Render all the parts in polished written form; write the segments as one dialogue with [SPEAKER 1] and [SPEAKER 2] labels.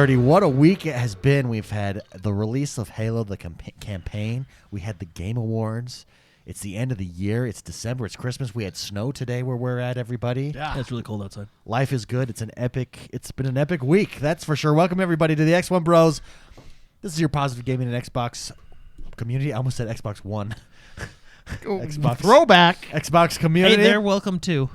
[SPEAKER 1] nerdy. What a week it has been. We've had the release of Halo, the campaign. We had the Game Awards. It's the end of the year. It's December. It's Christmas. We had snow today where we're at, everybody.
[SPEAKER 2] Yeah. It's really cold outside.
[SPEAKER 1] Life is good. It's been an epic week. That's for sure. Welcome, everybody, to the XoneBros. This is your positive gaming and Xbox community. I almost said Xbox One. Xbox
[SPEAKER 3] throwback.
[SPEAKER 1] Xbox community.
[SPEAKER 2] Hey, they're welcome too.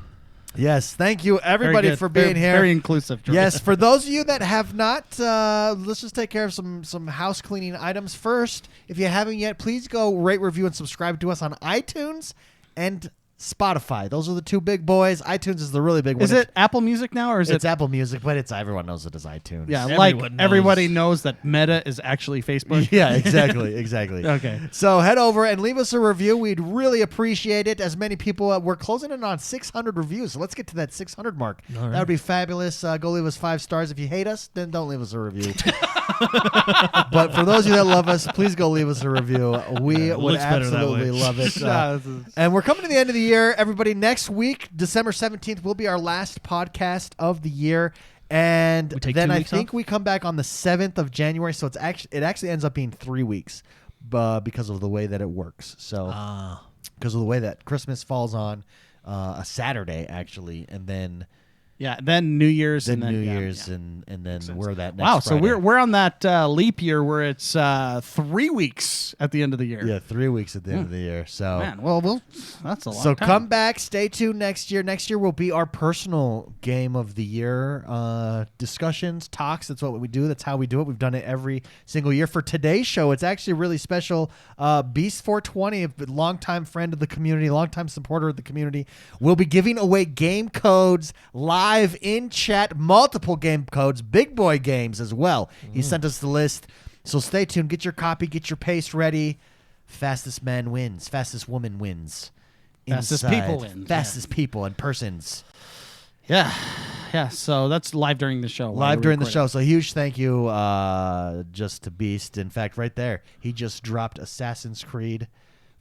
[SPEAKER 1] Yes, thank you everybody for being here.
[SPEAKER 3] Very inclusive. Jordan.
[SPEAKER 1] Yes, for those of you that have not, let's just take care of some house cleaning items first. If you haven't yet, please go rate, review, and subscribe to us on iTunes and Spotify. Those are the two big boys. iTunes is the really big one.
[SPEAKER 3] Is it Apple Music now, or is
[SPEAKER 1] it's Apple Music? But everyone knows it as iTunes.
[SPEAKER 3] Yeah, everybody knows that Meta is actually Facebook.
[SPEAKER 1] Yeah, exactly.
[SPEAKER 3] Okay.
[SPEAKER 1] So head over and leave us a review. We'd really appreciate it. As many people, we're closing in on 600 reviews. So let's get to that 600 mark.
[SPEAKER 2] All right.
[SPEAKER 1] That would be fabulous. Go leave us 5 stars. If you hate us, then don't leave us a review. But for those of you that love us, please go leave us a review. We would absolutely love it. And we're coming to the end of the year, everybody. Next week, December 17th, will be our last podcast of the year. And then I think we come back on the 7th of January. So it actually ends up being 3 weeks because of the way that it works. So because of the way that Christmas falls on a Saturday, actually, and then
[SPEAKER 3] then New Year's,
[SPEAKER 1] and then we're that next
[SPEAKER 3] Wow,
[SPEAKER 1] Friday.
[SPEAKER 3] so we're on that leap year where it's 3 weeks at the end of the year.
[SPEAKER 1] Yeah, 3 weeks at the end of the year. So
[SPEAKER 3] man, well, that's a long
[SPEAKER 1] So
[SPEAKER 3] time.
[SPEAKER 1] come back, stay tuned next year. Next year will be our personal game of the year discussions, talks. That's what we do. That's how we do it. We've done it every single year. For today's show, it's actually really special. Beast 420, a longtime friend of the community, longtime supporter of the community, will be giving away game codes live in chat, multiple game codes, big boy games as well. He sent us the list. So stay tuned. Get your copy. Get your paste ready. Fastest man wins. Fastest woman wins.
[SPEAKER 3] Fastest people wins.
[SPEAKER 1] Fastest people and persons.
[SPEAKER 3] Yeah. So that's live during the show.
[SPEAKER 1] Live during the show. So huge thank you just to Beast. In fact, right there, he just dropped Assassin's Creed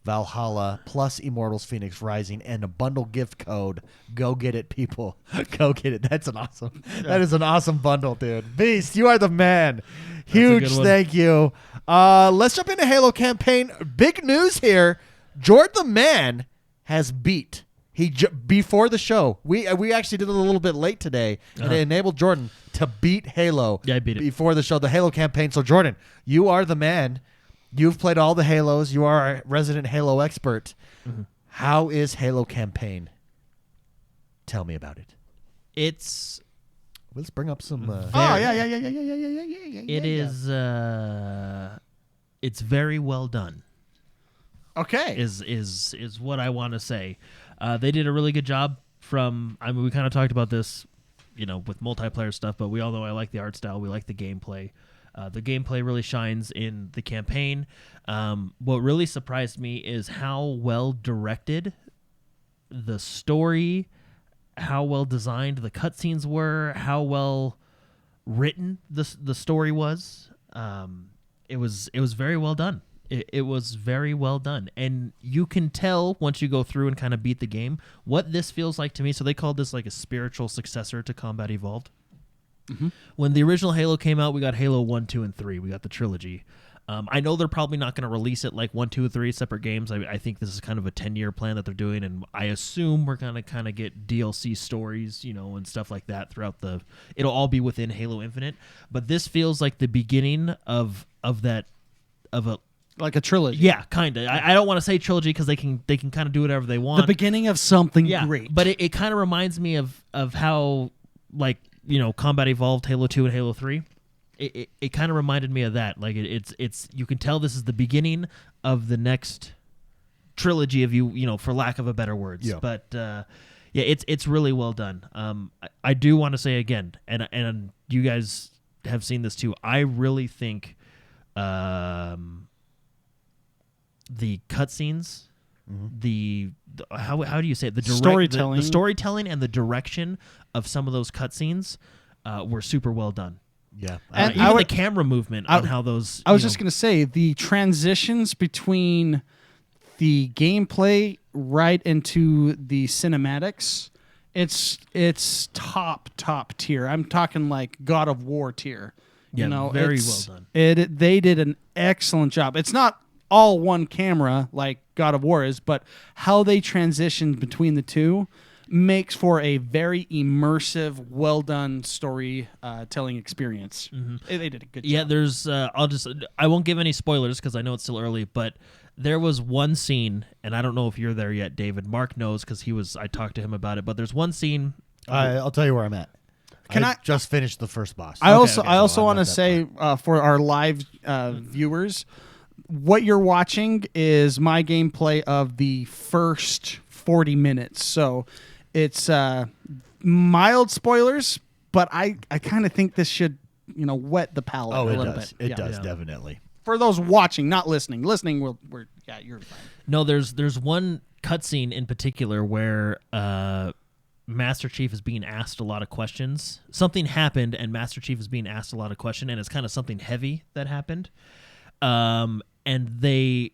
[SPEAKER 1] Valhalla plus Immortals Phoenix Rising and a bundle gift code. Go get it, people. Go get it. That is an awesome bundle, dude. Beast, you are the man. Huge thank you. Let's jump into Halo campaign. Big news here. Jordan the man has beat. Before the show, we actually did it a little bit late today, and it enabled Jordan to beat Halo.
[SPEAKER 2] Yeah, I beat it
[SPEAKER 1] before the show, the Halo campaign. So Jordan, you are the man. You've played all the Halos. You are a resident Halo expert. Mm-hmm. How is Halo campaign? Tell me about it.
[SPEAKER 2] Let's
[SPEAKER 1] bring up some.
[SPEAKER 2] It is. It's very well done.
[SPEAKER 3] Okay.
[SPEAKER 2] Is what I want to say. They did a really good job. We kind of talked about this, with multiplayer stuff, but we all know I like the art style. We like the gameplay. The gameplay really shines in the campaign. What really surprised me is how well directed the story, how well designed the cutscenes were, how well written the story was. It was very well done. It was very well done. And you can tell once you go through and kind of beat the game what this feels like to me. So they called this like a spiritual successor to Combat Evolved. Mm-hmm. When the original Halo came out, we got Halo 1, 2, and 3. We got the trilogy. I know they're probably not going to release it like 1, 2, and 3 separate games. I think this is kind of a 10-year plan that they're doing, and I assume we're going to kind of get DLC stories, and stuff like that throughout it'll all be within Halo Infinite. But this feels like the beginning of a
[SPEAKER 3] like a trilogy.
[SPEAKER 2] Yeah, kind of. I don't want to say trilogy because they can kind of do whatever they want.
[SPEAKER 3] The beginning of something great.
[SPEAKER 2] But it kind of reminds me of how Combat Evolved, Halo 2 and Halo 3. It kind of reminded me of that. Like it's you can tell this is the beginning of the next trilogy of for lack of a better words.
[SPEAKER 1] Yeah.
[SPEAKER 2] But it's really well done. I do want to say again, and you guys have seen this too. I really think the cutscenes, the how do you say it? The storytelling and the direction of some of those cutscenes were super well done.
[SPEAKER 1] Yeah,
[SPEAKER 2] and even the camera movement on how those.
[SPEAKER 3] I was just going to say the transitions between the gameplay right into the cinematics. It's top tier. I'm talking like God of War tier.
[SPEAKER 2] Yeah,
[SPEAKER 3] you know,
[SPEAKER 2] very
[SPEAKER 3] it's-
[SPEAKER 2] well done.
[SPEAKER 3] They did an excellent job. It's not all one camera like God of War is, but how they transitioned between the two makes for a very immersive, well done story telling experience. They did a good
[SPEAKER 2] Yeah,
[SPEAKER 3] job.
[SPEAKER 2] there's. I won't give any spoilers because I know it's still early, but there was one scene, and I don't know if you're there yet, David. Mark knows because I talked to him about it. But there's one scene.
[SPEAKER 1] I'll tell you where I'm at.
[SPEAKER 3] Can I-
[SPEAKER 1] just finished the first boss.
[SPEAKER 3] I also
[SPEAKER 1] so I'm
[SPEAKER 3] want
[SPEAKER 1] not
[SPEAKER 3] to
[SPEAKER 1] that
[SPEAKER 3] say for our live viewers, what you're watching is my gameplay of the first 40 minutes. So it's mild spoilers, but I kind of think this should wet the palate
[SPEAKER 1] Oh,
[SPEAKER 3] a
[SPEAKER 1] it
[SPEAKER 3] little
[SPEAKER 1] does.
[SPEAKER 3] bit.
[SPEAKER 1] It does
[SPEAKER 2] Yeah.
[SPEAKER 1] definitely.
[SPEAKER 3] For those watching, not listening. Listening, you're fine.
[SPEAKER 2] No, there's one cutscene in particular where Master Chief is being asked a lot of questions. Something happened, and Master Chief is being asked a lot of questions, and it's kind of something heavy that happened. And they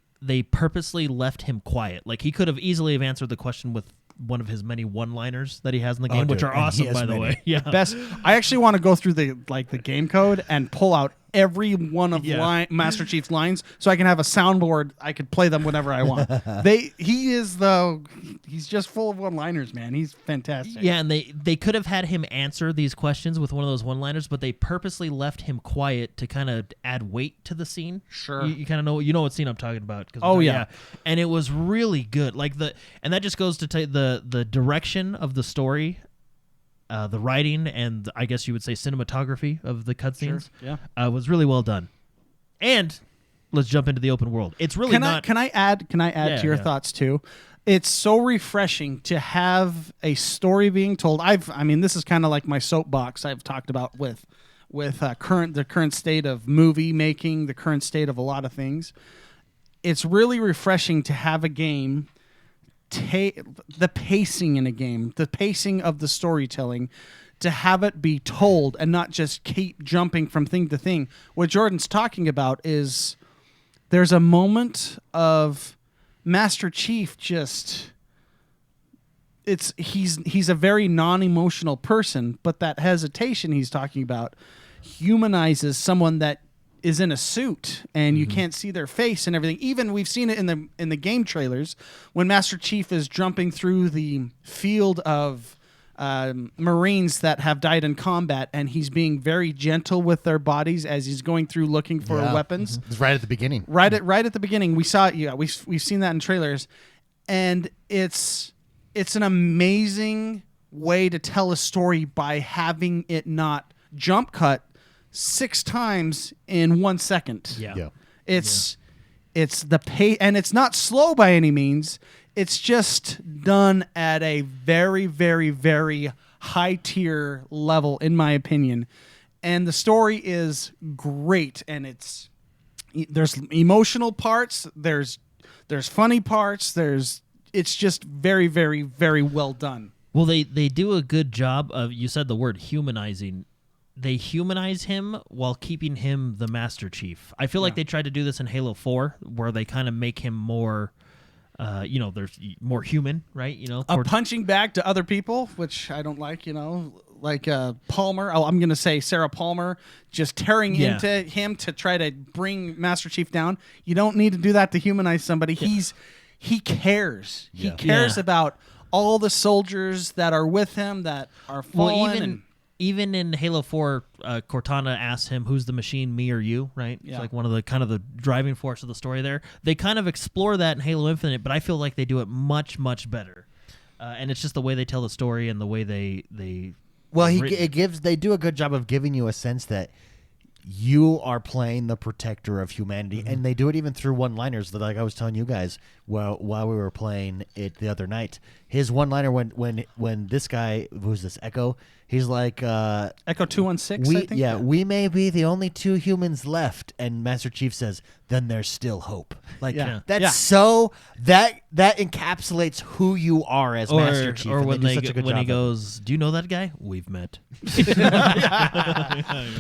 [SPEAKER 2] purposely left him quiet. Like he could have easily have answered the question with one of his many one-liners that he has in the game, which
[SPEAKER 1] dude,
[SPEAKER 2] are
[SPEAKER 1] and he
[SPEAKER 2] awesome,
[SPEAKER 1] has
[SPEAKER 2] by the
[SPEAKER 1] many.
[SPEAKER 2] way. Yeah,
[SPEAKER 3] Best. I actually want to go through the game code and pull out every one of Master Chief's lines so I can have a soundboard. I could play them whenever I want. He's just full of one-liners, man. He's fantastic.
[SPEAKER 2] Yeah, and they could have had him answer these questions with one of those one-liners, but they purposely left him quiet to kind of add weight to the scene.
[SPEAKER 3] Sure.
[SPEAKER 2] You kind of know what scene I'm talking about. 'Cause
[SPEAKER 3] Oh, yeah.
[SPEAKER 2] and it was really good. And that just goes to the direction of the story, the writing, and I guess you would say cinematography of the cutscenes.
[SPEAKER 3] Sure. Yeah.
[SPEAKER 2] Was really well done. And let's jump into the open world. It's really not.
[SPEAKER 3] Can I add
[SPEAKER 2] Yeah,
[SPEAKER 3] to your
[SPEAKER 2] yeah.
[SPEAKER 3] thoughts too? It's so refreshing to have a story being told. This is kind of like my soapbox I've talked about with the current state of movie making, the current state of a lot of things. It's really refreshing to have a game. The pacing in a game, the pacing of the storytelling, to have it be told and not just keep jumping from thing to thing. What Jordan's talking about is there's a moment of Master Chief he's a very non-emotional person, but that hesitation he's talking about humanizes someone that is in a suit and you can't see their face and everything. Even we've seen it in the game trailers when Master Chief is jumping through the field of Marines that have died in combat, and he's being very gentle with their bodies as he's going through looking for weapons.
[SPEAKER 1] It's right at the beginning.
[SPEAKER 3] Right at the beginning, we saw it. Yeah, we've seen that in trailers, and it's an amazing way to tell a story by having it not jump cut 6 times in 1 second.
[SPEAKER 2] Yeah.
[SPEAKER 3] It's the pace, and it's not slow by any means. It's just done at a very, very, very high tier level, in my opinion. And the story is great, and there's emotional parts, there's funny parts, it's just very, very, very well done.
[SPEAKER 2] Well, they do a good job of, you said the word humanizing. They humanize him while keeping him the Master Chief. I feel like they tried to do this in Halo 4, where they kind of make him more, there's more human, right?
[SPEAKER 3] A punching bag to other people, which I don't like, like Palmer. I'm going to say Sarah Palmer just tearing into him to try to bring Master Chief down. You don't need to do that to humanize somebody. He cares. He cares about all the soldiers that are with him that are fallen.
[SPEAKER 2] Well, even in Halo 4, Cortana asks him, "Who's the machine, me or you?" Right?
[SPEAKER 3] Yeah.
[SPEAKER 2] It's like one of the kind of the driving force of the story there. They kind of explore that in Halo Infinite, but I feel like they do it much, much better. And it's just the way they tell the story and the way they.
[SPEAKER 1] Well, they do a good job of giving you a sense that you are playing the protector of humanity, and they do it even through one-liners that, like I was telling you guys while we were playing it the other night. His one-liner when this guy, who's this Echo, he's like
[SPEAKER 3] Echo 216. I think.
[SPEAKER 1] We may be the only 2 humans left, and Master Chief says, "Then there's still hope." Like that's so that encapsulates who you are as Master Chief.
[SPEAKER 2] Or
[SPEAKER 1] and
[SPEAKER 2] when
[SPEAKER 1] they do such a good
[SPEAKER 2] when he
[SPEAKER 1] job of it.
[SPEAKER 2] goes, "Do you know that guy? We've met."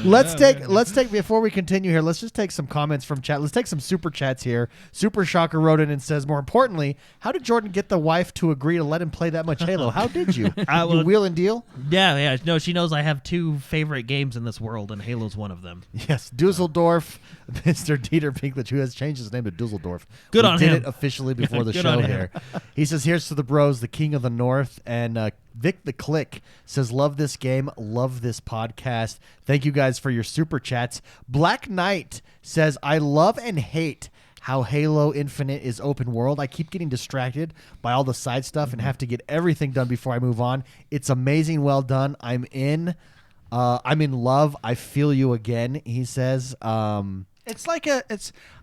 [SPEAKER 1] Let's take before we continue here. Let's just take some comments from chat. Let's take some super chats here. Super Shocker wrote in and says, "More importantly, how did Jordan get the wife to agree to let him play that much Halo? How did you? You wheel and deal?"
[SPEAKER 2] Yeah. No, she knows I have 2 favorite games in this world, and Halo's one of them.
[SPEAKER 1] Yes, Dusseldorf, Mr. Dieter Pinklage, who has changed his name to Dusseldorf.
[SPEAKER 2] Good
[SPEAKER 1] we
[SPEAKER 2] on
[SPEAKER 1] did
[SPEAKER 2] him.
[SPEAKER 1] it officially before the
[SPEAKER 2] Good
[SPEAKER 1] show
[SPEAKER 2] on him.
[SPEAKER 1] here. He says, here's to the bros, the king of the north. And Vic the Click says, love this game, love this podcast. Thank you guys for your super chats. Black Knight says, I love and hate how Halo Infinite is open world. I keep getting distracted by all the side stuff and have to get everything done before I move on. It's amazing, well done. I'm in love. I feel you again, he says.
[SPEAKER 3] It's like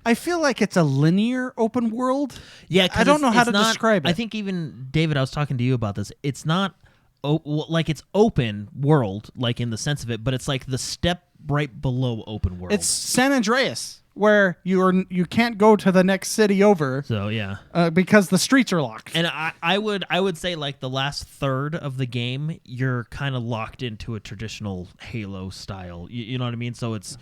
[SPEAKER 3] I feel like it's a linear open world.
[SPEAKER 2] Yeah, 'cause
[SPEAKER 3] I don't know how
[SPEAKER 2] it's
[SPEAKER 3] to
[SPEAKER 2] not,
[SPEAKER 3] describe it.
[SPEAKER 2] I think even David, I was talking to you about this. It's not like it's open world, like in the sense of it, but it's like the step right below open world.
[SPEAKER 3] It's San Andreas, where you can't go to the next city over.
[SPEAKER 2] So yeah,
[SPEAKER 3] because the streets are locked.
[SPEAKER 2] and I would say like the last third of the game, you're kind of locked into a traditional Halo style. You know what I mean? So it's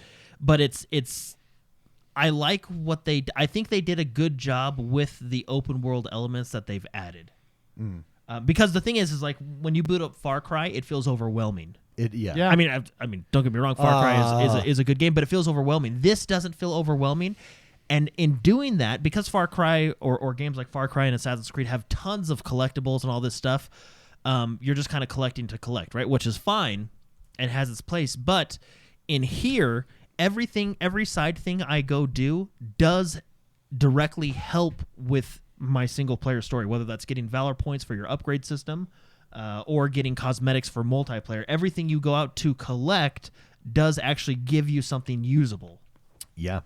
[SPEAKER 2] I like what I think they did a good job with the open world elements that they've added. Because the thing is like when you boot up Far Cry, it feels overwhelming.
[SPEAKER 3] Yeah.
[SPEAKER 2] I mean, don't get me wrong. Far Cry is a good game, but it feels overwhelming. This doesn't feel overwhelming, and in doing that, because Far Cry or games like Far Cry and Assassin's Creed have tons of collectibles and all this stuff, you're just kind of collecting to collect, right? Which is fine and has its place. But in here, every side thing I go do does directly help with my single player story, whether that's getting Valor points for your upgrade system. Or getting cosmetics for multiplayer. Everything you go out to collect does actually give you something usable.
[SPEAKER 1] Yeah.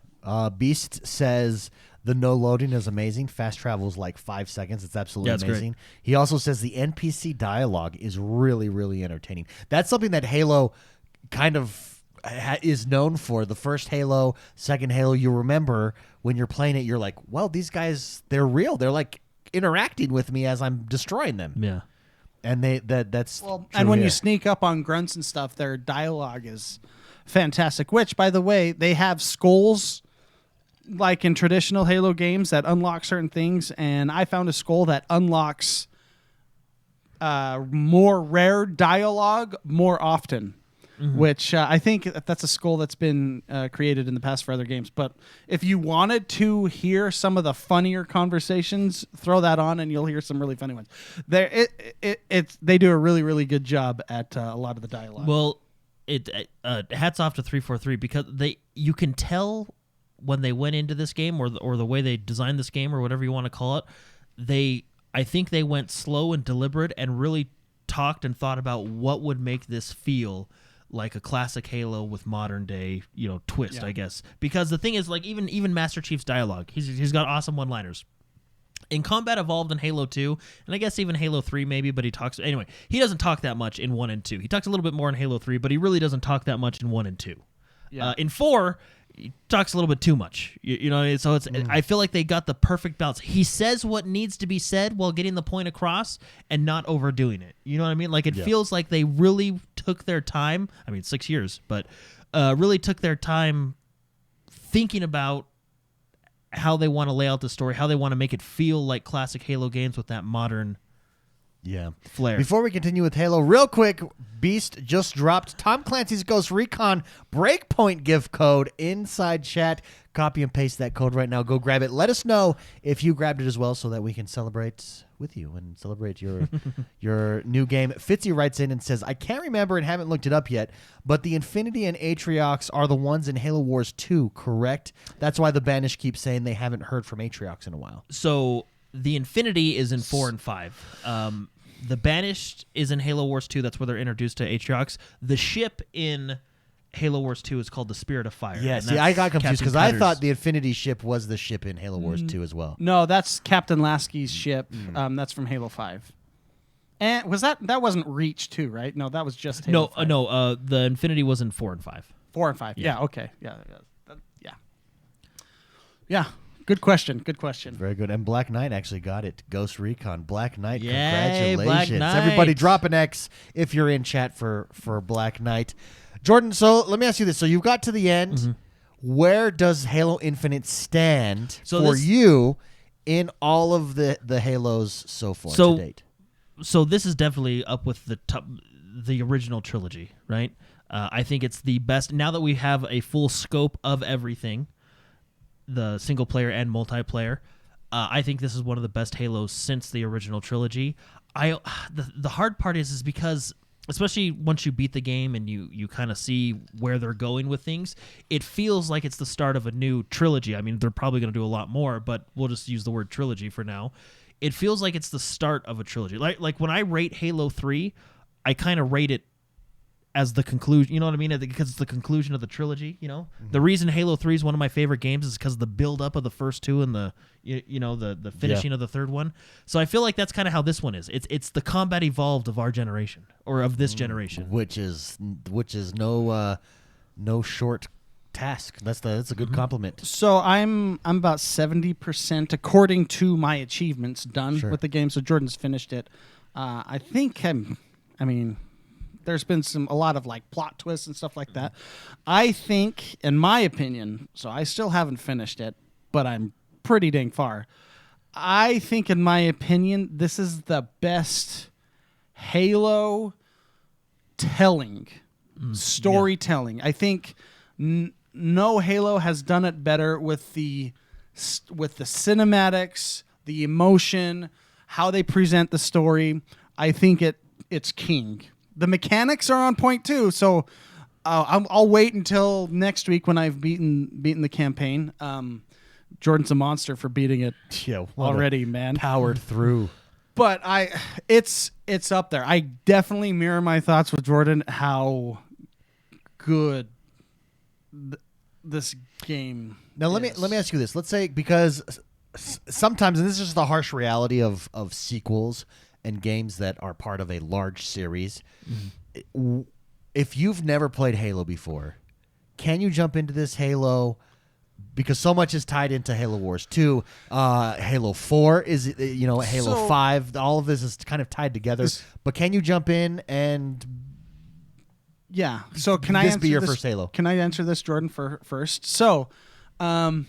[SPEAKER 1] Beast says the no loading is amazing. Fast travel is like 5 seconds. It's absolutely
[SPEAKER 2] it's
[SPEAKER 1] amazing.
[SPEAKER 2] great.
[SPEAKER 1] He also says the NPC dialogue is really, really entertaining. That's something that Halo kind of is known for. The first Halo, second Halo, you remember when you're playing it, you're like, well, these guys, they're real. They're like interacting with me as I'm destroying them.
[SPEAKER 2] Yeah.
[SPEAKER 1] And that's
[SPEAKER 3] Well,
[SPEAKER 1] true
[SPEAKER 3] and when
[SPEAKER 1] here.
[SPEAKER 3] you sneak up on grunts and stuff, their dialogue is fantastic. Which, by the way, they have skulls like in traditional Halo games that unlock certain things, and I found a skull that unlocks more rare dialogue more often. Which I think that's a skull that's been created in the past for other games. But if you wanted to hear some of the funnier conversations, throw that on and you'll hear some really funny ones. They do a really, really good job at a lot of the dialogue.
[SPEAKER 2] Well, hats off to 343 because you can tell when they went into this game or the way they designed this game or whatever you want to call it. I think they went slow and deliberate and really talked and thought about what would make this feel like a classic Halo with modern day, twist,
[SPEAKER 3] Yeah.
[SPEAKER 2] I guess. Because the thing is, like, even Master Chief's dialogue, he's got awesome one-liners. In Combat Evolved in Halo 2, and I guess even Halo 3 maybe, but he doesn't talk that much in 1 and 2. He talks a little bit more in Halo 3, but he really doesn't talk that much in 1 and 2.
[SPEAKER 3] Yeah.
[SPEAKER 2] In 4, he talks a little bit too much. So it's. I feel like they got the perfect balance. He says what needs to be said while getting the point across and not overdoing it. You know what I mean? Like it feels like they really took their time. I mean, 6 years, but really took their time thinking about how they want to lay out the story, how they want to make it feel like classic Halo games with that modern flair.
[SPEAKER 1] Before we continue with Halo, real quick, Beast just dropped Tom Clancy's Ghost Recon Breakpoint gift code inside chat. Copy and paste that code right now. Go grab it. Let us know if you grabbed it as well so that we can celebrate with you and celebrate your your new game. Fitzy writes in and says, I can't remember and haven't looked it up yet, but the Infinity and Atriox are the ones in Halo Wars 2, correct? That's why the Banished keep saying they haven't heard from Atriox in a while.
[SPEAKER 2] So the Infinity is in 4 and 5. The Banished is in Halo Wars 2. That's where they're introduced to Atriox. The ship in Halo Wars 2 is called the Spirit of Fire.
[SPEAKER 1] Yeah,
[SPEAKER 2] and
[SPEAKER 1] see,
[SPEAKER 2] that's
[SPEAKER 1] I got confused
[SPEAKER 2] Captain
[SPEAKER 1] because I
[SPEAKER 2] Cutter's.
[SPEAKER 1] thought the Infinity ship was the ship in Halo Wars 2 as well.
[SPEAKER 3] No, that's Captain Lasky's ship. That's from Halo 5. And was that wasn't Reach 2, right? No, that was just Halo 5.
[SPEAKER 2] No. The Infinity was in 4 and 5.
[SPEAKER 3] 4 and 5.
[SPEAKER 2] Yeah.
[SPEAKER 3] Yeah, okay. Yeah. Yeah. Good question.
[SPEAKER 1] Very good. And Black Knight actually got it. Ghost Recon. Black Knight,
[SPEAKER 2] Yay,
[SPEAKER 1] congratulations.
[SPEAKER 2] Black Knight.
[SPEAKER 1] Everybody drop an X if you're in chat for Black Knight. Jordan, so let me ask you this. So you got to the end.
[SPEAKER 2] Mm-hmm.
[SPEAKER 1] Where does Halo Infinite stand
[SPEAKER 2] So
[SPEAKER 1] for
[SPEAKER 2] this-
[SPEAKER 1] you in all of the Halos so far
[SPEAKER 2] So-
[SPEAKER 1] to date?
[SPEAKER 2] So this is definitely up with the top. the original trilogy, right? I think it's the best now that we have a full scope of everything, the single player and multiplayer. I think this is one of the best Halos since the original trilogy. The hard part is because, especially once you beat the game and you kind of see where they're going with things, it feels like it's the start of a new trilogy. I mean, they're probably going to do a lot more, but we'll just use the word trilogy for now. It feels like it's the start of a trilogy. Like when I rate Halo 3, I kind of rate it as the conclusion, you know what I mean? Because it's the conclusion of the trilogy, you know? Mm-hmm. The reason Halo 3 is one of my favorite games is because of the build-up of the first two and the finishing of the third one. So I feel like that's kind of how this one is. It's the combat evolved of our generation, or of this generation.
[SPEAKER 1] Which is no short task. That's a good compliment.
[SPEAKER 3] So I'm about 70% according to my achievements done with the game. So Jordan's finished it. I think there's been a lot of like plot twists and stuff like that. I think, in my opinion, so I still haven't finished it, but I'm pretty dang far. I think, in my opinion, this is the best Halo storytelling. Yeah. I think no Halo has done it better with the cinematics, the emotion, how they present the story. I think it's king. The mechanics are on point too, so I'll wait until next week when I've beaten the campaign. Jordan's a monster for beating it already, man.
[SPEAKER 1] Powered through.
[SPEAKER 3] But it's up there. I definitely mirror my thoughts with Jordan. How good this game.
[SPEAKER 1] Now let me ask you this. Let's say, because sometimes, and this is just the harsh reality of sequels and games that are part of a large series. Mm-hmm. If you've never played Halo before, can you jump into this Halo? Because so much is tied into Halo Wars 2. Halo 4 is, Halo 5. All of this is kind of tied together. But can you jump in and...
[SPEAKER 3] Yeah. So can I answer
[SPEAKER 1] be your first Halo?
[SPEAKER 3] Can I answer this, Jordan, first? So, I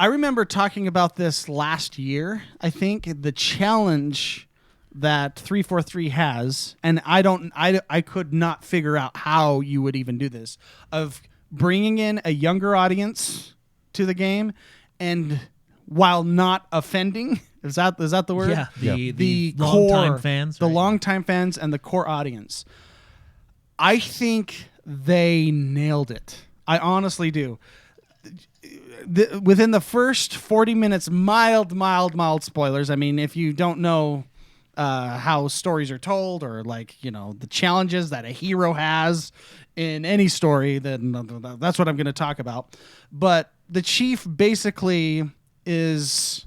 [SPEAKER 3] remember talking about this last year. I think the challenge that 343 has, and I could not figure out how you would even do this, of bringing in a younger audience to the game, and while not offending, is that the word?
[SPEAKER 2] Yeah, the long-time fans,
[SPEAKER 3] the long-time fans, and the core audience. I think they nailed it. I honestly do. Within the first 40 minutes, mild spoilers. I mean, if you don't know how stories are told, or the challenges that a hero has in any story, then that's what I'm going to talk about. But the Chief basically he's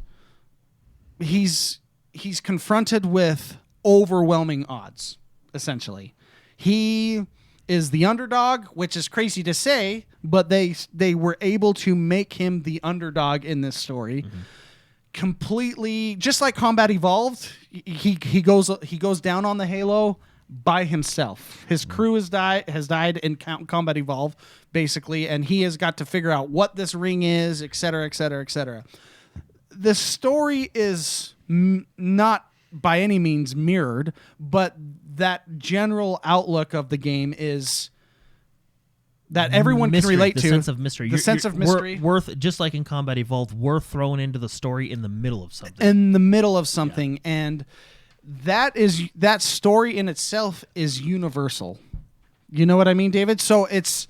[SPEAKER 3] confronted with overwhelming odds, essentially. He is the underdog, which is crazy to say, but they were able to make him the underdog in this story. Mm-hmm. Completely, just like Combat Evolved, he goes down on the Halo by himself. His crew has died in Combat Evolved, basically, and he has got to figure out what this ring is, et cetera, et cetera, et cetera. The story is not by any means mirrored, but that general outlook of the game is that everyone can relate to.
[SPEAKER 2] The sense of mystery.
[SPEAKER 3] The sense of mystery.
[SPEAKER 2] Worth, just like in Combat Evolved, worth throwing into the story in the middle of something.
[SPEAKER 3] Yeah. And that story in itself is universal. You know what I mean, David? So it's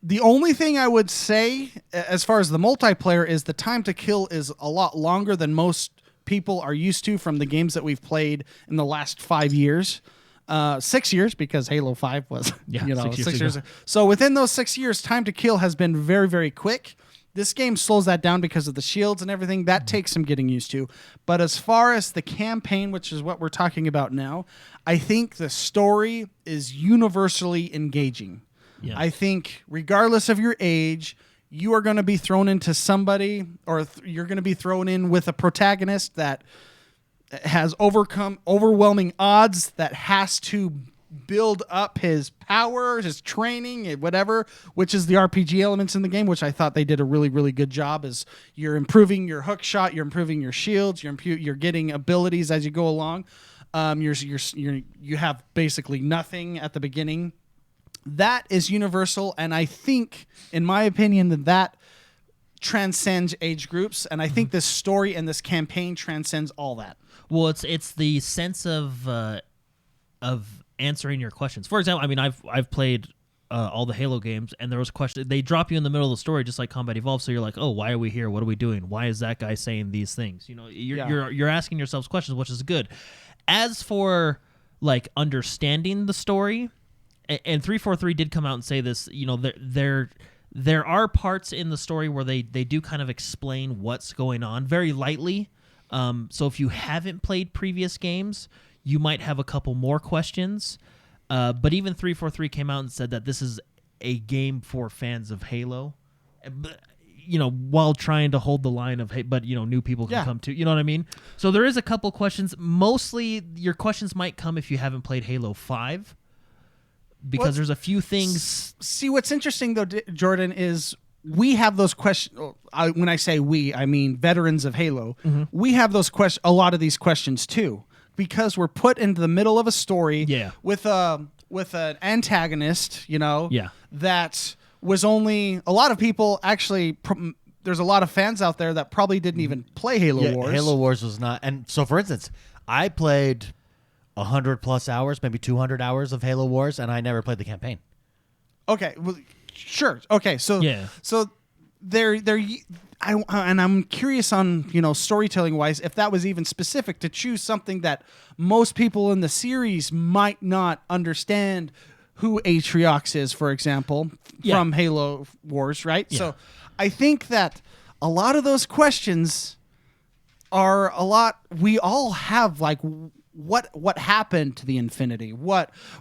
[SPEAKER 3] the only thing I would say as far as the multiplayer is the time to kill is a lot longer than most people are used to from the games that we've played in the last 5 years. 6 years, because Halo 5 was 6 years. So within those 6 years, time to kill has been very, very quick. This game slows that down because of the shields and everything. That takes some getting used to. But as far as the campaign, which is what we're talking about now, I think the story is universally engaging. Yeah. I think regardless of your age, you are going to be thrown into somebody, or you're going to be thrown in with a protagonist that has overcome overwhelming odds, that has to build up his power, his training, whatever, which is the RPG elements in the game, which I thought they did a really, really good job. Is you're improving your hook shot, you're improving your shields, you're getting abilities as you go along. You have basically nothing at the beginning. That is universal, and I think, in my opinion, that transcends age groups, and I think this story and this campaign transcends all that.
[SPEAKER 2] Well, it's the sense of answering your questions. For example, I mean, I've played all the Halo games, and there was a question. They drop you in the middle of the story, just like Combat Evolved. So you're like, oh, why are we here? What are we doing? Why is that guy saying these things? You know, you're asking yourselves questions, which is good. As for like understanding the story, and 343 did come out and say this. You know, there are parts in the story where they do kind of explain what's going on very lightly. So if you haven't played previous games, you might have a couple more questions. But even 343 came out and said that this is a game for fans of Halo. You know, while trying to hold the line of, hey, but, you know, new people can come too. You know what I mean? So there is a couple questions. Mostly your questions might come if you haven't played Halo 5. Because there's a few things.
[SPEAKER 3] See, what's interesting, though, Jordan, is we have those questions. When I say we, I mean veterans of Halo. Mm-hmm. We have those a lot of these questions, too. Because we're put into the middle of a story with an antagonist, you know, that was only a lot of people actually. There's a lot of fans out there that probably didn't even play Halo Wars.
[SPEAKER 1] Halo Wars was not, and so for instance, I played 100+ hours, maybe 200 hours of Halo Wars, and I never played the campaign.
[SPEAKER 3] Okay, well, sure. Okay, so I'm curious on, you know, storytelling wise, if that was even specific to choose something that most people in the series might not understand who Atriox is, for example, from Halo Wars, right? Yeah. So I think that a lot of those questions are we all have, like, what happened to the Infinity?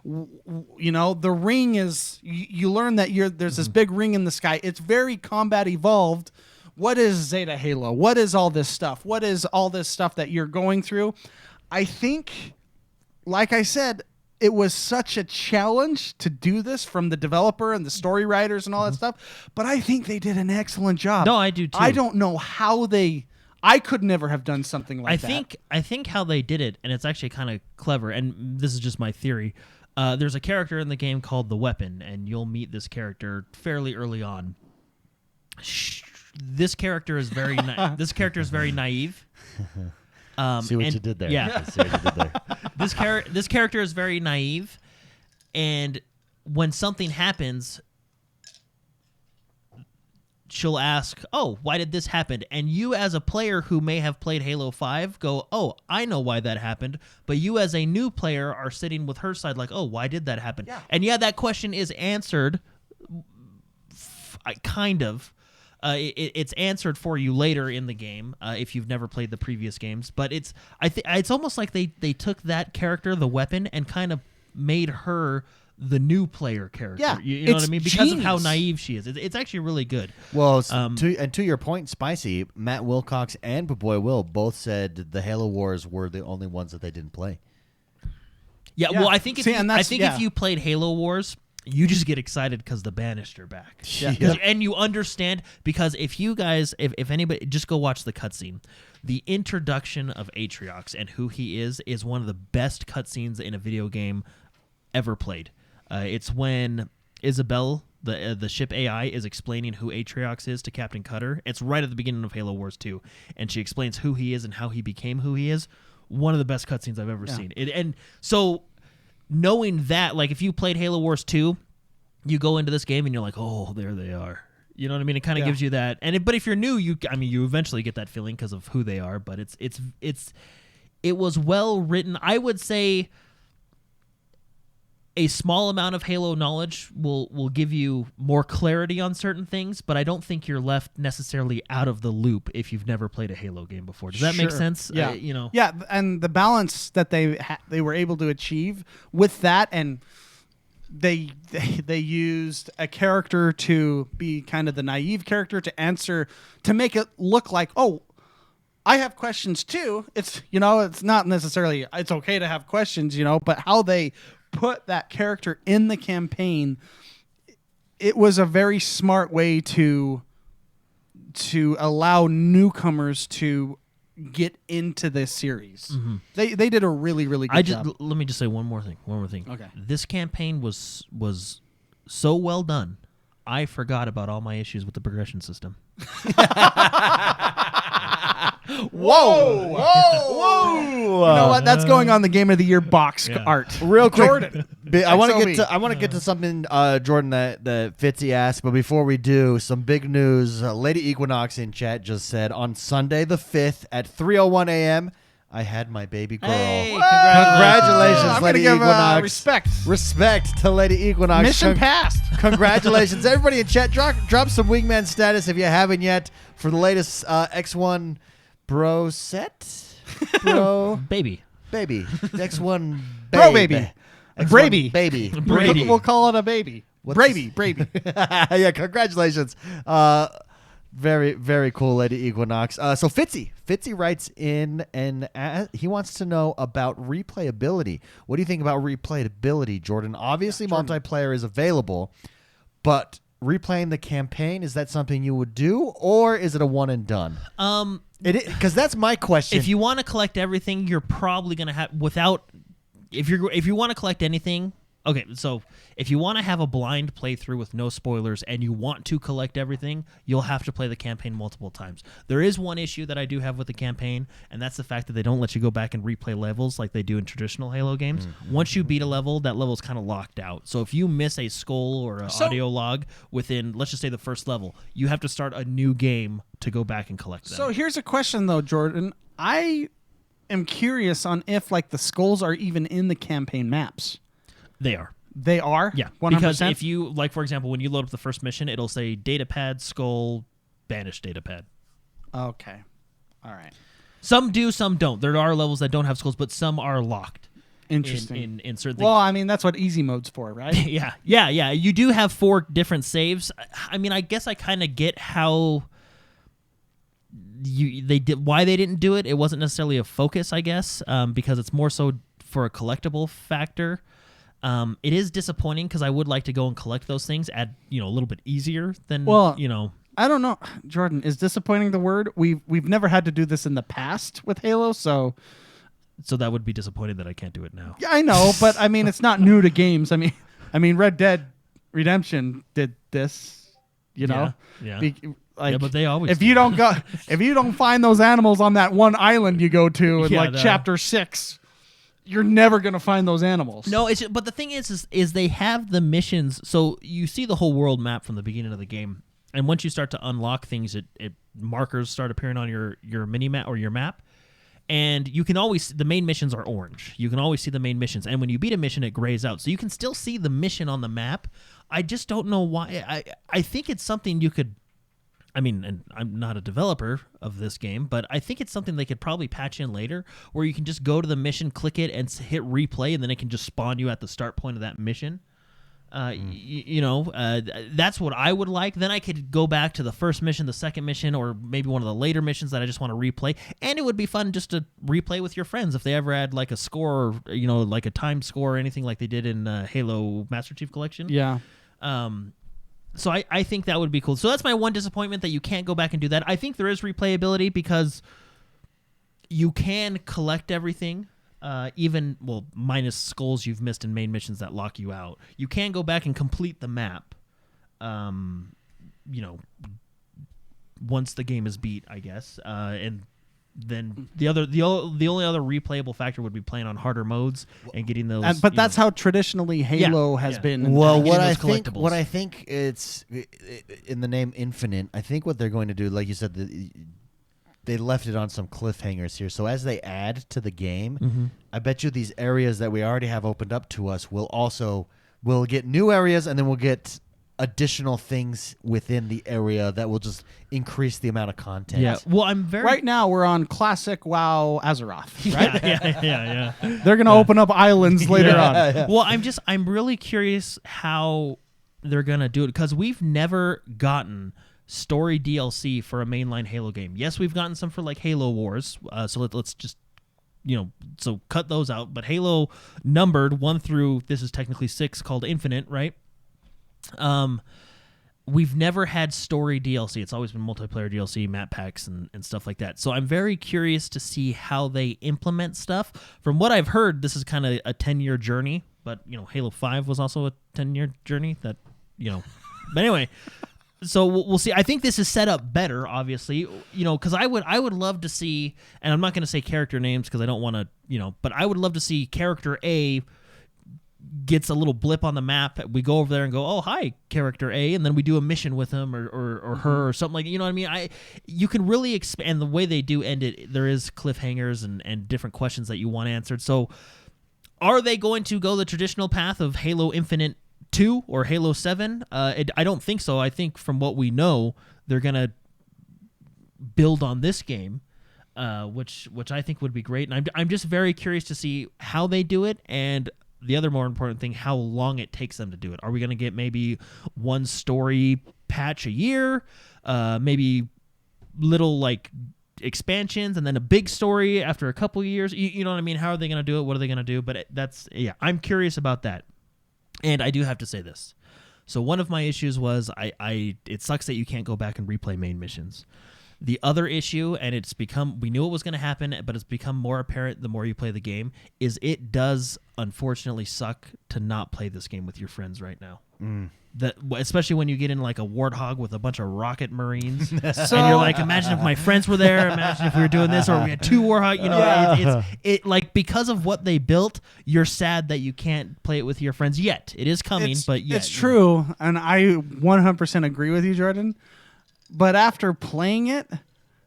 [SPEAKER 3] You know, the ring is, you learn that there's this big ring in the sky. It's very Combat Evolved. What is Zeta Halo? What is all this stuff? What is all this stuff that you're going through? I think, like I said, it was such a challenge to do this from the developer and the story writers and all that stuff, but I think they did an excellent job.
[SPEAKER 2] No, I do too.
[SPEAKER 3] I don't know how I could never have done something like that.
[SPEAKER 2] I think how they did it, and it's actually kind of clever, and this is just my theory. There's a character in the game called the Weapon, and you'll meet this character fairly early on. This character is very naive.
[SPEAKER 1] See what you did there.
[SPEAKER 2] Yeah.
[SPEAKER 1] See what you did there.
[SPEAKER 2] This character is very naive, and when something happens, she'll ask, "Oh, why did this happen?" And you, as a player who may have played Halo 5, go, "Oh, I know why that happened." But you, as a new player, are sitting with her side, like, "Oh, why did that happen?"
[SPEAKER 3] Yeah.
[SPEAKER 2] And that question is answered, kind of. It's answered for you later in the game if you've never played the previous games. But it's almost like they took that character, the Weapon, and kind of made her the new player character.
[SPEAKER 3] Yeah,
[SPEAKER 2] you know what I mean? Because
[SPEAKER 3] genius.
[SPEAKER 2] of how naive she is. It's actually really good.
[SPEAKER 1] Well, to your point, Spicy, Matt Wilcox and Boy Will both said the Halo Wars were the only ones that they didn't play.
[SPEAKER 2] Yeah, well, I think if you played Halo Wars, you just get excited because the Banished are back.
[SPEAKER 1] Yeah.
[SPEAKER 2] And you understand, because if you guys, if anybody, just go watch the cutscene. The introduction of Atriox and who he is one of the best cutscenes in a video game ever played. It's when Isabel, the ship AI, is explaining who Atriox is to Captain Cutter. It's right at the beginning of Halo Wars 2, and she explains who he is and how he became who he is. One of the best cutscenes I've ever seen. And so, knowing that, like, if you played Halo Wars 2, you go into this game and you're like, oh, there they are. You know what I mean? It kind of gives you that. But if you're new, you eventually get that feeling because of who they are. But it was well written. I would say a small amount of Halo knowledge will give you more clarity on certain things, but I don't think you're left necessarily out of the loop if you've never pade a Halo game before. Does that make sense?
[SPEAKER 3] Yeah.
[SPEAKER 2] Yeah,
[SPEAKER 3] and the balance that they were able to achieve with that, and they used a character to be kind of the naive character to make it look like, oh, I have questions too. It's not necessarily it's okay to have questions, but how they put that character in the campaign, it was a very smart way to allow newcomers to get into this series. They did a really, really good job.
[SPEAKER 2] Let me just say one more thing.
[SPEAKER 3] Okay.
[SPEAKER 2] This campaign was so well done. I forgot about all my issues with the progression system.
[SPEAKER 1] Whoa!
[SPEAKER 3] You know what? That's going on the Game of the Year box art.
[SPEAKER 1] Real quick,
[SPEAKER 3] Jordan.
[SPEAKER 1] I want to get to something, Jordan, that Fitzy asked. But before we do, some big news. Lady Equinox in chat just said on Sunday the 5th at 3:01 a.m. I had my baby girl.
[SPEAKER 2] Hey,
[SPEAKER 1] congratulations,
[SPEAKER 3] I'm
[SPEAKER 1] Lady
[SPEAKER 3] gonna give,
[SPEAKER 1] Equinox.
[SPEAKER 3] respect
[SPEAKER 1] to Lady Equinox.
[SPEAKER 3] Mission passed.
[SPEAKER 1] Congratulations, everybody in chat. Drop some Wingman status if you haven't yet for the latest XoneBros set. Bro,
[SPEAKER 2] baby.
[SPEAKER 1] X1
[SPEAKER 3] Bro baby.
[SPEAKER 1] X1
[SPEAKER 3] Brady.
[SPEAKER 2] Brady.
[SPEAKER 3] We'll call it a baby. Brady.
[SPEAKER 1] Yeah, congratulations. Very, very cool, Lady Equinox. So Fitzy writes in and he wants to know about replayability. What do you think about replayability, Jordan? Obviously, multiplayer is available, but replaying the campaign, is that something you would do, or is it a one and done? Because that's my question.
[SPEAKER 2] If you want to collect everything, you're probably gonna have if you want to collect anything. Okay, so if you want to have a blind playthrough with no spoilers and you want to collect everything, you'll have to play the campaign multiple times. There is one issue that I do have with the campaign, and that's the fact that they don't let you go back and replay levels like they do in traditional Halo games. Once you beat a level, that level's kind of locked out. So if you miss a skull or an audio log within, let's just say, the first level, you have to start a new game to go back and collect them.
[SPEAKER 3] So here's a question, though, Jordan. I am curious on if the skulls are even in the campaign maps.
[SPEAKER 2] They are.
[SPEAKER 3] They are?
[SPEAKER 2] Yeah.
[SPEAKER 3] 100%?
[SPEAKER 2] Because if you, for example, when you load up the first mission, it'll say data pad, skull, banished data pad.
[SPEAKER 3] Okay. All right.
[SPEAKER 2] Some do, some don't. There are levels that don't have skulls, but some are locked.
[SPEAKER 3] Interesting.
[SPEAKER 2] In certain things.
[SPEAKER 3] Well, I mean, that's what easy mode's for, right?
[SPEAKER 2] Yeah. You do have 4 different saves. I mean, I guess I kind of get how why they didn't do it. It wasn't necessarily a focus, I guess, because it's more so for a collectible factor. It is disappointing because I would like to go and collect those things a little bit easier than
[SPEAKER 3] I don't know, Jordan. Is disappointing the word? We've never had to do this in the past with Halo, so
[SPEAKER 2] that would be disappointing that I can't do it now.
[SPEAKER 3] yeah, I know, but I mean, it's not new to games. I mean, Red Dead Redemption did this,
[SPEAKER 2] Yeah. But they always
[SPEAKER 3] if you don't find those animals on that one island you go to in chapter 6. You're never going to find those animals.
[SPEAKER 2] No, but the thing is they have the missions. So you see the whole world map from the beginning of the game, and once you start to unlock things, markers start appearing on your mini map or your map, and you can always the main missions are orange. You can always see the main missions, and when you beat a mission, it grays out, so you can still see the mission on the map. I just don't know why. I think it's something you could. I mean, and I'm not a developer of this game, but I think it's something they could probably patch in later where you can just go to the mission, click it, and hit replay, and then it can just spawn you at the start point of that mission. That's what I would like. Then I could go back to the first mission, the second mission, or maybe one of the later missions that I just want to replay. And it would be fun just to replay with your friends if they ever had a score, or, a time score or anything like they did in Halo Master Chief Collection.
[SPEAKER 3] Yeah.
[SPEAKER 2] So I think that would be cool. So that's my one disappointment, that you can't go back and do that. I think there is replayability because you can collect everything, minus skulls you've missed in main missions that lock you out. You can go back and complete the map, once the game is beat, I guess. And then the only other replayable factor would be playing on harder modes and getting those.
[SPEAKER 3] But that's how traditionally Halo has been.
[SPEAKER 1] Well, what I think it's in the name Infinite. I think what they're going to do, like you said, they left it on some cliffhangers here. So as they add to the game, I bet you these areas that we already have opened up to us we'll get new areas, and then we'll get additional things within the area that will just increase the amount of content.
[SPEAKER 2] Yeah. Well,
[SPEAKER 3] right now we're on classic WoW Azeroth, right?
[SPEAKER 2] Yeah.
[SPEAKER 3] They're gonna open up islands later on.
[SPEAKER 1] Yeah.
[SPEAKER 2] Well, I'm really curious how they're gonna do it, because we've never gotten story DLC for a mainline Halo game. Yes, we've gotten some for Halo Wars. So let's just so cut those out. But Halo numbered 1 through, this is technically 6, called Infinite, right? we've never had story DLC. It's always been multiplayer DLC, map packs, and stuff like that. So I'm very curious to see how they implement stuff. From what I've heard, this is kind of a 10-year journey, but, Halo 5 was also a 10-year journey that, But anyway, so we'll see. I think this is set up better, obviously, because I would love to see, and I'm not going to say character names because I don't want to, but I would love to see character A gets a little blip on the map. We go over there and go, oh, hi, character A, and then we do a mission with him or her or something like that. You know what I mean? You can really expand the way they do end it. There is cliffhangers and different questions that you want answered. So are they going to go the traditional path of Halo Infinite 2 or Halo 7? I don't think so. I think from what we know, they're going to build on this game, which I think would be great. And I'm just very curious to see how they do it, and the other more important thing, how long it takes them to do it. Are we going to get maybe one story patch a year, maybe little expansions, and then a big story after a couple of years? You know what I mean? How are they going to do it? What are they going to do? But I'm curious about that. And I do have to say this. So one of my issues was it sucks that you can't go back and replay main missions. The other issue, and we knew it was going to happen, but it's become more apparent the more you play the game, is it does unfortunately suck to not play this game with your friends right now. Especially when you get in a warthog with a bunch of rocket marines, and you're like, imagine if my friends were there, imagine if we were doing this, or we had 2 warthog. It's because of what they built, you're sad that you can't play it with your friends yet. It is coming, but yet.
[SPEAKER 3] It's true, and I 100% agree with you, Jordan. But after playing it,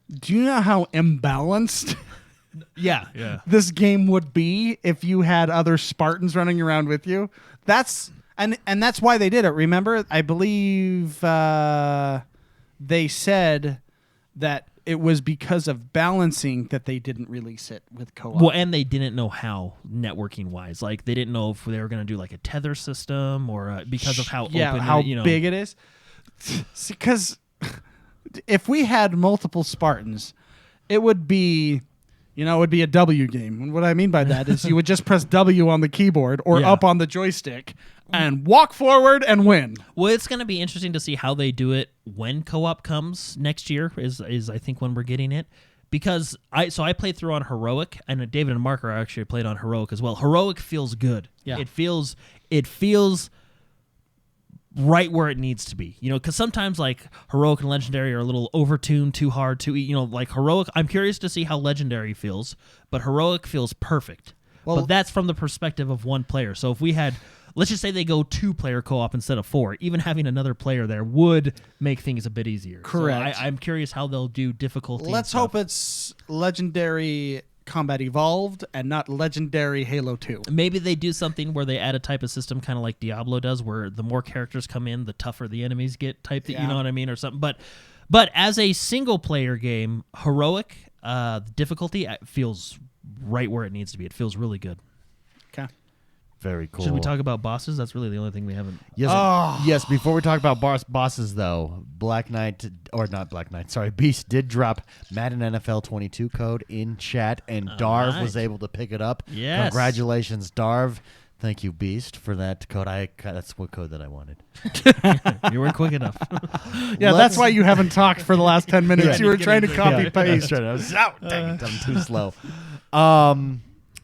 [SPEAKER 3] do you know how imbalanced this game would be if you had other Spartans running around with you? That's why they did it. Remember, I believe they said that it was because of balancing that they didn't release it with co-op.
[SPEAKER 2] Well, and they didn't know how, networking-wise. They didn't know if they were going to do a tether system, or because of how open,
[SPEAKER 3] big it is. Because if we had multiple Spartans, it would be a W game. And what I mean by that is you would just press W on the keyboard or up on the joystick and walk forward and win.
[SPEAKER 2] Well, it's going to be interesting to see how they do it when co-op comes next year is I think when we're getting it. Because I played through on Heroic, and David and Mark are actually played on Heroic as well. Heroic feels good. Yeah. It feels right where it needs to be, because sometimes Heroic and Legendary are a little overtuned, too hard to eat, Heroic. I'm curious to see how Legendary feels, but Heroic feels perfect. Well, but that's from the perspective of one player. So if we had, let's just say they go 2-player co-op instead of 4, even having another player there would make things a bit easier.
[SPEAKER 3] Correct.
[SPEAKER 2] So I'm curious how they'll do difficulty.
[SPEAKER 3] Let's hope it's Legendary Combat Evolved and not Legendary Halo 2.
[SPEAKER 2] Maybe they do something where they add a type of system kind of like Diablo does, where the more characters come in, the tougher the enemies get type, you know what I mean, or something. But as a single-player game, Heroic, the difficulty feels right where it needs to be. It feels really good.
[SPEAKER 3] Okay.
[SPEAKER 1] Very cool.
[SPEAKER 2] Should we talk about bosses? That's really the only thing we haven't.
[SPEAKER 1] Yes, before we talk about bosses, though, Beast did drop Madden NFL 22 code in chat, and Darv was able to pick it up.
[SPEAKER 2] Yes.
[SPEAKER 1] Congratulations, Darv. Thank you, Beast, for that code. That's what code that I wanted.
[SPEAKER 2] You weren't quick enough.
[SPEAKER 3] That's why you haven't talked for the last 10 minutes. You were trying to copy paste.
[SPEAKER 1] I was dang it, I'm too slow.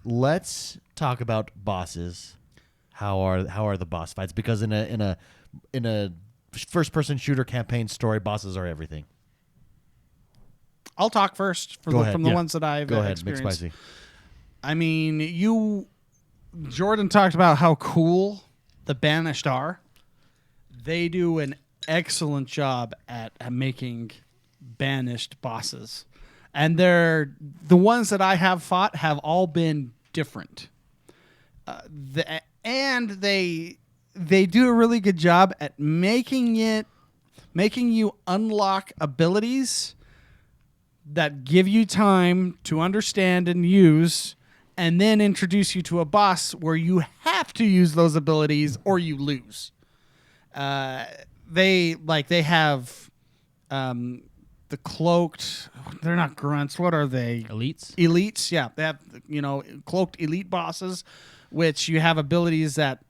[SPEAKER 1] Let's talk about bosses. How are the boss fights? Because in a first-person shooter campaign story, bosses are everything.
[SPEAKER 3] I'll talk first from the ones that I've experienced.
[SPEAKER 1] McSpicy.
[SPEAKER 3] I mean, Jordan talked about how cool the Banished are. They do an excellent job at making Banished bosses. And the ones that I have fought have all been different. And they do a really good job at making you unlock abilities that give you time to understand and use, and then introduce you to a boss where you have to use those abilities or you lose. They have the cloaked. They're not grunts. What are they?
[SPEAKER 2] Elites.
[SPEAKER 3] Elites. Yeah, they have cloaked elite bosses, which you have abilities that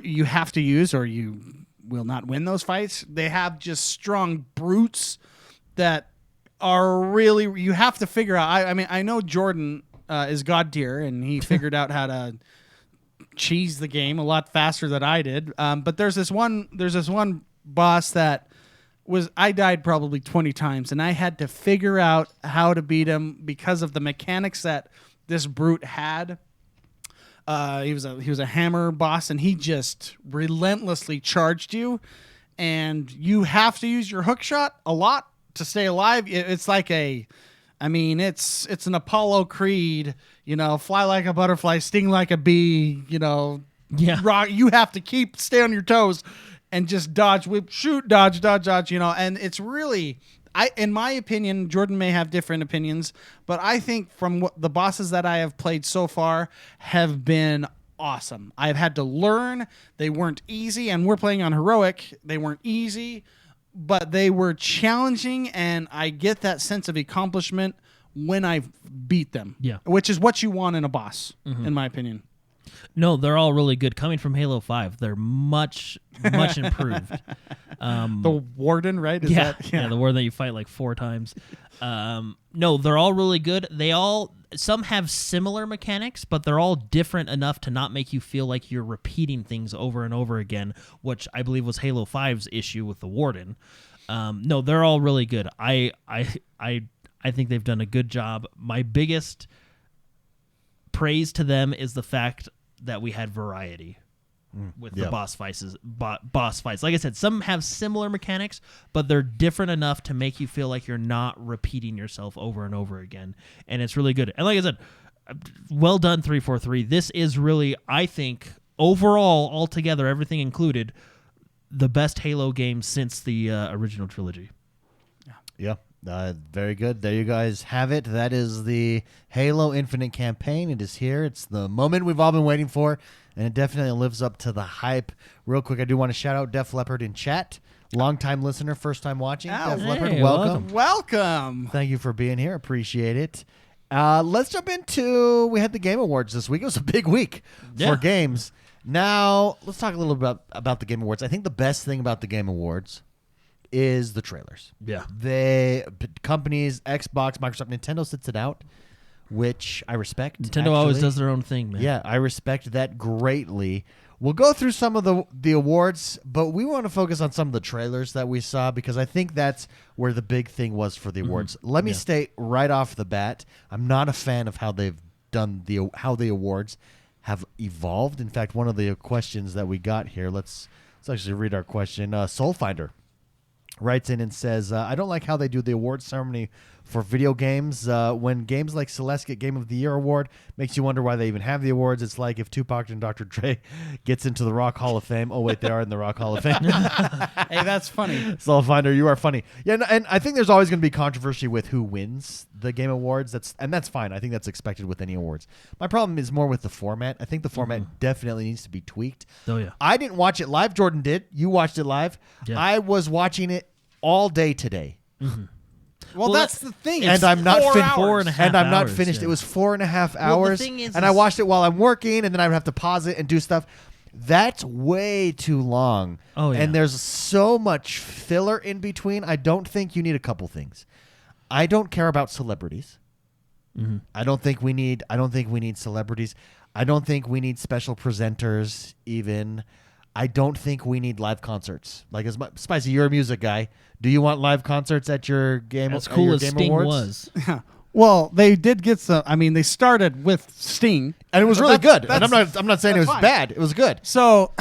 [SPEAKER 3] you have to use or you will not win those fights. They have just strong brutes that are really, you have to figure out. I mean, I know Jordan is god tier, and he figured out how to cheese the game a lot faster than I did. But there's this one boss that I died probably 20 times, and I had to figure out how to beat him because of the mechanics that this brute had. He was a hammer boss, and he just relentlessly charged you, and you have to use your hook shot a lot to stay alive. It's like it's an Apollo Creed, fly like a butterfly, sting like a bee, rock. You have to stay on your toes and just dodge, whip, shoot, dodge, and it's really, in my opinion, Jordan may have different opinions, but I think from the bosses that I have played so far have been awesome. I've had to learn. They weren't easy, and we're playing on heroic. They weren't easy, but they were challenging, and I get that sense of accomplishment when I beat them.
[SPEAKER 2] Yeah.
[SPEAKER 3] Which is what you want in a boss, in my opinion.
[SPEAKER 2] No, they're all really good. Coming from Halo 5, they're much improved.
[SPEAKER 3] The Warden, right?
[SPEAKER 2] Yeah, the Warden that you fight like 4 times. No, they're all really good. Some have similar mechanics, but they're all different enough to not make you feel like you're repeating things over and over again, which I believe was Halo 5's issue with the Warden. No, they're all really good. I think they've done a good job. My biggest praise to them is the fact that we had variety with the boss fights. Like I said, some have similar mechanics, but they're different enough to make you feel like you're not repeating yourself over and over again, and it's really good. And like I said, well done 343. This is really, I think, overall, altogether, everything included, the best Halo game since the original trilogy.
[SPEAKER 1] Yeah. Very good. There you guys have it. That is the Halo Infinite campaign. It is here. It's the moment we've all been waiting for, and it definitely lives up to the hype. Real quick, I do want to shout out Def Leppard in chat. Long-time listener, first-time watching. Def Leppard, welcome.
[SPEAKER 3] Welcome.
[SPEAKER 1] Thank you for being here. Appreciate it. Let's jump into, we had the Game Awards this week. It was a big week for games. Now, let's talk a little bit about the Game Awards. I think the best thing about the Game Awards is the trailers.
[SPEAKER 2] Yeah.
[SPEAKER 1] Companies, Xbox, Microsoft, Nintendo sits it out, which I respect.
[SPEAKER 2] Nintendo always does their own thing, man.
[SPEAKER 1] Yeah, I respect that greatly. We'll go through some of the awards, but we want to focus on some of the trailers that we saw because I think that's where the big thing was for the awards. Let me state right off the bat, I'm not a fan of how they've done how the awards have evolved. In fact, one of the questions that we got here, let's actually read our question. Soulfinder writes in and says, I don't like how they do the awards ceremony for video games. When games like Celeste get Game of the Year award, makes you wonder why they even have the awards. It's like if Tupac and Dr. Dre gets into the Rock Hall of Fame. Oh, wait, they are in the Rock Hall of Fame.
[SPEAKER 3] Hey, that's funny.
[SPEAKER 1] Soulfinder, you are funny. Yeah, and I think there's always going to be controversy with who wins the Game Awards. That's fine. I think that's expected with any awards. My problem is more with the format. I think the format definitely needs to be tweaked.
[SPEAKER 2] Oh, yeah.
[SPEAKER 1] I didn't watch it live. Jordan did. You watched it live.
[SPEAKER 2] Yeah.
[SPEAKER 1] I was watching it all day today.
[SPEAKER 3] Well, that's the thing.
[SPEAKER 1] And I'm not finished.
[SPEAKER 2] 4.5
[SPEAKER 1] And I'm not
[SPEAKER 2] hours,
[SPEAKER 1] finished.
[SPEAKER 2] yeah.
[SPEAKER 1] It was 4.5
[SPEAKER 2] Well, the
[SPEAKER 1] hours.
[SPEAKER 2] thing is
[SPEAKER 1] and I watched it while I'm working, and then I would have to pause it and do stuff. That's way too long.
[SPEAKER 2] Oh, yeah.
[SPEAKER 1] And there's so much filler in between. I don't think you need a couple things. I don't care about celebrities. I don't think we need celebrities. I don't think we need special presenters even. I don't think we need live concerts. Like, Spicy, you're a music guy. Do you want live concerts at your game?
[SPEAKER 2] As cool as
[SPEAKER 1] Game
[SPEAKER 2] Sting
[SPEAKER 1] Awards?
[SPEAKER 2] was.
[SPEAKER 3] Well, they did get some. I mean, they started with Sting,
[SPEAKER 1] And it was really good. And
[SPEAKER 3] that's-
[SPEAKER 1] I'm not saying it was
[SPEAKER 3] fine.
[SPEAKER 1] bad. It was good.
[SPEAKER 3] So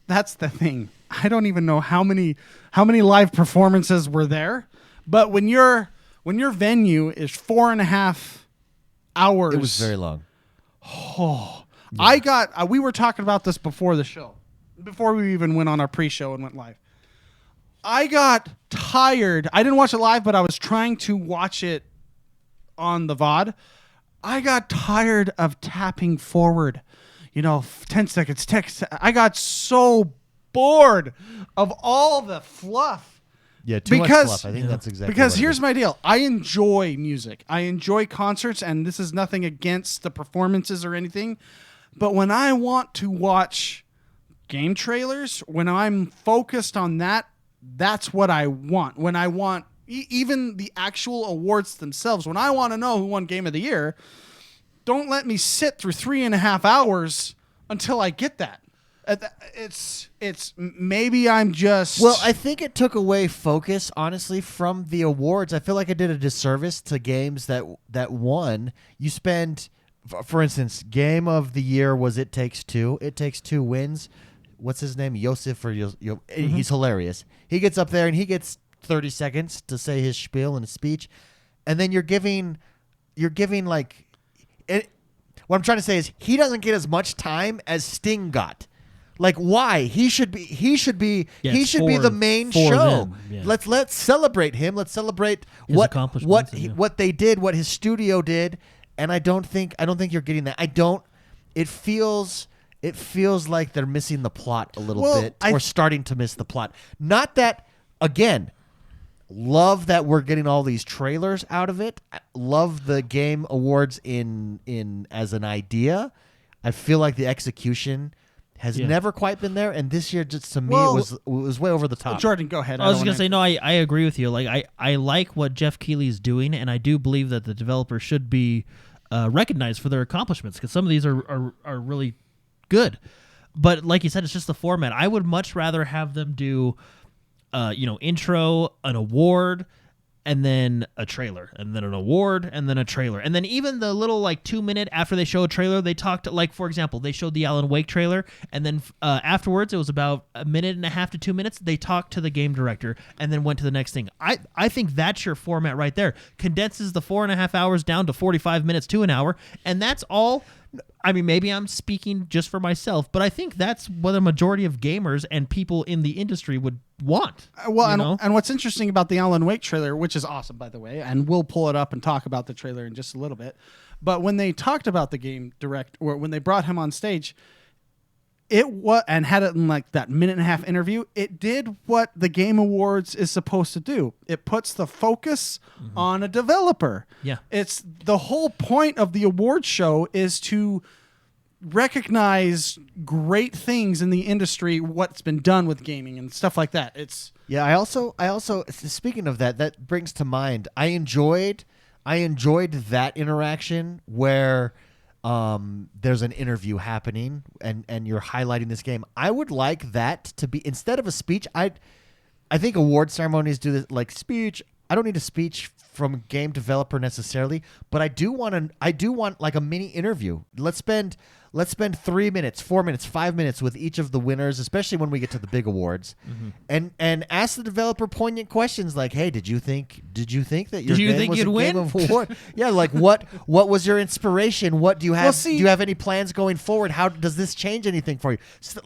[SPEAKER 3] that's the thing. I don't even know how many live performances were there, but when your venue is 4.5 hours,
[SPEAKER 1] It was very long.
[SPEAKER 3] We were talking about this before the show, before we even went on our pre-show and went live. I got tired. I didn't watch it live, but I was trying to watch it on the VOD. I got tired of tapping forward, 10 seconds, text. I got so bored of all the fluff.
[SPEAKER 1] Yeah, too much fluff. I think that's exactly
[SPEAKER 3] Because
[SPEAKER 1] what it
[SPEAKER 3] here's
[SPEAKER 1] is.
[SPEAKER 3] my deal. I enjoy music. I enjoy concerts, and this is nothing against the performances or anything. But when I want to watch game trailers, when I'm focused on that, that's what I want. When I want even the actual awards themselves, when I want to know who won Game of the Year, don't let me sit through 3.5 hours until I get that. It's maybe I'm just
[SPEAKER 1] Well, I think it took away focus, honestly, from the awards. I feel like it did a disservice to games that won. You spend, for instance, Game of the Year was It Takes Two. It Takes Two wins. What's his name? Yosef or he's hilarious. He gets up there and he gets 30 seconds to say his spiel and his speech, and then you're giving like it. What I'm trying to say is he doesn't get as much time as Sting got. Like, why? He should be the main show.
[SPEAKER 2] Yeah.
[SPEAKER 1] Let's celebrate him. Let's celebrate
[SPEAKER 2] His accomplishments,
[SPEAKER 1] what they did, what his studio did. And I don't think you're getting that. It feels like they're missing the plot a little bit, or starting to miss the plot. Not that, again, love that we're getting all these trailers out of it. Love the Game Awards in as an idea. I feel like the execution has never quite been there, and this year, just to me, it was way over the top.
[SPEAKER 3] Jordan, go ahead.
[SPEAKER 2] I was gonna say no. I agree with you. Like I like what Jeff Keighley's doing, and I do believe that the developers should be recognized for their accomplishments, because some of these are really good. But like you said, it's just the format. I would much rather have them do, intro, an award, and then a trailer, and then an award, and then a trailer. And then even the little, 2-minute after they show a trailer, they talked, for example, they showed the Alan Wake trailer, and then afterwards, it was about 1.5 to 2 minutes, they talked to the game director, and then went to the next thing. I think that's your format right there. Condenses the 4.5 hours down to 45 minutes to an hour, and that's all. I mean, maybe I'm speaking just for myself, but I think that's what a majority of gamers and people in the industry would want.
[SPEAKER 3] And what's interesting about the Alan Wake trailer, which is awesome, by the way, and we'll pull it up and talk about the trailer in just a little bit, but when they talked about the game or when they brought him on stage, and had it in that 1.5-minute interview, it did what the Game Awards is supposed to do. It puts the focus on a developer.
[SPEAKER 2] Yeah.
[SPEAKER 3] It's the whole point of the award show is to recognize great things in the industry, what's been done with gaming and stuff like that.
[SPEAKER 1] I also speaking of that brings to mind, I enjoyed that interaction where there's an interview happening and you're highlighting this game. I would like that to be, instead of a speech, I think award ceremonies do this, like speech. I don't need a speech from a game developer necessarily, but I do want like a mini interview. Let's spend 3 minutes, 4 minutes, 5 minutes with each of the winners, especially when we get to the big awards, and ask the developer poignant questions like, "Hey, did you think that your game was a Game of Award? Yeah, like what was your inspiration? What do you have? Do you have any plans going forward? How does this change anything for you?" So,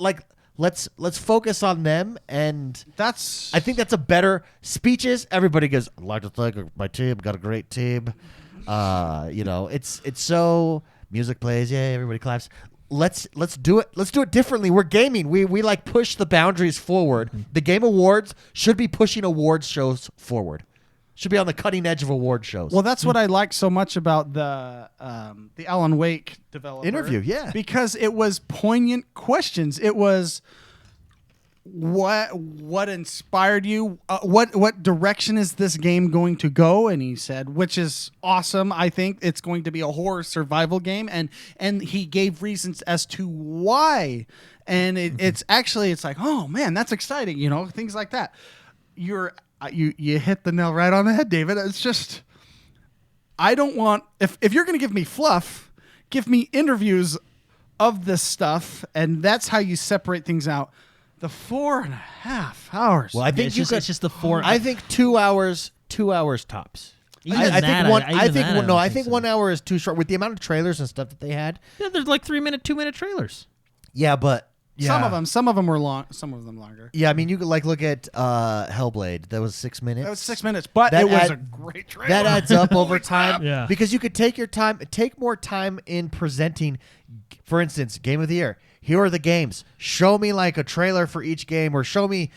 [SPEAKER 1] let's focus on them, and I think that's a better speeches. Everybody goes, "I'd like to thank my team. Got a great team." It's so. Music plays, yeah, everybody claps. Let's do it. Let's do it differently. We're gaming. We push the boundaries forward. The Game Awards should be pushing awards shows forward. Should be on the cutting edge of award shows.
[SPEAKER 3] Well, that's what I like so much about the Alan Wake developer
[SPEAKER 1] interview, yeah,
[SPEAKER 3] because it was poignant questions. It was what inspired you? What direction is this game going to go? And he said, which is awesome. I think it's going to be a horror survival game, and he gave reasons as to why. And it's like, oh man, that's exciting. Things like that. You hit the nail right on the head, David. It's just, I don't want, if you're going to give me fluff, give me interviews of this stuff, and that's how you separate things out. The 4.5 hours.
[SPEAKER 1] Well, I think
[SPEAKER 2] it's just the 4.
[SPEAKER 1] I think 2 hours tops. I think 1 hour is too short with the amount of trailers and stuff that they had.
[SPEAKER 2] Yeah, there's 3-minute, 2-minute trailers.
[SPEAKER 1] Yeah, but
[SPEAKER 3] some of them were long, some of them longer.
[SPEAKER 1] Yeah, I mean, you could look at Hellblade. That was 6 minutes.
[SPEAKER 3] That was 6 minutes, but it was a great trailer.
[SPEAKER 1] That adds up over time.
[SPEAKER 2] Yeah.
[SPEAKER 1] Because you could take more time in presenting. For instance, Game of the Year. Here are the games. Show me a trailer for each game, or show me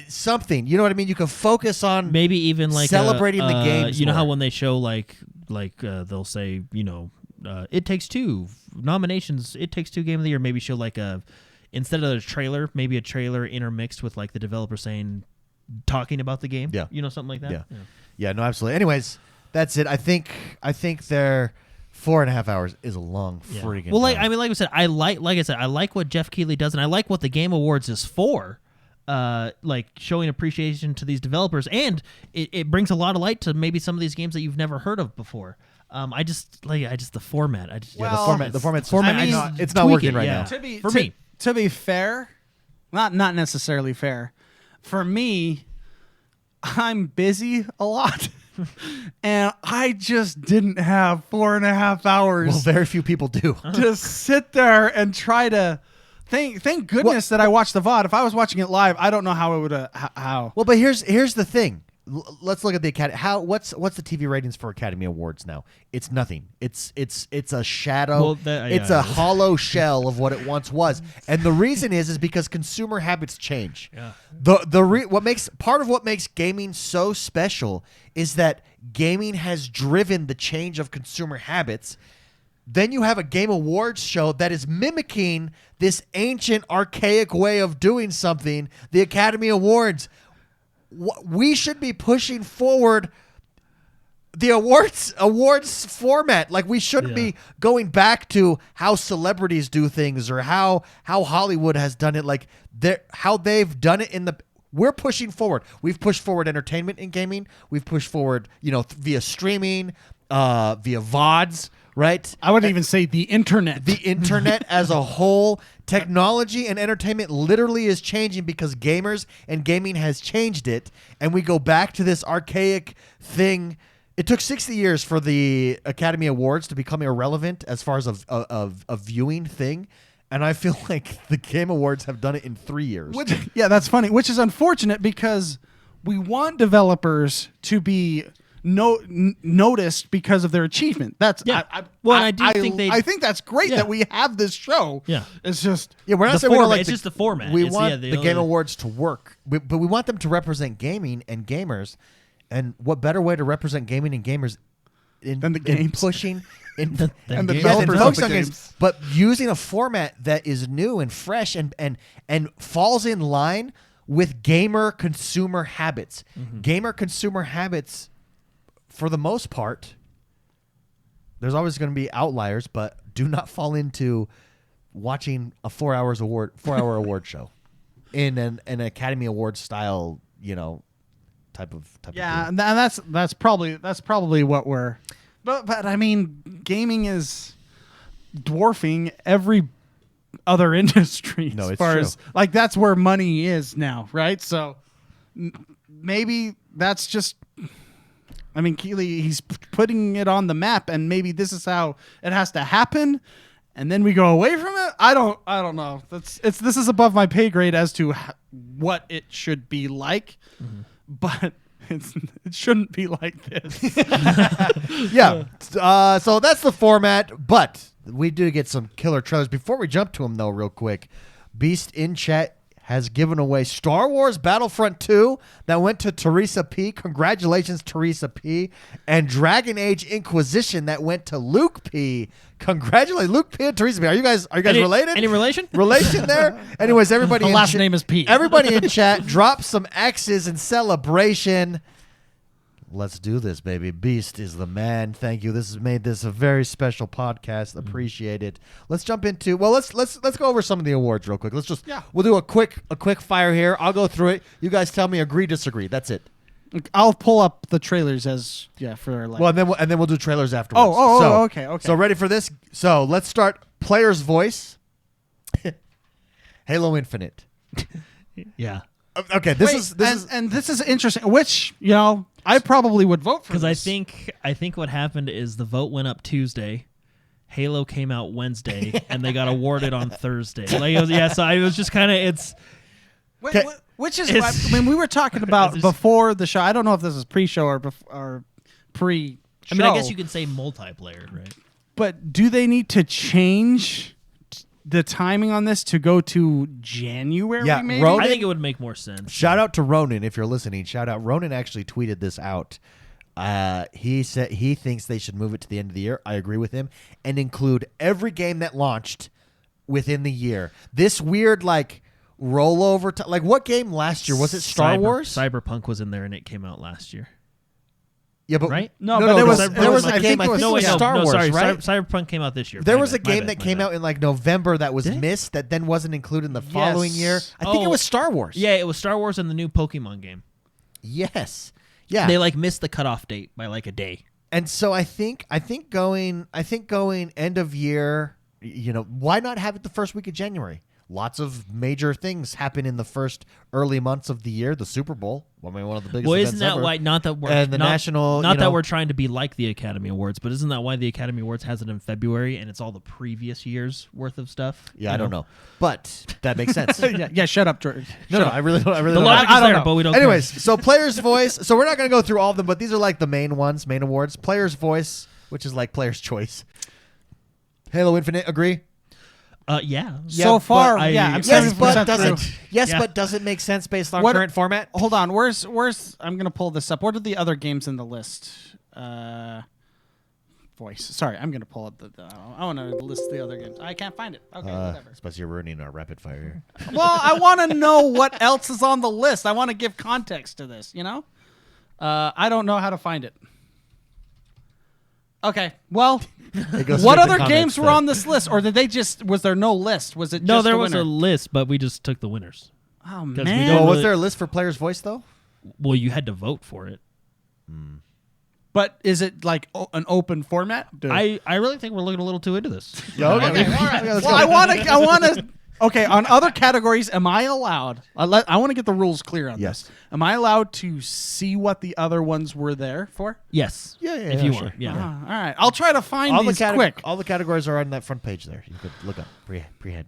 [SPEAKER 1] something. You know what I mean? You can focus on
[SPEAKER 2] maybe even
[SPEAKER 1] celebrating the games.
[SPEAKER 2] You know how when they show they'll say It Takes Two nominations. It Takes Two Game of the Year. Maybe show instead of a trailer, maybe a trailer intermixed with like the developer talking about the game.
[SPEAKER 1] Yeah.
[SPEAKER 2] Something like that.
[SPEAKER 1] Yeah. Yeah, no, absolutely. Anyways, that's it. I think their 4.5 hours is a long freaking
[SPEAKER 2] Well,
[SPEAKER 1] time.
[SPEAKER 2] like I said, I like what Jeff Keighley does, and I like what the Game Awards is for. Like showing appreciation to these developers, and it brings a lot of light to maybe some of these games that you've never heard of before. I just the format.
[SPEAKER 1] The format's it's not
[SPEAKER 2] tweak
[SPEAKER 1] working
[SPEAKER 2] it,
[SPEAKER 1] right
[SPEAKER 2] yeah.
[SPEAKER 1] now.
[SPEAKER 2] Me.
[SPEAKER 3] To be fair, not necessarily fair. For me, I'm busy a lot. And I just didn't have 4.5 hours
[SPEAKER 1] Well, very few people do.
[SPEAKER 3] to sit there and try to thank goodness that I watched the VOD. If I was watching it live, I don't know how it would how.
[SPEAKER 1] Well, but here's the thing. Let's look at the Academy. What's the TV ratings for Academy Awards now? It's nothing. It's a shadow.
[SPEAKER 2] Well,
[SPEAKER 1] it's a hollow shell of what it once was. And the reason is because consumer habits change.
[SPEAKER 2] Yeah.
[SPEAKER 1] Part of what makes gaming so special is that gaming has driven the change of consumer habits. Then you have a Game Awards show that is mimicking this ancient, archaic way of doing something, the Academy Awards. We should be pushing forward the awards format. Like, we shouldn't be going back to how celebrities do things or how Hollywood has done it. Like, how they've done it we're pushing forward. We've pushed forward entertainment in gaming. We've pushed forward, via streaming, via VODs, right?
[SPEAKER 3] I wouldn't even say the internet.
[SPEAKER 1] The internet as a whole, technology and entertainment literally is changing because gamers and gaming has changed it. And we go back to this archaic thing. It took 60 years for the Academy Awards to become irrelevant as far as a viewing thing. And I feel like the Game Awards have done it in 3 years.
[SPEAKER 3] That's funny, which is unfortunate because we want developers to be noticed because of their achievement. That's I think that's great that we have this show.
[SPEAKER 2] Yeah,
[SPEAKER 3] it's just
[SPEAKER 1] we're not
[SPEAKER 2] the
[SPEAKER 1] saying we don't
[SPEAKER 2] format.
[SPEAKER 1] like
[SPEAKER 2] It's just the format.
[SPEAKER 1] We
[SPEAKER 2] It's,
[SPEAKER 1] want the Game Awards to work, but we want them to represent gaming and gamers. And what better way to represent gaming and gamers
[SPEAKER 3] than the games
[SPEAKER 1] pushing and
[SPEAKER 3] the developers of the games,
[SPEAKER 1] but using a format that is new and fresh and falls in line with gamer consumer habits.
[SPEAKER 2] Mm-hmm.
[SPEAKER 1] Gamer consumer habits, for the most part, there's always going to be outliers, but do not fall into watching a 4 hour award show in an Academy Awards style, type of
[SPEAKER 3] yeah,
[SPEAKER 1] deal.
[SPEAKER 3] and that's probably what we're. But I mean, gaming is dwarfing every other industry
[SPEAKER 1] No,
[SPEAKER 3] as
[SPEAKER 1] it's
[SPEAKER 3] far
[SPEAKER 1] true.
[SPEAKER 3] as like that's where money is now, right? So maybe that's just. I mean, Keighley, he's putting it on the map, and maybe this is how it has to happen, and then we go away from it. I don't know. This is above my pay grade as to what it should be like, but it shouldn't be like this.
[SPEAKER 1] Yeah. So that's the format, but we do get some killer trailers. Before we jump to them, though, real quick, Beast in chat has given away Star Wars Battlefront 2 that went to Teresa P. Congratulations, Teresa P. And Dragon Age Inquisition that went to Luke P. Congratulations, Luke P. and Teresa P. Are you guys related?
[SPEAKER 2] Any relation?
[SPEAKER 1] Relation there? Anyways, everybody.
[SPEAKER 3] The last name is P.
[SPEAKER 1] Everybody in chat, drop some X's in celebration. Let's do this, baby. Beast is the man. Thank you. This has made this a very special podcast. Appreciate it. Let's jump into let's go over some of the awards real quick. We'll do a quick fire here. I'll go through it. You guys tell me agree, disagree. That's it.
[SPEAKER 3] I'll pull up the trailers for like.
[SPEAKER 1] Well, and then we'll do trailers afterwards.
[SPEAKER 3] Okay.
[SPEAKER 1] So ready for this? So let's start. Player's voice. Halo Infinite.
[SPEAKER 2] Yeah.
[SPEAKER 1] Okay, this is
[SPEAKER 3] interesting. Which I probably would vote for
[SPEAKER 2] because
[SPEAKER 3] this.
[SPEAKER 2] I think what happened is the vote went up Tuesday, Halo came out Wednesday, and they got awarded on Thursday. So I was just kind of
[SPEAKER 3] Which is, we were talking about before the show. I don't know if this is pre-show or pre-show.
[SPEAKER 2] I mean, I guess you can say multiplayer, right?
[SPEAKER 3] But do they need to change the timing on this to go to January?
[SPEAKER 1] Yeah,
[SPEAKER 3] maybe?
[SPEAKER 1] Ronan,
[SPEAKER 2] I think it would make more sense.
[SPEAKER 1] Shout out to Ronan if you're listening. Shout out. Ronan actually tweeted this out. He said he thinks they should move it to the end of the year. I agree with him and include every game that launched within the year. This weird like rollover. Like what game last year was it? Star Wars.
[SPEAKER 2] Cyberpunk was in there, and it came out last year.
[SPEAKER 1] Yeah, but
[SPEAKER 2] right?
[SPEAKER 3] No, but there was
[SPEAKER 1] a game. I think it was Star Wars,
[SPEAKER 2] sorry,
[SPEAKER 1] right?
[SPEAKER 2] Cyberpunk came out this year.
[SPEAKER 1] There was a game that came out in like November that was missed that then wasn't included in the following year. I think it was Star Wars.
[SPEAKER 2] Yeah, it was Star Wars and the new Pokemon game.
[SPEAKER 1] Yes. Yeah.
[SPEAKER 2] They like missed the cutoff date by like a day.
[SPEAKER 1] And so I think going end of year, why not have it the first week of January? Lots of major things happen in the first early months of the year. The Super Bowl, one of the biggest.
[SPEAKER 2] Well,
[SPEAKER 1] events
[SPEAKER 2] isn't that
[SPEAKER 1] ever.
[SPEAKER 2] why? Not that we're
[SPEAKER 1] and the national.
[SPEAKER 2] Not that we're trying to be like the Academy Awards, but isn't that why the Academy Awards has it in February and it's all the previous year's worth of stuff?
[SPEAKER 1] Yeah, I don't know, but that makes sense.
[SPEAKER 3] yeah. Shut up, George.
[SPEAKER 1] No, I really don't.
[SPEAKER 2] The logic is there, but we don't.
[SPEAKER 1] Anyways, so Player's Voice. So we're not going to go through all of them, but these are like the main ones, main awards. Player's Voice, which is like Player's Choice. Halo Infinite, agree?
[SPEAKER 2] Yeah.
[SPEAKER 3] So far, I'm
[SPEAKER 1] yes,
[SPEAKER 3] 70%
[SPEAKER 1] but doesn't.
[SPEAKER 3] through.
[SPEAKER 1] Yes,
[SPEAKER 2] Yeah.
[SPEAKER 1] but does it make sense based on
[SPEAKER 3] What-
[SPEAKER 1] current format?
[SPEAKER 3] Hold on. Where's? I'm gonna pull this up. What are the other games in the list? Voice. Sorry, I'm gonna pull up I want to list the other games. I can't find it. Okay, whatever.
[SPEAKER 1] Especially you're ruining our rapid fire here.
[SPEAKER 3] Well, I want to know what else is on the list. I want to give context to this. I don't know how to find it. Okay. Well,
[SPEAKER 1] It goes
[SPEAKER 3] what
[SPEAKER 1] straight to
[SPEAKER 3] other
[SPEAKER 1] comments
[SPEAKER 3] games were
[SPEAKER 1] there.
[SPEAKER 3] on this list, or did they just? Was there no list? Was it?
[SPEAKER 2] No,
[SPEAKER 3] just
[SPEAKER 2] there
[SPEAKER 3] the
[SPEAKER 2] was
[SPEAKER 3] winner?
[SPEAKER 2] a list, but we just took the winners.
[SPEAKER 3] Oh
[SPEAKER 2] we
[SPEAKER 3] man.
[SPEAKER 2] don't
[SPEAKER 1] Well, was
[SPEAKER 2] really-
[SPEAKER 1] there a list for Player's Voice though?
[SPEAKER 2] Well, you had to vote for it.
[SPEAKER 3] But is it like an open format?
[SPEAKER 2] I really think we're looking a little too into this.
[SPEAKER 1] Okay, all right.
[SPEAKER 3] Well, I want to. Okay, on other categories, am I allowed? I want to get the rules clear on
[SPEAKER 1] Yes.
[SPEAKER 3] this. Am I allowed to see what the other ones were there for?
[SPEAKER 2] Yes.
[SPEAKER 1] Yeah,
[SPEAKER 2] If
[SPEAKER 1] yeah,
[SPEAKER 2] you
[SPEAKER 1] sure.
[SPEAKER 2] want. Yeah.
[SPEAKER 3] All right, I'll try to find these quick.
[SPEAKER 1] All the categories are on that front page there. You could look up prehand.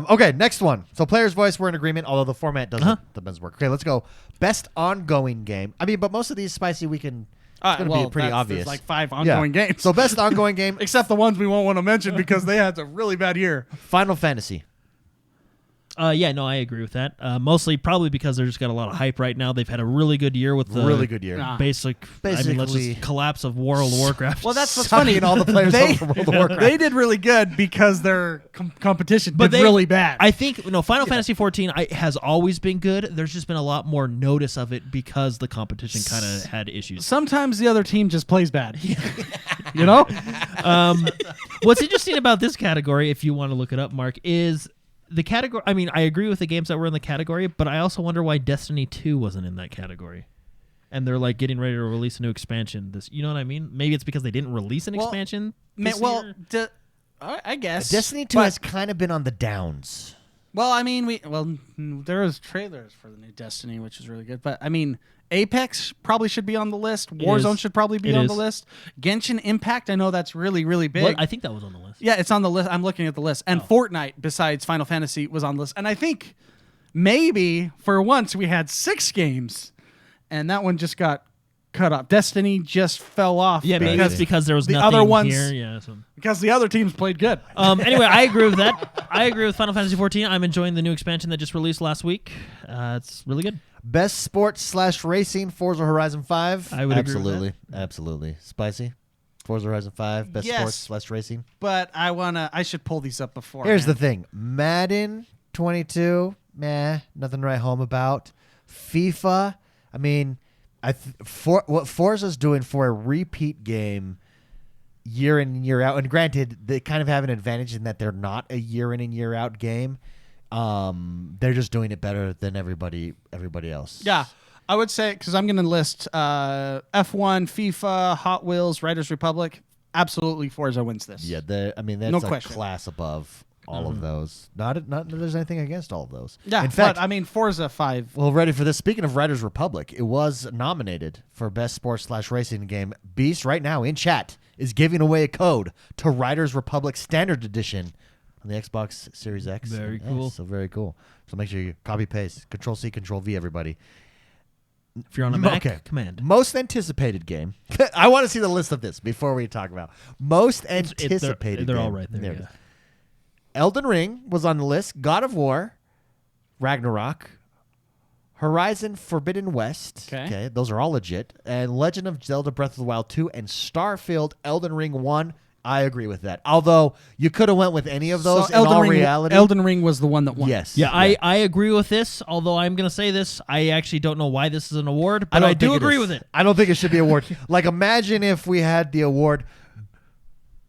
[SPEAKER 1] Okay, next one. So Player's Voice, we're in agreement, although the format doesn't work. Okay, let's go. Best ongoing game. I mean, but most of these spicy we can. It's going to be pretty obvious.
[SPEAKER 3] There's like 5 ongoing games.
[SPEAKER 1] So best ongoing game,
[SPEAKER 3] Except the ones we won't want to mention because they had a really bad year.
[SPEAKER 1] Final Fantasy.
[SPEAKER 2] Yeah, no, I agree with that. Mostly probably because they've just got a lot of hype right now. They've had a really good year with the
[SPEAKER 1] Really good year.
[SPEAKER 3] Ah.
[SPEAKER 2] let's
[SPEAKER 1] Basically-
[SPEAKER 2] just collapse of World of Warcraft.
[SPEAKER 3] Well, that's what's
[SPEAKER 1] Sucking
[SPEAKER 3] funny.
[SPEAKER 1] all the players
[SPEAKER 3] they,
[SPEAKER 1] over from World of Warcraft.
[SPEAKER 3] They did really good because their competition did
[SPEAKER 2] they
[SPEAKER 3] really bad.
[SPEAKER 2] I think Final Fantasy 14 has always been good. There's just been a lot more notice of it because the competition kind of had issues.
[SPEAKER 3] Sometimes the other team just plays bad. You know?
[SPEAKER 2] What's interesting about this category, if you want to look it up, Mark, is the category. I mean, I agree with the games that were in the category, but I also wonder why Destiny 2 wasn't in that category. And they're like getting ready to release a new expansion. You know what I mean? Maybe it's because they didn't release an expansion. This year?
[SPEAKER 3] I guess
[SPEAKER 1] Destiny 2 has kind of been on the downs.
[SPEAKER 3] Well, I mean, there was trailers for the new Destiny, which is really good. But I mean, Apex probably should be on the list. Warzone should probably be on the list. Genshin Impact, I know that's really, really big.
[SPEAKER 2] What? I think that was on the list.
[SPEAKER 3] Yeah, it's on the list. I'm looking at the list. And Fortnite, besides Final Fantasy, was on the list. And I think maybe for once we had 6 games, and that one just got cut off. Destiny just fell off.
[SPEAKER 2] Yeah, maybe it's because there was
[SPEAKER 3] the
[SPEAKER 2] nothing
[SPEAKER 3] other ones,
[SPEAKER 2] here. Yeah.
[SPEAKER 3] because the other teams played good.
[SPEAKER 2] Anyway, I agree with that. I agree with Final Fantasy 14. I'm enjoying the new expansion that just released last week. It's really good.
[SPEAKER 1] Best sports/racing, Forza Horizon 5.
[SPEAKER 2] I would agree with
[SPEAKER 1] absolutely, absolutely. Spicy. Forza Horizon 5, best
[SPEAKER 3] Yes.
[SPEAKER 1] sports/racing.
[SPEAKER 3] But I should pull these up before.
[SPEAKER 1] Here's the thing: Madden 22, meh, nothing to write home about. FIFA, I mean, what Forza's doing for a repeat game, year in and year out, and granted, they kind of have an advantage in that they're not a year in and year out game. They're just doing it better than everybody else.
[SPEAKER 3] Yeah, I would say, because I'm going to list F1, FIFA, Hot Wheels, Riders Republic. Absolutely, Forza wins this.
[SPEAKER 1] Yeah, that's
[SPEAKER 3] No
[SPEAKER 1] a
[SPEAKER 3] question.
[SPEAKER 1] class above all of those. Not that there's anything against all of those.
[SPEAKER 3] Yeah,
[SPEAKER 1] in fact,
[SPEAKER 3] but I mean, Forza 5.
[SPEAKER 1] well, ready for this? Speaking of Riders Republic, it was nominated for best sports/racing game. Beast right now in chat is giving away a code to Riders Republic Standard Edition on the Xbox Series X.
[SPEAKER 2] Very
[SPEAKER 1] and
[SPEAKER 2] cool.
[SPEAKER 1] S, so very cool. So make sure you copy paste, Control C, Control V, everybody.
[SPEAKER 2] If you're on a Mac,
[SPEAKER 1] Okay.
[SPEAKER 2] Command.
[SPEAKER 1] Most anticipated game. I want to see the list of this before we talk about most anticipated.
[SPEAKER 2] They're all
[SPEAKER 1] game.
[SPEAKER 2] right there. Yeah.
[SPEAKER 1] Elden Ring was on the list. God of War, Ragnarok, Horizon Forbidden West.
[SPEAKER 3] Okay.
[SPEAKER 1] Those are all legit. And Legend of Zelda Breath of the Wild 2 and Starfield Elden Ring 1 I agree with that. Although you could have went with any of those
[SPEAKER 3] So
[SPEAKER 1] in all reality.
[SPEAKER 3] Elden Ring was the one that won.
[SPEAKER 1] Yes.
[SPEAKER 2] Yeah, I agree with this, although I'm going to say this. I actually don't know why this is an award, but
[SPEAKER 1] don't
[SPEAKER 2] I do
[SPEAKER 1] think
[SPEAKER 2] agree
[SPEAKER 1] is.
[SPEAKER 2] with it.
[SPEAKER 1] I don't think it should be award. Like, imagine if we had the award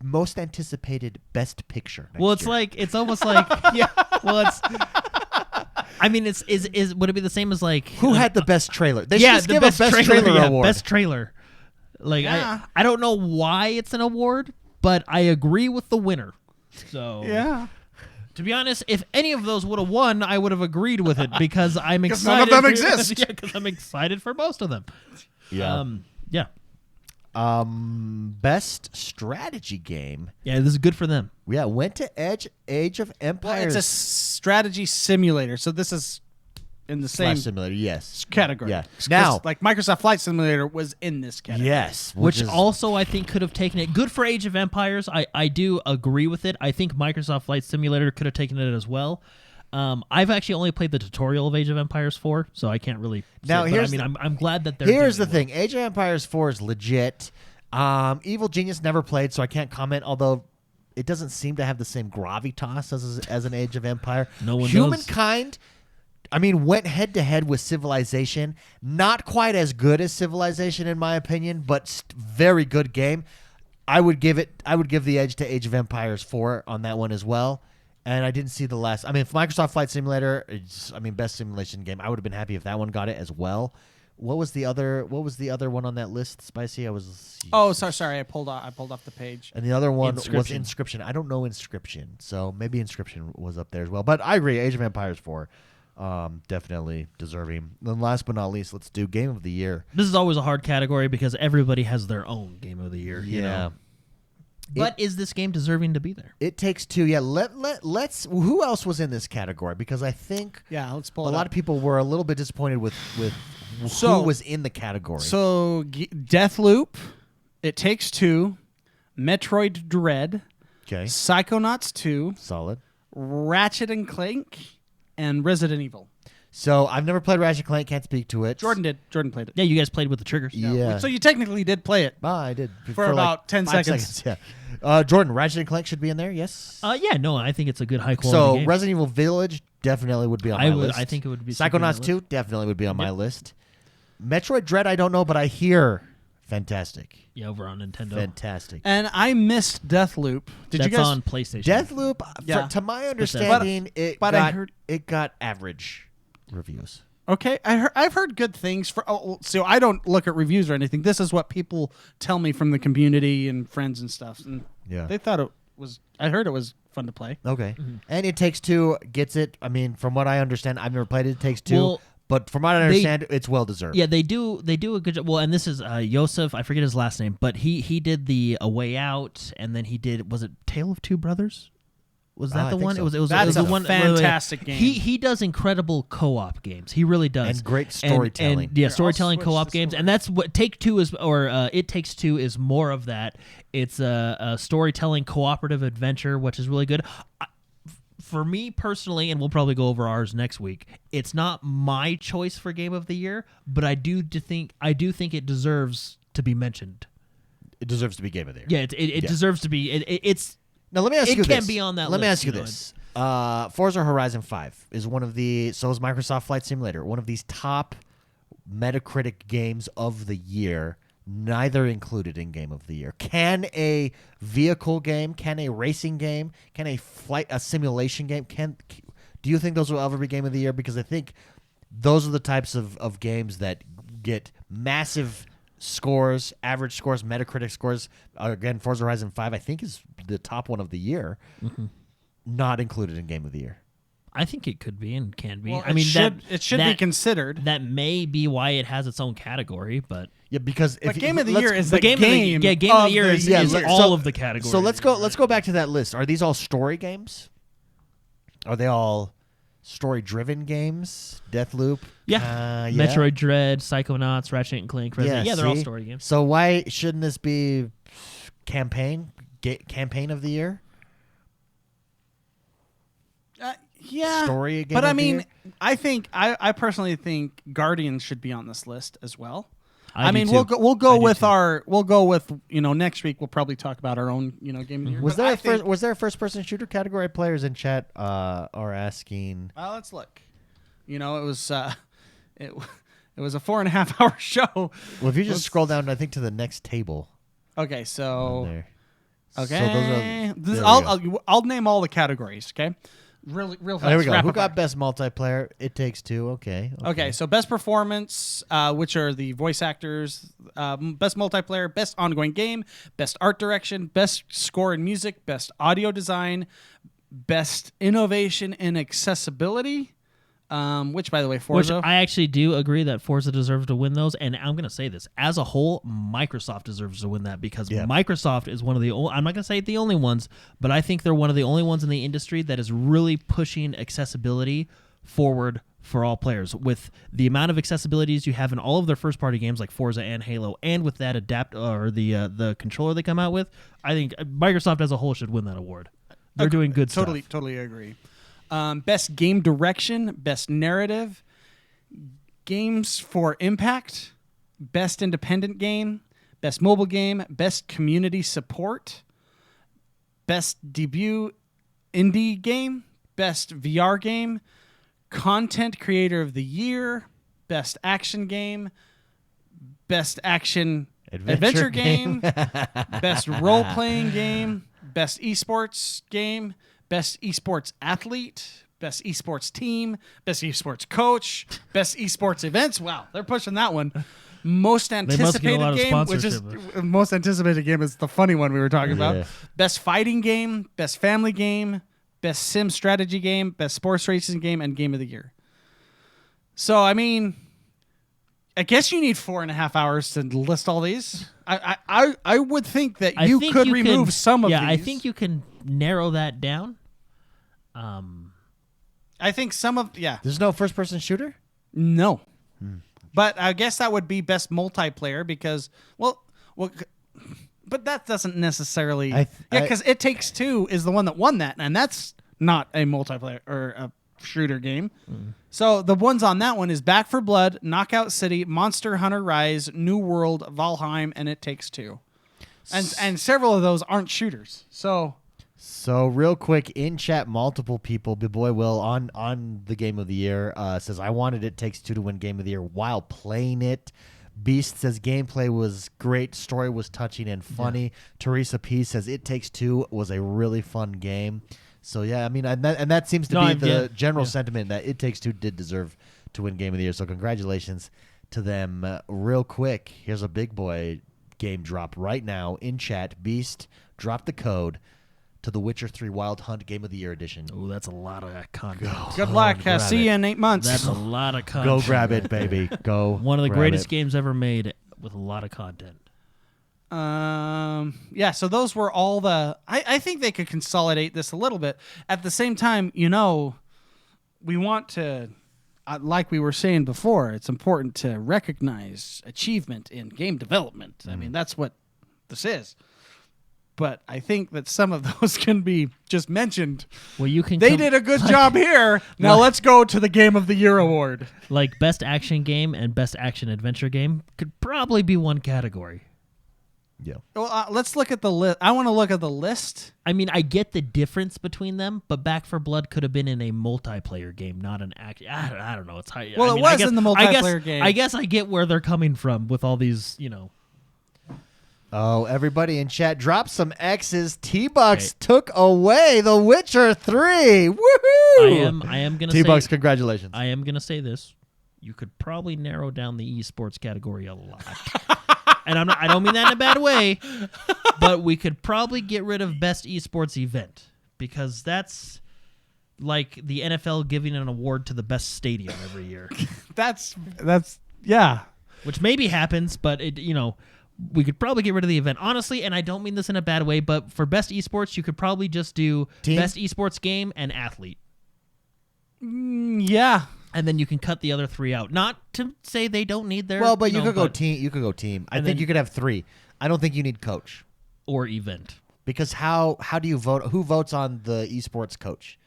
[SPEAKER 1] most anticipated best picture.
[SPEAKER 2] Well, it's
[SPEAKER 1] year.
[SPEAKER 2] like, it's almost like, yeah, well, it's, I mean, would it be the same as like,
[SPEAKER 1] who had the best trailer? They should
[SPEAKER 2] yeah,
[SPEAKER 1] just
[SPEAKER 2] the
[SPEAKER 1] give
[SPEAKER 2] best
[SPEAKER 1] a best trailer
[SPEAKER 2] yeah,
[SPEAKER 1] award.
[SPEAKER 2] best trailer. Like,
[SPEAKER 3] Yeah.
[SPEAKER 2] I don't know why it's an award, but I agree with the winner. So,
[SPEAKER 3] Yeah.
[SPEAKER 2] to be honest, if any of those would have won, I would have agreed with it because I'm
[SPEAKER 3] 'Cause
[SPEAKER 2] excited.
[SPEAKER 3] none of them
[SPEAKER 2] for-
[SPEAKER 3] exist.
[SPEAKER 2] Yeah, because I'm excited for most of them.
[SPEAKER 1] Yeah.
[SPEAKER 2] Yeah.
[SPEAKER 1] Best strategy game.
[SPEAKER 2] Yeah, this is good for them.
[SPEAKER 1] Yeah, went to Age of
[SPEAKER 3] Well,
[SPEAKER 1] Empires.
[SPEAKER 3] it's a strategy simulator, so this is in the same
[SPEAKER 1] Slash simulator. Yes.
[SPEAKER 3] category.
[SPEAKER 1] Yeah.
[SPEAKER 3] 'Cause,
[SPEAKER 1] Now,
[SPEAKER 3] like Microsoft Flight Simulator was in this category.
[SPEAKER 1] yes,
[SPEAKER 2] Which
[SPEAKER 1] is,
[SPEAKER 2] also I think could have taken it. Good for Age of Empires. I do agree with it. I think Microsoft Flight Simulator could have taken it as well. I've actually only played the tutorial of Age of Empires 4, so I can't really.
[SPEAKER 1] Now,
[SPEAKER 2] say,
[SPEAKER 1] here's
[SPEAKER 2] but, I mean, I'm glad that they're.
[SPEAKER 1] Here's the
[SPEAKER 2] doing
[SPEAKER 1] thing: Age of Empires 4 is legit. Evil Genius never played, so I can't comment. Although it doesn't seem to have the same gravitas as an Age of Empire.
[SPEAKER 2] No one does.
[SPEAKER 1] Humankind. I mean, went head to head with Civilization. Not quite as good as Civilization, in my opinion, but very good game. I would give the edge to Age of Empires 4 on that one as well. And I didn't see the last. I mean, if Microsoft Flight Simulator, best simulation game. I would have been happy if that one got it as well. What was the other one on that list, Spicy?
[SPEAKER 3] Oh, sorry. I pulled off the page.
[SPEAKER 1] And the other one was
[SPEAKER 2] Inscription.
[SPEAKER 1] Inscription. I don't know Inscription, so maybe Inscription was up there as well. But I agree, Age of Empires 4, definitely deserving. Then last but not least, let's do Game of the Year.
[SPEAKER 2] This is always a hard category because everybody has their own Game of the Year. You know? But is this game deserving to be there?
[SPEAKER 1] It Takes Two. Yeah, let's. Who else was in this category? Because I think
[SPEAKER 3] Yeah, let's pull
[SPEAKER 1] a
[SPEAKER 3] it
[SPEAKER 1] lot
[SPEAKER 3] up.
[SPEAKER 1] of people were a little bit disappointed with
[SPEAKER 3] So-
[SPEAKER 1] who was in the category.
[SPEAKER 3] So Deathloop, It Takes Two, Metroid Dread,
[SPEAKER 1] okay,
[SPEAKER 3] Psychonauts 2,
[SPEAKER 1] solid.
[SPEAKER 3] Ratchet and Clank, and Resident Evil.
[SPEAKER 1] So I've never played Ratchet & Clank. Can't speak to it.
[SPEAKER 3] Jordan did. Jordan played it.
[SPEAKER 2] Yeah, you guys played with the triggers.
[SPEAKER 1] Yeah.
[SPEAKER 3] So you technically did play it.
[SPEAKER 1] I did
[SPEAKER 3] For
[SPEAKER 1] like
[SPEAKER 3] about 10
[SPEAKER 1] 5
[SPEAKER 3] seconds.
[SPEAKER 1] Yeah. Jordan, Ratchet & Clank should be in there. Yes.
[SPEAKER 2] Yeah, no, I think it's a good high quality
[SPEAKER 1] So
[SPEAKER 2] game.
[SPEAKER 1] Resident Evil Village definitely would be on my list.
[SPEAKER 2] I think it would be something on
[SPEAKER 1] Psychonauts
[SPEAKER 2] that
[SPEAKER 1] 2 definitely would be on my list. Metroid Dread, I don't know, but I hear fantastic.
[SPEAKER 2] Yeah, over on Nintendo.
[SPEAKER 1] Fantastic.
[SPEAKER 3] And I missed Deathloop. Did
[SPEAKER 2] That's
[SPEAKER 3] you guys?
[SPEAKER 2] on PlayStation.
[SPEAKER 1] Deathloop,
[SPEAKER 3] Yeah.
[SPEAKER 1] to my understanding,
[SPEAKER 3] but I heard-
[SPEAKER 1] it got average reviews.
[SPEAKER 3] Okay, I've heard good things for. Oh, so I don't look at reviews or anything. This is what people tell me from the community and friends and stuff. And
[SPEAKER 1] Yeah.
[SPEAKER 3] they thought it was. I heard it was fun to play.
[SPEAKER 1] Okay. And It Takes Two gets it. I mean, from what I understand, I've never played It Takes Two,
[SPEAKER 2] Well,
[SPEAKER 1] but from what I understand, it's well deserved.
[SPEAKER 2] Yeah, they do a good job. Well, and this is Yosef, I forget his last name, but he did the A Way Out, and then he did, was it Tale of Two Brothers? Was that
[SPEAKER 1] I
[SPEAKER 2] the
[SPEAKER 1] think
[SPEAKER 2] one?
[SPEAKER 1] so.
[SPEAKER 2] It was
[SPEAKER 3] That's
[SPEAKER 2] the
[SPEAKER 3] a
[SPEAKER 2] one.
[SPEAKER 3] fantastic game.
[SPEAKER 2] He does incredible co-op games. He really does.
[SPEAKER 1] And great storytelling.
[SPEAKER 2] And, yeah,
[SPEAKER 3] I'll
[SPEAKER 2] storytelling
[SPEAKER 3] switch
[SPEAKER 2] co-op
[SPEAKER 3] this
[SPEAKER 2] games,
[SPEAKER 3] over.
[SPEAKER 2] and that's what Take Two is, or It Takes Two is more of that. It's a storytelling cooperative adventure, which is really good. For me personally, and we'll probably go over ours next week, it's not my choice for Game of the Year, but I do think it deserves to be mentioned.
[SPEAKER 1] It deserves to be Game of the Year.
[SPEAKER 2] Yeah, it deserves to be. It's
[SPEAKER 1] Now let me ask
[SPEAKER 2] It
[SPEAKER 1] you this.
[SPEAKER 2] can be on that
[SPEAKER 1] Let me
[SPEAKER 2] list,
[SPEAKER 1] ask you
[SPEAKER 2] you know,
[SPEAKER 1] this. Forza Horizon 5 is one of the, so is Microsoft Flight Simulator, one of these top Metacritic games of the year, neither included in Game of the Year. Can a vehicle game, can a racing game, can a simulation game, do you think those will ever be Game of the Year? Because I think those are the types of games that get massive scores, average scores, Metacritic scores. Again, Forza Horizon 5, I think, is the top one of the year. Not included in Game of the Year.
[SPEAKER 2] I think it could be and can be.
[SPEAKER 3] Well,
[SPEAKER 2] I mean,
[SPEAKER 3] it should be considered.
[SPEAKER 2] That may be why it has its own category, but
[SPEAKER 1] Yeah, because
[SPEAKER 3] But
[SPEAKER 1] if
[SPEAKER 3] Game of the
[SPEAKER 1] let's-
[SPEAKER 3] Year is
[SPEAKER 2] the
[SPEAKER 3] the
[SPEAKER 2] game,
[SPEAKER 3] game.
[SPEAKER 2] of the, Game of the Year is,
[SPEAKER 1] yeah,
[SPEAKER 2] is
[SPEAKER 1] let-
[SPEAKER 2] all
[SPEAKER 1] so-
[SPEAKER 2] of the categories.
[SPEAKER 1] So let's go back to that list. Are these all story games? Are they all story-driven games? Deathloop?
[SPEAKER 2] Yeah.
[SPEAKER 1] Yeah.
[SPEAKER 2] Metroid Dread, Psychonauts, Ratchet and Clank, Resident. Yeah, they're all
[SPEAKER 1] see?
[SPEAKER 2] story games.
[SPEAKER 1] So why shouldn't this be campaign of the year?
[SPEAKER 3] Yeah,
[SPEAKER 1] Story
[SPEAKER 3] but I
[SPEAKER 1] of the
[SPEAKER 3] mean,
[SPEAKER 1] year?
[SPEAKER 3] I think I personally think Guardians should be on this list as well. I mean,
[SPEAKER 2] do
[SPEAKER 3] we'll
[SPEAKER 2] too.
[SPEAKER 3] go
[SPEAKER 2] I do
[SPEAKER 3] with
[SPEAKER 2] too.
[SPEAKER 3] next week we'll probably talk about our own game of the year.
[SPEAKER 1] Was
[SPEAKER 3] But
[SPEAKER 1] there a first person shooter category? Players in chat are asking.
[SPEAKER 3] Well, let's look. It was it was a 4.5 hour show.
[SPEAKER 1] Well, if you just scroll down, I think to the next table.
[SPEAKER 3] Okay, so
[SPEAKER 1] There.
[SPEAKER 3] okay,
[SPEAKER 1] So those are,
[SPEAKER 3] I'll name all the categories. Okay, real fast.
[SPEAKER 1] there we go. Who
[SPEAKER 3] rapid
[SPEAKER 1] got
[SPEAKER 3] fire.
[SPEAKER 1] best multiplayer? It Takes Two. Okay.
[SPEAKER 3] Okay, so best performance, which are the voice actors, best multiplayer, best ongoing game, best art direction, best score and music, best audio design, best innovation and accessibility, which, by the way,
[SPEAKER 2] Which
[SPEAKER 3] Forza.
[SPEAKER 2] I actually do agree that Forza deserves to win those, and I'm going to say this as a whole, Microsoft deserves to win that because Microsoft is one of the only. I'm not going to say the only ones, but I think they're one of the only ones in the industry that is really pushing accessibility forward for all players. With the amount of accessibilities you have in all of their first-party games like Forza and Halo, and with that the controller they come out with, I think Microsoft as a whole should win that award. They're doing good stuff.
[SPEAKER 3] Totally agree. Best game direction, best narrative, games for impact, best independent game, best mobile game, best community support, best debut indie game, best VR game, content creator of the year, best action game, best action adventure game, best role-playing game, best esports game, best esports athlete, best esports team, best esports coach, best esports events. Wow, they're pushing that one. Most anticipated
[SPEAKER 2] lot of
[SPEAKER 3] game, which is most anticipated game is the funny one we were talking about. Best fighting game, best family game, best sim strategy game, best sports racing game, and game of the year. So, I mean, I guess you need 4.5 hours to list all these. I would think that you could remove some of these.
[SPEAKER 2] Yeah, I think you can narrow that down.
[SPEAKER 3] I think some of
[SPEAKER 1] There's no first person shooter?
[SPEAKER 3] No. But I guess that would be best multiplayer because well, but that doesn't necessarily because It Takes Two is the one that won that, and that's not a multiplayer or a shooter game. So the ones on that one is Back 4 Blood, Knockout City, Monster Hunter Rise, New World, Valheim, and It Takes Two. And several of those aren't shooters.
[SPEAKER 1] So real quick, in chat, multiple people, Big Boy Will on the Game of the Year says, I wanted It Takes Two to win Game of the Year while playing it. Beast says gameplay was great, story was touching and funny. Yeah. Teresa P says It Takes Two was a really fun game. So yeah, I mean, and that seems to be the general sentiment that It Takes Two did deserve to win Game of the Year. So congratulations to them. Real quick, here's a Big Boy game drop right now in chat. Beast, drop the code to The Witcher 3 Wild Hunt Game of the Year edition.
[SPEAKER 2] Oh, that's a lot of content.
[SPEAKER 3] Good luck. See you in 8 months.
[SPEAKER 2] That's a lot of content.
[SPEAKER 1] Go grab it, baby. Go.
[SPEAKER 2] One of the greatest games ever made with a lot of content.
[SPEAKER 3] Yeah, so those were all the... I think they could consolidate this a little bit. At the same time, we want to... like we were saying before, it's important to recognize achievement in game development. I mean, that's what this is. But I think that some of those can be just mentioned.
[SPEAKER 2] Well, you can.
[SPEAKER 3] They did a good job here. Now let's go to the Game of the Year award.
[SPEAKER 2] Like best action game and best action adventure game could probably be one category.
[SPEAKER 1] Yeah.
[SPEAKER 3] Well, let's look at the list. I want to look at the list.
[SPEAKER 2] I mean, I get the difference between them, but Back 4 Blood could have been in a multiplayer game, not an action. I don't know. It's high.
[SPEAKER 3] Well,
[SPEAKER 2] I mean,
[SPEAKER 3] it was in the multiplayer game.
[SPEAKER 2] I guess I get where they're coming from with all these,
[SPEAKER 1] Oh, everybody in chat, drop some X's. T-Bucks took away The Witcher 3. Woohoo!
[SPEAKER 2] I am gonna say
[SPEAKER 1] T-Bucks, congratulations.
[SPEAKER 2] I am gonna say this. You could probably narrow down the esports category a lot. And I don't mean that in a bad way, but we could probably get rid of best esports event because that's like the NFL giving an award to the best stadium every year.
[SPEAKER 3] That's yeah.
[SPEAKER 2] Which maybe happens, but we could probably get rid of the event. Honestly, and I don't mean this in a bad way, but for best esports, you could probably just do best esports game and athlete.
[SPEAKER 3] Yeah.
[SPEAKER 2] And then you can cut the other three out. Not to say they don't need their...
[SPEAKER 1] Well, but you could go team. You could go team. I think you could have 3. I don't think you need coach.
[SPEAKER 2] Or event.
[SPEAKER 1] Because how do you vote? Who votes on the esports coach?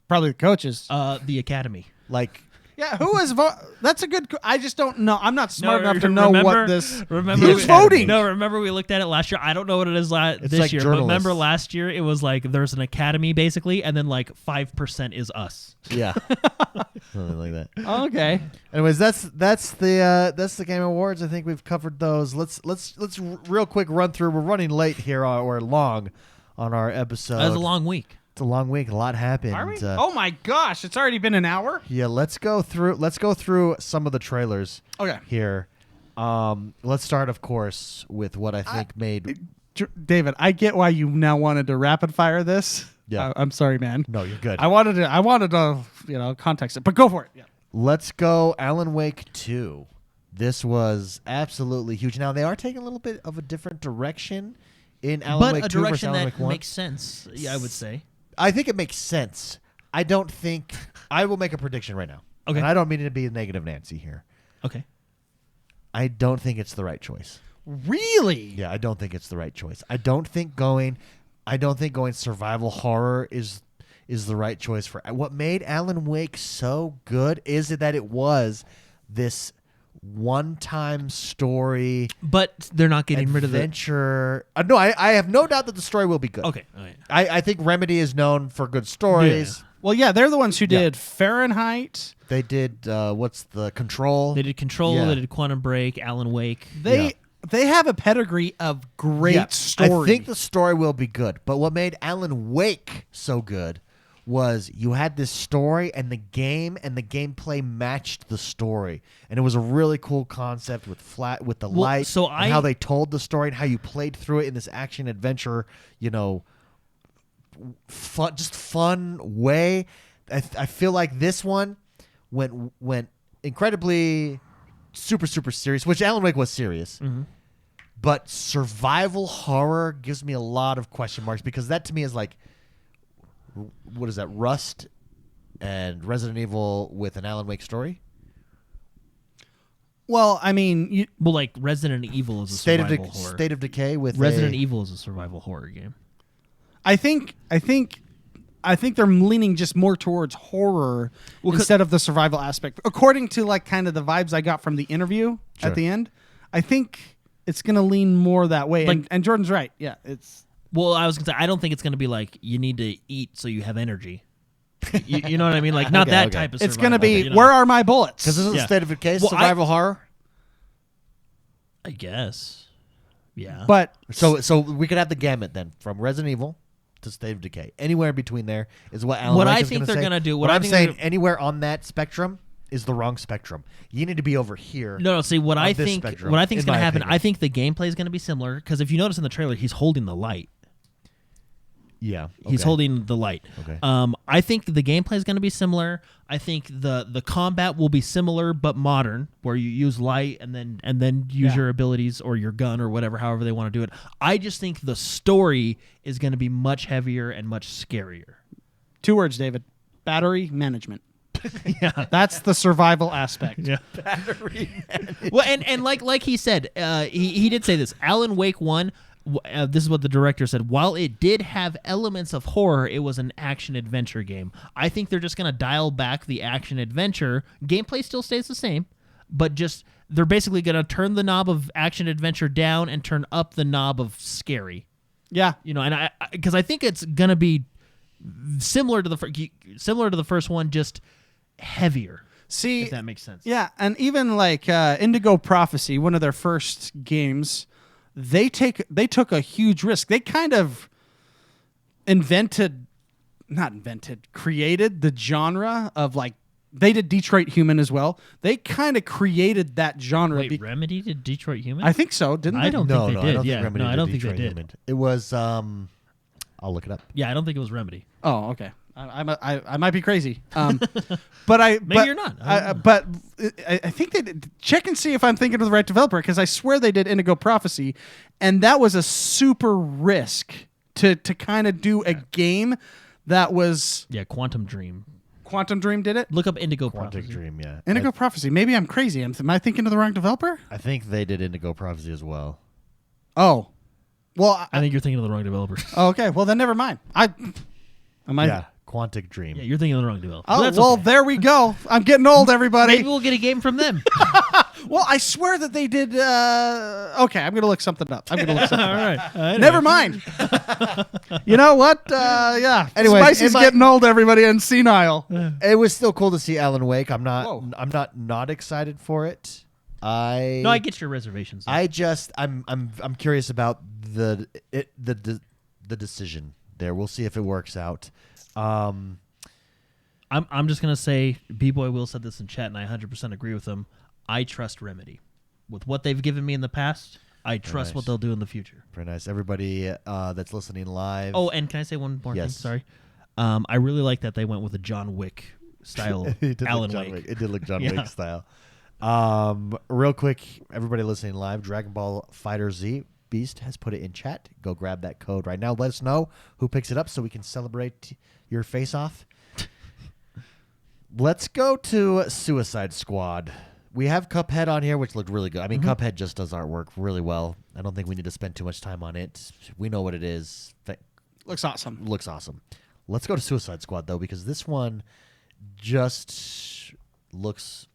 [SPEAKER 3] Probably the coaches.
[SPEAKER 2] The academy.
[SPEAKER 1] Like
[SPEAKER 3] Yeah, who is that's a good. I just don't know. I'm not smart
[SPEAKER 2] No,
[SPEAKER 3] enough to know what this.
[SPEAKER 2] Remember
[SPEAKER 3] Who's voting?
[SPEAKER 2] No, remember we looked at it last year. I don't know what it is this
[SPEAKER 1] like
[SPEAKER 2] year, but
[SPEAKER 1] journalists.
[SPEAKER 2] remember last year it was like there's an academy basically, and then like 5% is us.
[SPEAKER 1] Yeah, something like that.
[SPEAKER 3] Okay.
[SPEAKER 1] Anyways, that's the Game Awards. I think we've covered those. Let's real quick run through. We're running late here, or long on our episode.
[SPEAKER 2] That was a long week.
[SPEAKER 1] It's a long week. A lot happened.
[SPEAKER 3] Are we? Oh my gosh! It's already been an hour.
[SPEAKER 1] Yeah, let's go through some of the trailers.
[SPEAKER 3] Okay.
[SPEAKER 1] Here, let's start, of course, with what I think made.
[SPEAKER 3] David, I get why you now wanted to rapid fire this.
[SPEAKER 1] Yeah.
[SPEAKER 3] I'm sorry, man.
[SPEAKER 1] No, you're good.
[SPEAKER 3] I wanted to context it, but go for it. Yeah.
[SPEAKER 1] Let's go Alan Wake 2. This was absolutely huge. Now, they are taking a little bit of a different direction in Alan Wake 2 versus
[SPEAKER 2] direction
[SPEAKER 1] Alan
[SPEAKER 2] that
[SPEAKER 1] Wake 1.
[SPEAKER 2] makes sense. Yeah, I would say.
[SPEAKER 1] I think it makes sense. I don't think... I will make a prediction right now.
[SPEAKER 2] Okay.
[SPEAKER 1] And I don't mean to be a negative Nancy here.
[SPEAKER 2] Okay.
[SPEAKER 1] I don't think it's the right choice.
[SPEAKER 3] Really?
[SPEAKER 1] Yeah, I don't think it's the right choice. I don't think going survival horror is the right choice for what made Alan Wake so good is that it was this one-time story,
[SPEAKER 2] But they're not getting rid of the
[SPEAKER 1] adventure. No, I have no doubt that the story will be good.
[SPEAKER 2] Okay. All right.
[SPEAKER 1] I think Remedy is known for good stories.
[SPEAKER 3] Well, yeah, they're the ones who did Fahrenheit.
[SPEAKER 1] They did what's the Control?
[SPEAKER 2] They did Control.
[SPEAKER 1] Yeah.
[SPEAKER 2] They did Quantum Break. Alan Wake.
[SPEAKER 3] They have a pedigree of great story.
[SPEAKER 1] I think the story will be good. But what made Alan Wake so good was you had this story and the game and the gameplay matched the story. And it was a really cool concept with the light and how they told the story and how you played through it in this action adventure, fun way. I feel like this one went incredibly super serious, which Alan Wake was serious.
[SPEAKER 2] Mm-hmm.
[SPEAKER 1] But survival horror gives me a lot of question marks because that to me is like, what is that? Rust and Resident Evil with an Alan Wake story?
[SPEAKER 3] Well, I mean,
[SPEAKER 2] like Resident Evil is a survival horror.
[SPEAKER 1] State of Decay with
[SPEAKER 2] Resident Evil is a survival horror game.
[SPEAKER 3] I think they're leaning just more towards horror instead of the survival aspect. According to like kind of the vibes I got from the interview at the end, I think it's going to lean more that way.
[SPEAKER 2] Like-
[SPEAKER 3] and Jordan's right. Yeah, it's.
[SPEAKER 2] Well, I was gonna say I don't think it's gonna be like you need to eat so you have energy. You know what I mean? Like not that type of. Survival,
[SPEAKER 3] It's going to be
[SPEAKER 2] but,
[SPEAKER 3] where are my bullets?
[SPEAKER 1] Because this is
[SPEAKER 2] Yeah.
[SPEAKER 1] a State of Decay
[SPEAKER 2] Well,
[SPEAKER 1] survival horror.
[SPEAKER 2] I guess. Yeah.
[SPEAKER 3] But
[SPEAKER 1] So we could have the gamut then from Resident Evil to State of Decay. Anywhere in between there is what Alan
[SPEAKER 2] What
[SPEAKER 1] Wake
[SPEAKER 2] I
[SPEAKER 1] is
[SPEAKER 2] think
[SPEAKER 1] gonna
[SPEAKER 2] they're
[SPEAKER 1] say.
[SPEAKER 2] gonna do-
[SPEAKER 1] What
[SPEAKER 2] what I
[SPEAKER 1] I'm
[SPEAKER 2] think they're
[SPEAKER 1] saying,
[SPEAKER 2] gonna-
[SPEAKER 1] anywhere on that spectrum is the wrong spectrum. You need to be over here.
[SPEAKER 2] No. See what
[SPEAKER 1] on
[SPEAKER 2] I
[SPEAKER 1] this
[SPEAKER 2] think.
[SPEAKER 1] spectrum,
[SPEAKER 2] What I think is
[SPEAKER 1] in
[SPEAKER 2] gonna
[SPEAKER 1] my
[SPEAKER 2] happen.
[SPEAKER 1] opinion.
[SPEAKER 2] I think the gameplay is gonna be similar because if you notice in the trailer, he's holding the light.
[SPEAKER 1] Yeah,
[SPEAKER 2] He's
[SPEAKER 1] okay.
[SPEAKER 2] holding the light.
[SPEAKER 1] Okay.
[SPEAKER 2] I think the gameplay is going to be similar. I think the combat will be similar but modern, where you use light and then use your abilities or your gun or whatever, however they want to do it. I just think the story is going to be much heavier and much scarier.
[SPEAKER 3] 2 words, David. Battery management.
[SPEAKER 2] Yeah.
[SPEAKER 3] That's the survival aspect.
[SPEAKER 2] Yeah.
[SPEAKER 1] Battery.
[SPEAKER 2] Well, and like he said, he did say this. Alan Wake 1. This is what the director said. While it did have elements of horror, it was an action-adventure game. I think they're just going to dial back the action-adventure. Gameplay still stays the same, but just they're basically going to turn the knob of action-adventure down and turn up the knob of scary.
[SPEAKER 3] Yeah.
[SPEAKER 2] And because I think it's going to be similar to the first one, just heavier.
[SPEAKER 3] See,
[SPEAKER 2] If that makes sense.
[SPEAKER 3] yeah, and even like Indigo Prophecy, one of their first games, they took a huge risk. They kind of created the genre of like they did Detroit Human as well. They kind of created that genre.
[SPEAKER 2] Wait, Remedy did Detroit Human?
[SPEAKER 3] I think so, didn't they?
[SPEAKER 2] I don't
[SPEAKER 1] No,
[SPEAKER 2] think
[SPEAKER 1] no,
[SPEAKER 2] they
[SPEAKER 1] I
[SPEAKER 2] did.
[SPEAKER 1] don't
[SPEAKER 2] Yeah,
[SPEAKER 1] think Remedy
[SPEAKER 2] no, I
[SPEAKER 1] did
[SPEAKER 2] don't think they
[SPEAKER 1] Detroit
[SPEAKER 2] did.
[SPEAKER 1] Human. It was I'll look it up.
[SPEAKER 2] Yeah, I don't think it was Remedy.
[SPEAKER 3] Oh, okay. I might be crazy.
[SPEAKER 2] Maybe you're not. I don't know.
[SPEAKER 3] I think they did. Check and see if I'm thinking of the right developer because I swear they did Indigo Prophecy, and that was a super risk to kind of do a game that was
[SPEAKER 2] Yeah, Quantum Dream.
[SPEAKER 3] Quantum Dream did it.
[SPEAKER 2] Look up Indigo
[SPEAKER 1] Quantic
[SPEAKER 2] Prophecy.
[SPEAKER 1] Dream, yeah.
[SPEAKER 3] Indigo Prophecy. Maybe I'm crazy. Am I thinking of the wrong developer?
[SPEAKER 1] I think they did Indigo Prophecy as well.
[SPEAKER 3] Oh, well.
[SPEAKER 2] I think you're thinking of the wrong developer.
[SPEAKER 3] Okay. Well, then never mind.
[SPEAKER 1] Yeah, Quantic Dream.
[SPEAKER 2] Yeah, you're thinking of the wrong developer.
[SPEAKER 3] Oh,
[SPEAKER 2] That's
[SPEAKER 3] well,
[SPEAKER 2] okay.
[SPEAKER 3] there we go. I'm getting old, everybody.
[SPEAKER 2] Maybe we'll get a game from them.
[SPEAKER 3] Well, I swear that they did. Okay, I'm going to look something up.
[SPEAKER 2] All right.
[SPEAKER 3] Never mind. You know what? Yeah.
[SPEAKER 1] Anyway,
[SPEAKER 3] Spicy's getting old, everybody, and senile.
[SPEAKER 1] It was still cool to see Alan Wake. I'm
[SPEAKER 3] Whoa.
[SPEAKER 1] not excited for it.
[SPEAKER 2] No, I get your reservations.
[SPEAKER 1] I'm curious about the decision there. We'll see if it works out.
[SPEAKER 2] I'm just gonna say, B-Boy Will said this in chat, and I 100% agree with him. I trust Remedy with what they've given me in the past. I trust
[SPEAKER 1] nice.
[SPEAKER 2] what they'll do in the future.
[SPEAKER 1] Pretty nice. Everybody that's listening live.
[SPEAKER 2] Oh, and can I say one more thing?
[SPEAKER 1] Yes.
[SPEAKER 2] Sorry. I really like that they went with a John Wick style
[SPEAKER 1] It did
[SPEAKER 2] Alan
[SPEAKER 1] look John
[SPEAKER 2] Wake.
[SPEAKER 1] Wick. It did look John
[SPEAKER 2] Yeah.
[SPEAKER 1] Wick style. Real quick, everybody listening live, Dragon Ball Fighter Z Beast has put it in chat. Go grab that code right now. Let us know who picks it up so we can celebrate your face off. Let's go to Suicide Squad. We have Cuphead on here, which looked really good. I mean, Cuphead just does artwork really well. I don't think we need to spend too much time on it. We know what it is.
[SPEAKER 3] Looks awesome.
[SPEAKER 1] Looks awesome. Let's go to Suicide Squad, though, because this one just looks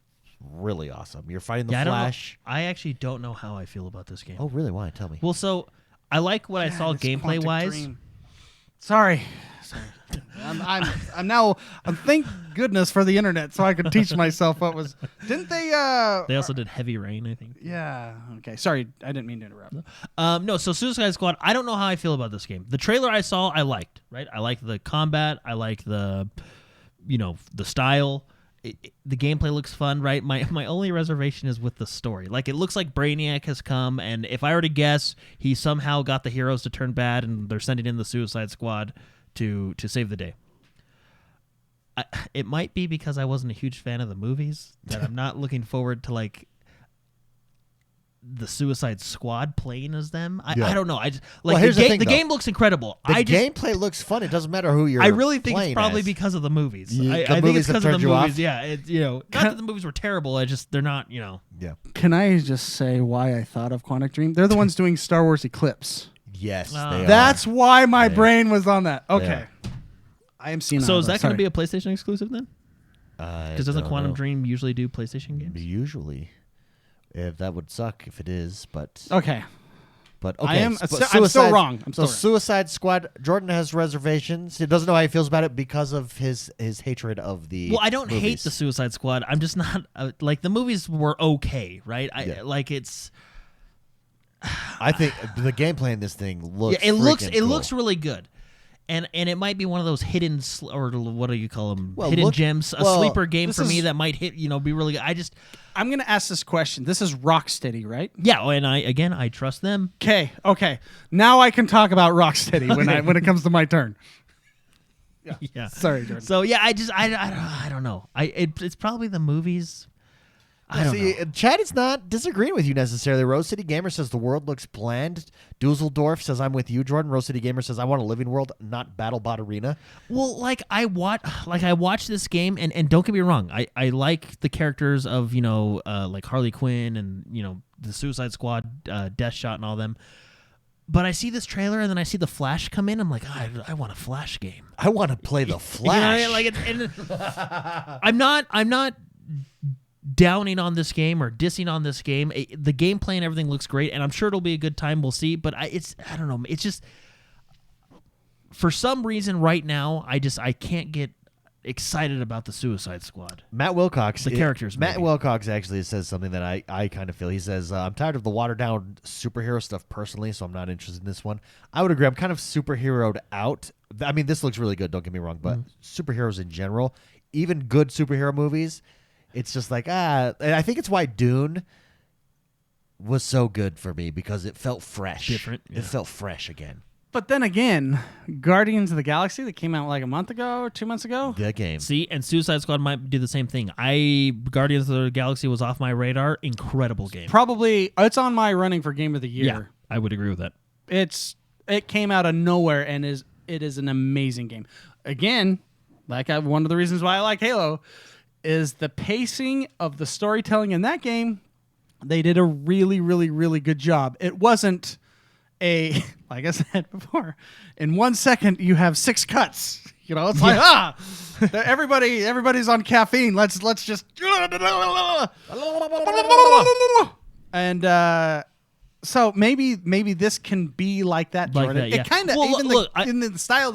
[SPEAKER 1] really awesome. You're fighting the Flash.
[SPEAKER 2] I actually don't know how I feel about this game.
[SPEAKER 1] Oh, really? Why? Tell me.
[SPEAKER 2] Well, so I like what I saw
[SPEAKER 3] It's
[SPEAKER 2] gameplay
[SPEAKER 3] Quantic
[SPEAKER 2] wise.
[SPEAKER 3] Dream. Sorry. I'm now. Thank goodness for the internet, so I could teach myself what was. Didn't they?
[SPEAKER 2] They also did Heavy Rain, I think.
[SPEAKER 3] Yeah. Okay. Sorry, I didn't mean to interrupt.
[SPEAKER 2] No, so Suicide Squad, I don't know how I feel about this game. The trailer I saw, I liked, right? I liked the combat. I like the style. The gameplay looks fun, right? My only reservation is with the story. Like, it looks like Brainiac has come, and if I were to guess, he somehow got the heroes to turn bad, and they're sending in the Suicide Squad to save the day. It might be because I wasn't a huge fan of the movies that I'm not looking forward to, like, the Suicide Squad playing as them. I don't know. I just, like,
[SPEAKER 1] Well, here's the thing,
[SPEAKER 2] the
[SPEAKER 1] though.
[SPEAKER 2] game looks incredible.
[SPEAKER 1] The gameplay looks fun. It doesn't matter who you're
[SPEAKER 2] I really think it's
[SPEAKER 1] playing
[SPEAKER 2] probably
[SPEAKER 1] as.
[SPEAKER 2] because of the movies.
[SPEAKER 1] The
[SPEAKER 2] I think
[SPEAKER 1] movies
[SPEAKER 2] it's
[SPEAKER 1] have
[SPEAKER 2] because of the
[SPEAKER 1] turned you off?
[SPEAKER 2] movies. Yeah, not that the movies were terrible. They're not.
[SPEAKER 1] Yeah.
[SPEAKER 3] Can I just say why I thought of Quantic Dream? They're the ones doing Star Wars Eclipse.
[SPEAKER 1] Yes,
[SPEAKER 2] Ah.
[SPEAKER 1] they are.
[SPEAKER 3] That's why my
[SPEAKER 1] Yeah.
[SPEAKER 3] brain was on that. Okay.
[SPEAKER 1] Yeah.
[SPEAKER 3] I am seeing.
[SPEAKER 2] So is that going to be a PlayStation exclusive then?
[SPEAKER 1] Because
[SPEAKER 2] Because doesn't Quantum Dream usually do PlayStation games?
[SPEAKER 1] Usually. If that would suck if it is, but
[SPEAKER 3] Okay.
[SPEAKER 1] But okay,
[SPEAKER 3] I am.
[SPEAKER 1] but
[SPEAKER 3] I'm still wrong. I'm
[SPEAKER 1] so
[SPEAKER 3] still wrong.
[SPEAKER 1] Suicide Squad. Jordan has reservations. He doesn't know how he feels about it because of his hatred of the.
[SPEAKER 2] Well, I don't hate
[SPEAKER 1] movies.
[SPEAKER 2] the Suicide Squad. I'm just not like the movies were okay, right?
[SPEAKER 1] Yeah.
[SPEAKER 2] Like it's.
[SPEAKER 1] I think the gameplay in this thing looks.
[SPEAKER 2] Yeah,
[SPEAKER 1] freaking cool.
[SPEAKER 2] looks really good. And it might be one of those hidden or what do you call them?
[SPEAKER 1] Well,
[SPEAKER 2] hidden
[SPEAKER 1] look-
[SPEAKER 2] gems, a
[SPEAKER 1] well,
[SPEAKER 2] sleeper game
[SPEAKER 3] this
[SPEAKER 2] for me
[SPEAKER 3] is-
[SPEAKER 2] that might hit. Be really good.
[SPEAKER 3] I'm going to ask this question. This is Rocksteady, right?
[SPEAKER 2] Yeah, and I trust them.
[SPEAKER 3] Okay. Now I can talk about Rocksteady when it comes to my turn.
[SPEAKER 2] Yeah.
[SPEAKER 3] Sorry, Jordan.
[SPEAKER 2] So yeah, I don't know. It's probably the movies. I don't know.
[SPEAKER 1] Chad is not disagreeing with you necessarily. Rose City Gamer says the world looks bland. Dusseldorf says I'm with you, Jordan. Rose City Gamer says I want a living world, not BattleBot Arena.
[SPEAKER 2] Well, I watch this game, and don't get me wrong, I like the characters of like Harley Quinn and the Suicide Squad, Deathshot, and all them. But I see this trailer, and then I see the Flash come in. I'm like, I want a Flash game.
[SPEAKER 1] I want to play the Flash.
[SPEAKER 2] I'm not downing on this game or dissing on this game. The gameplay and everything looks great, and I'm sure it'll be a good time. We'll see. But I don't know. It's just for some reason right now, I can't get excited about the Suicide Squad.
[SPEAKER 1] Matt Wilcox,
[SPEAKER 2] The characters
[SPEAKER 1] Matt
[SPEAKER 2] movie.
[SPEAKER 1] Wilcox actually says something that I kind of feel. He says, I'm tired of the watered down superhero stuff personally, so I'm not interested in this one. I would agree. I'm kind of superheroed out. I mean, this looks really good, don't get me wrong, but superheroes in general, even good superhero movies, it's just like, and I think it's why Dune was so good for me because it felt fresh.
[SPEAKER 2] Different, yeah.
[SPEAKER 1] It felt fresh again.
[SPEAKER 3] But then again, Guardians of the Galaxy that came out like a month ago or 2 months ago.
[SPEAKER 1] The game.
[SPEAKER 2] See, and Suicide Squad might do the same thing. Guardians of the Galaxy was off my radar. Incredible game.
[SPEAKER 3] Probably it's on my running for Game of the Year.
[SPEAKER 2] Yeah, I would agree with that.
[SPEAKER 3] It came out of nowhere and it is an amazing game. Again, one of the reasons why I like Halo is the pacing of the storytelling in that game. They did a really, really, really good job. It wasn't like I said before, in 1 second you have 6 cuts. You know, it's like everybody's on caffeine. Let's just and so maybe this can be like that,
[SPEAKER 2] Like
[SPEAKER 3] Jordan.
[SPEAKER 2] that, yeah.
[SPEAKER 3] It kind of
[SPEAKER 2] Well,
[SPEAKER 3] even
[SPEAKER 2] look,
[SPEAKER 3] in the style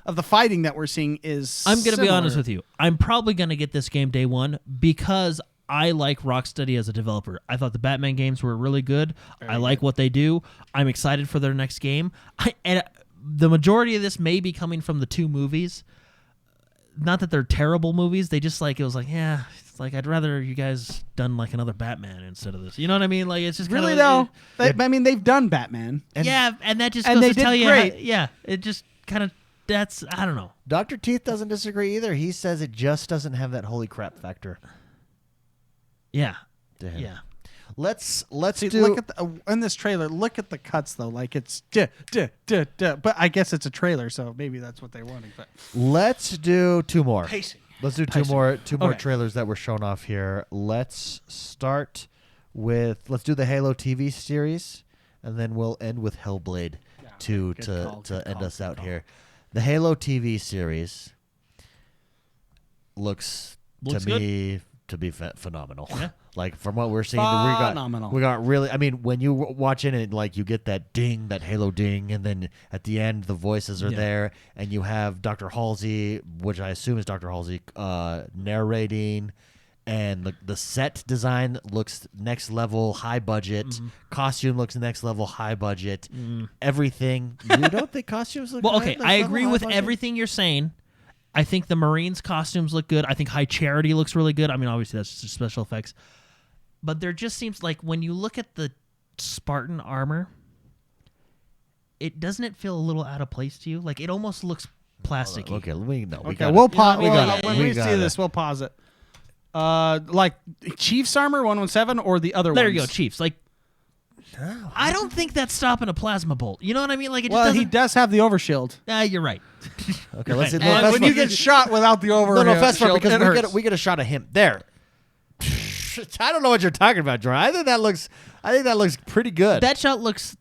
[SPEAKER 3] of the fighting that we're seeing is.
[SPEAKER 2] I'm going to be
[SPEAKER 3] similar.
[SPEAKER 2] honest with you. I'm probably going to get this game day one because I like Rocksteady as a developer. I thought the Batman games were really good. I like what they do. I'm excited for their next game. And the majority of this may be coming from the 2 movies. Not that they're terrible movies. They just it was like, yeah, it's like I'd rather you guys done like another Batman instead of this. You know what I mean? Like it's just
[SPEAKER 3] Really
[SPEAKER 2] kinda,
[SPEAKER 3] though, I mean they've done Batman.
[SPEAKER 2] and that just
[SPEAKER 3] and
[SPEAKER 2] goes
[SPEAKER 3] they
[SPEAKER 2] to
[SPEAKER 3] did
[SPEAKER 2] tell you,
[SPEAKER 3] great.
[SPEAKER 2] it just kind of I don't know.
[SPEAKER 1] Dr. Teeth doesn't disagree either. He says it just doesn't have that holy crap factor.
[SPEAKER 2] Yeah,
[SPEAKER 1] to him.
[SPEAKER 2] yeah.
[SPEAKER 1] Let's
[SPEAKER 3] See,
[SPEAKER 1] do.
[SPEAKER 3] look at in this trailer. Look at the cuts though, like it's but I guess it's a trailer, so maybe that's what they're wanting. But
[SPEAKER 1] Let's do 2 more.
[SPEAKER 3] pacing.
[SPEAKER 1] Let's do
[SPEAKER 3] Pacing.
[SPEAKER 1] two more
[SPEAKER 3] Okay.
[SPEAKER 1] trailers that were shown off here. Let's start with let's do the Halo TV series, and then we'll end with Hellblade to
[SPEAKER 3] good
[SPEAKER 1] to
[SPEAKER 3] call,
[SPEAKER 1] to
[SPEAKER 3] good
[SPEAKER 1] end
[SPEAKER 3] call,
[SPEAKER 1] us
[SPEAKER 3] good
[SPEAKER 1] out
[SPEAKER 3] call.
[SPEAKER 1] here. The Halo TV series looks
[SPEAKER 2] Looks
[SPEAKER 1] to me to be phenomenal.
[SPEAKER 2] Yeah.
[SPEAKER 1] Like from what we're seeing,
[SPEAKER 3] Phenomenal.
[SPEAKER 1] we got really. I mean, when you watch it, and like you get that ding, that Halo ding, and then at the end the voices are
[SPEAKER 2] Yeah.
[SPEAKER 1] there, and you have Dr. Halsey, which I assume is Dr. Halsey, narrating, and the set design looks next level, high budget.
[SPEAKER 2] Mm-hmm.
[SPEAKER 1] Costume looks next level, high budget. Everything. You don't think costumes look?
[SPEAKER 2] Well,
[SPEAKER 1] high-
[SPEAKER 2] okay,
[SPEAKER 1] next
[SPEAKER 2] I
[SPEAKER 1] level,
[SPEAKER 2] agree
[SPEAKER 1] high
[SPEAKER 2] with
[SPEAKER 1] budget?
[SPEAKER 2] everything you're saying. I think the Marines costumes look good. I think High Charity looks really good. I mean, obviously that's just special effects. But there just seems like when you look at the Spartan armor, doesn't it feel a little out of place to you? Like it almost looks plasticky.
[SPEAKER 1] Okay, we
[SPEAKER 3] Okay,
[SPEAKER 1] got
[SPEAKER 3] we'll
[SPEAKER 1] it.
[SPEAKER 3] pause.
[SPEAKER 1] We got it.
[SPEAKER 3] When
[SPEAKER 1] We
[SPEAKER 3] we
[SPEAKER 1] got
[SPEAKER 3] see
[SPEAKER 1] it.
[SPEAKER 3] this, we'll pause it. Like Chiefs armor 117 or the other
[SPEAKER 2] There
[SPEAKER 3] ones?
[SPEAKER 2] you go, Chiefs. Like, I don't think that's stopping a plasma bolt. You know what I mean? Like it
[SPEAKER 3] Well,
[SPEAKER 2] just
[SPEAKER 3] he
[SPEAKER 2] doesn't.
[SPEAKER 3] does have the overshield.
[SPEAKER 2] You're right.
[SPEAKER 1] Okay, let's see.
[SPEAKER 2] And
[SPEAKER 1] No,
[SPEAKER 3] And
[SPEAKER 1] fast
[SPEAKER 3] when you
[SPEAKER 1] forward.
[SPEAKER 3] get shot without the overshield,
[SPEAKER 1] No, fast forward because
[SPEAKER 3] it
[SPEAKER 1] we
[SPEAKER 3] hurts.
[SPEAKER 1] get a shot of him there. I don't know what you're talking about, Jordan. I think that looks pretty good.
[SPEAKER 2] That shot looks.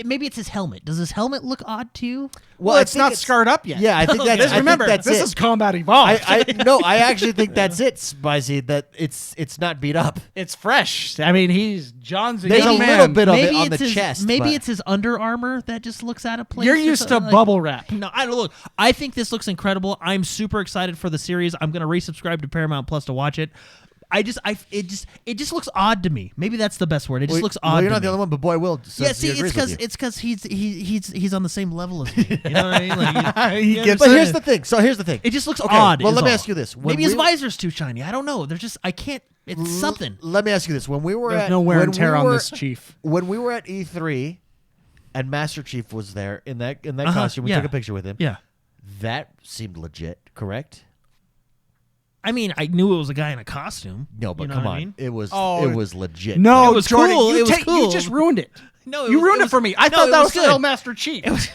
[SPEAKER 2] Maybe it's his helmet. Does his helmet look odd to you?
[SPEAKER 3] Well,
[SPEAKER 1] I
[SPEAKER 3] it's
[SPEAKER 1] think
[SPEAKER 3] not scarred up yet.
[SPEAKER 1] Yeah, I think that's.
[SPEAKER 3] Just
[SPEAKER 1] I think
[SPEAKER 3] remember,
[SPEAKER 1] that's
[SPEAKER 3] this
[SPEAKER 1] it.
[SPEAKER 3] is Combat Evolved.
[SPEAKER 1] I actually think that's it, Spicy. That it's not beat up.
[SPEAKER 3] It's fresh. I mean, he's John's a
[SPEAKER 1] There's
[SPEAKER 3] young
[SPEAKER 1] a
[SPEAKER 3] man.
[SPEAKER 1] little bit of it
[SPEAKER 2] Maybe
[SPEAKER 1] on
[SPEAKER 2] it's
[SPEAKER 1] the
[SPEAKER 2] his,
[SPEAKER 1] chest.
[SPEAKER 2] Maybe
[SPEAKER 1] but-
[SPEAKER 2] it's his Under Armour that just looks out of place.
[SPEAKER 3] You're
[SPEAKER 2] or
[SPEAKER 3] used to
[SPEAKER 2] something like-
[SPEAKER 3] bubble wrap.
[SPEAKER 2] No, I don't look. I think this looks incredible. I'm super excited for the series. I'm going to resubscribe to Paramount Plus to watch it. It just looks odd to me. Maybe that's the best word. It just
[SPEAKER 1] Well,
[SPEAKER 2] looks odd.
[SPEAKER 1] Well, you're
[SPEAKER 2] to
[SPEAKER 1] not the
[SPEAKER 2] me.
[SPEAKER 1] only one, but boy, Will.
[SPEAKER 2] Yeah,
[SPEAKER 1] Says
[SPEAKER 2] see,
[SPEAKER 1] he agrees with you.
[SPEAKER 2] it's because he's on the same level as me. You know what I mean? Like,
[SPEAKER 3] He
[SPEAKER 2] you
[SPEAKER 3] gets
[SPEAKER 1] But
[SPEAKER 3] it.
[SPEAKER 1] here's the thing. So here's the thing.
[SPEAKER 2] It just looks
[SPEAKER 1] Okay,
[SPEAKER 2] odd.
[SPEAKER 1] well,
[SPEAKER 2] is
[SPEAKER 1] let me
[SPEAKER 2] all.
[SPEAKER 1] ask you this. When
[SPEAKER 2] Maybe his
[SPEAKER 1] we-
[SPEAKER 2] visor's too shiny. I don't know. There's just I can't. It's something.
[SPEAKER 1] Let me ask you this: when we were
[SPEAKER 3] There's
[SPEAKER 1] at
[SPEAKER 3] no wear
[SPEAKER 1] when
[SPEAKER 3] and tear
[SPEAKER 1] we
[SPEAKER 3] on
[SPEAKER 1] were-
[SPEAKER 3] this, Chief.
[SPEAKER 1] When we were at E3, and Master Chief was there in that costume, we
[SPEAKER 2] yeah.
[SPEAKER 1] took a picture with him.
[SPEAKER 2] Yeah.
[SPEAKER 1] That seemed legit, correct?
[SPEAKER 2] I mean, I knew it was a guy in a costume.
[SPEAKER 1] No, but
[SPEAKER 2] You know
[SPEAKER 1] come
[SPEAKER 2] what
[SPEAKER 1] on,
[SPEAKER 2] I mean?
[SPEAKER 1] it was
[SPEAKER 3] Oh,
[SPEAKER 1] legit.
[SPEAKER 3] No,
[SPEAKER 2] It was
[SPEAKER 3] Jordan,
[SPEAKER 2] cool.
[SPEAKER 3] You
[SPEAKER 2] It was cool.
[SPEAKER 3] You just ruined it.
[SPEAKER 2] No,
[SPEAKER 3] You ruined it
[SPEAKER 2] was-
[SPEAKER 3] for me. I
[SPEAKER 2] no,
[SPEAKER 3] thought
[SPEAKER 2] it
[SPEAKER 3] that was
[SPEAKER 2] good.
[SPEAKER 3] real Master Chief.
[SPEAKER 2] It was,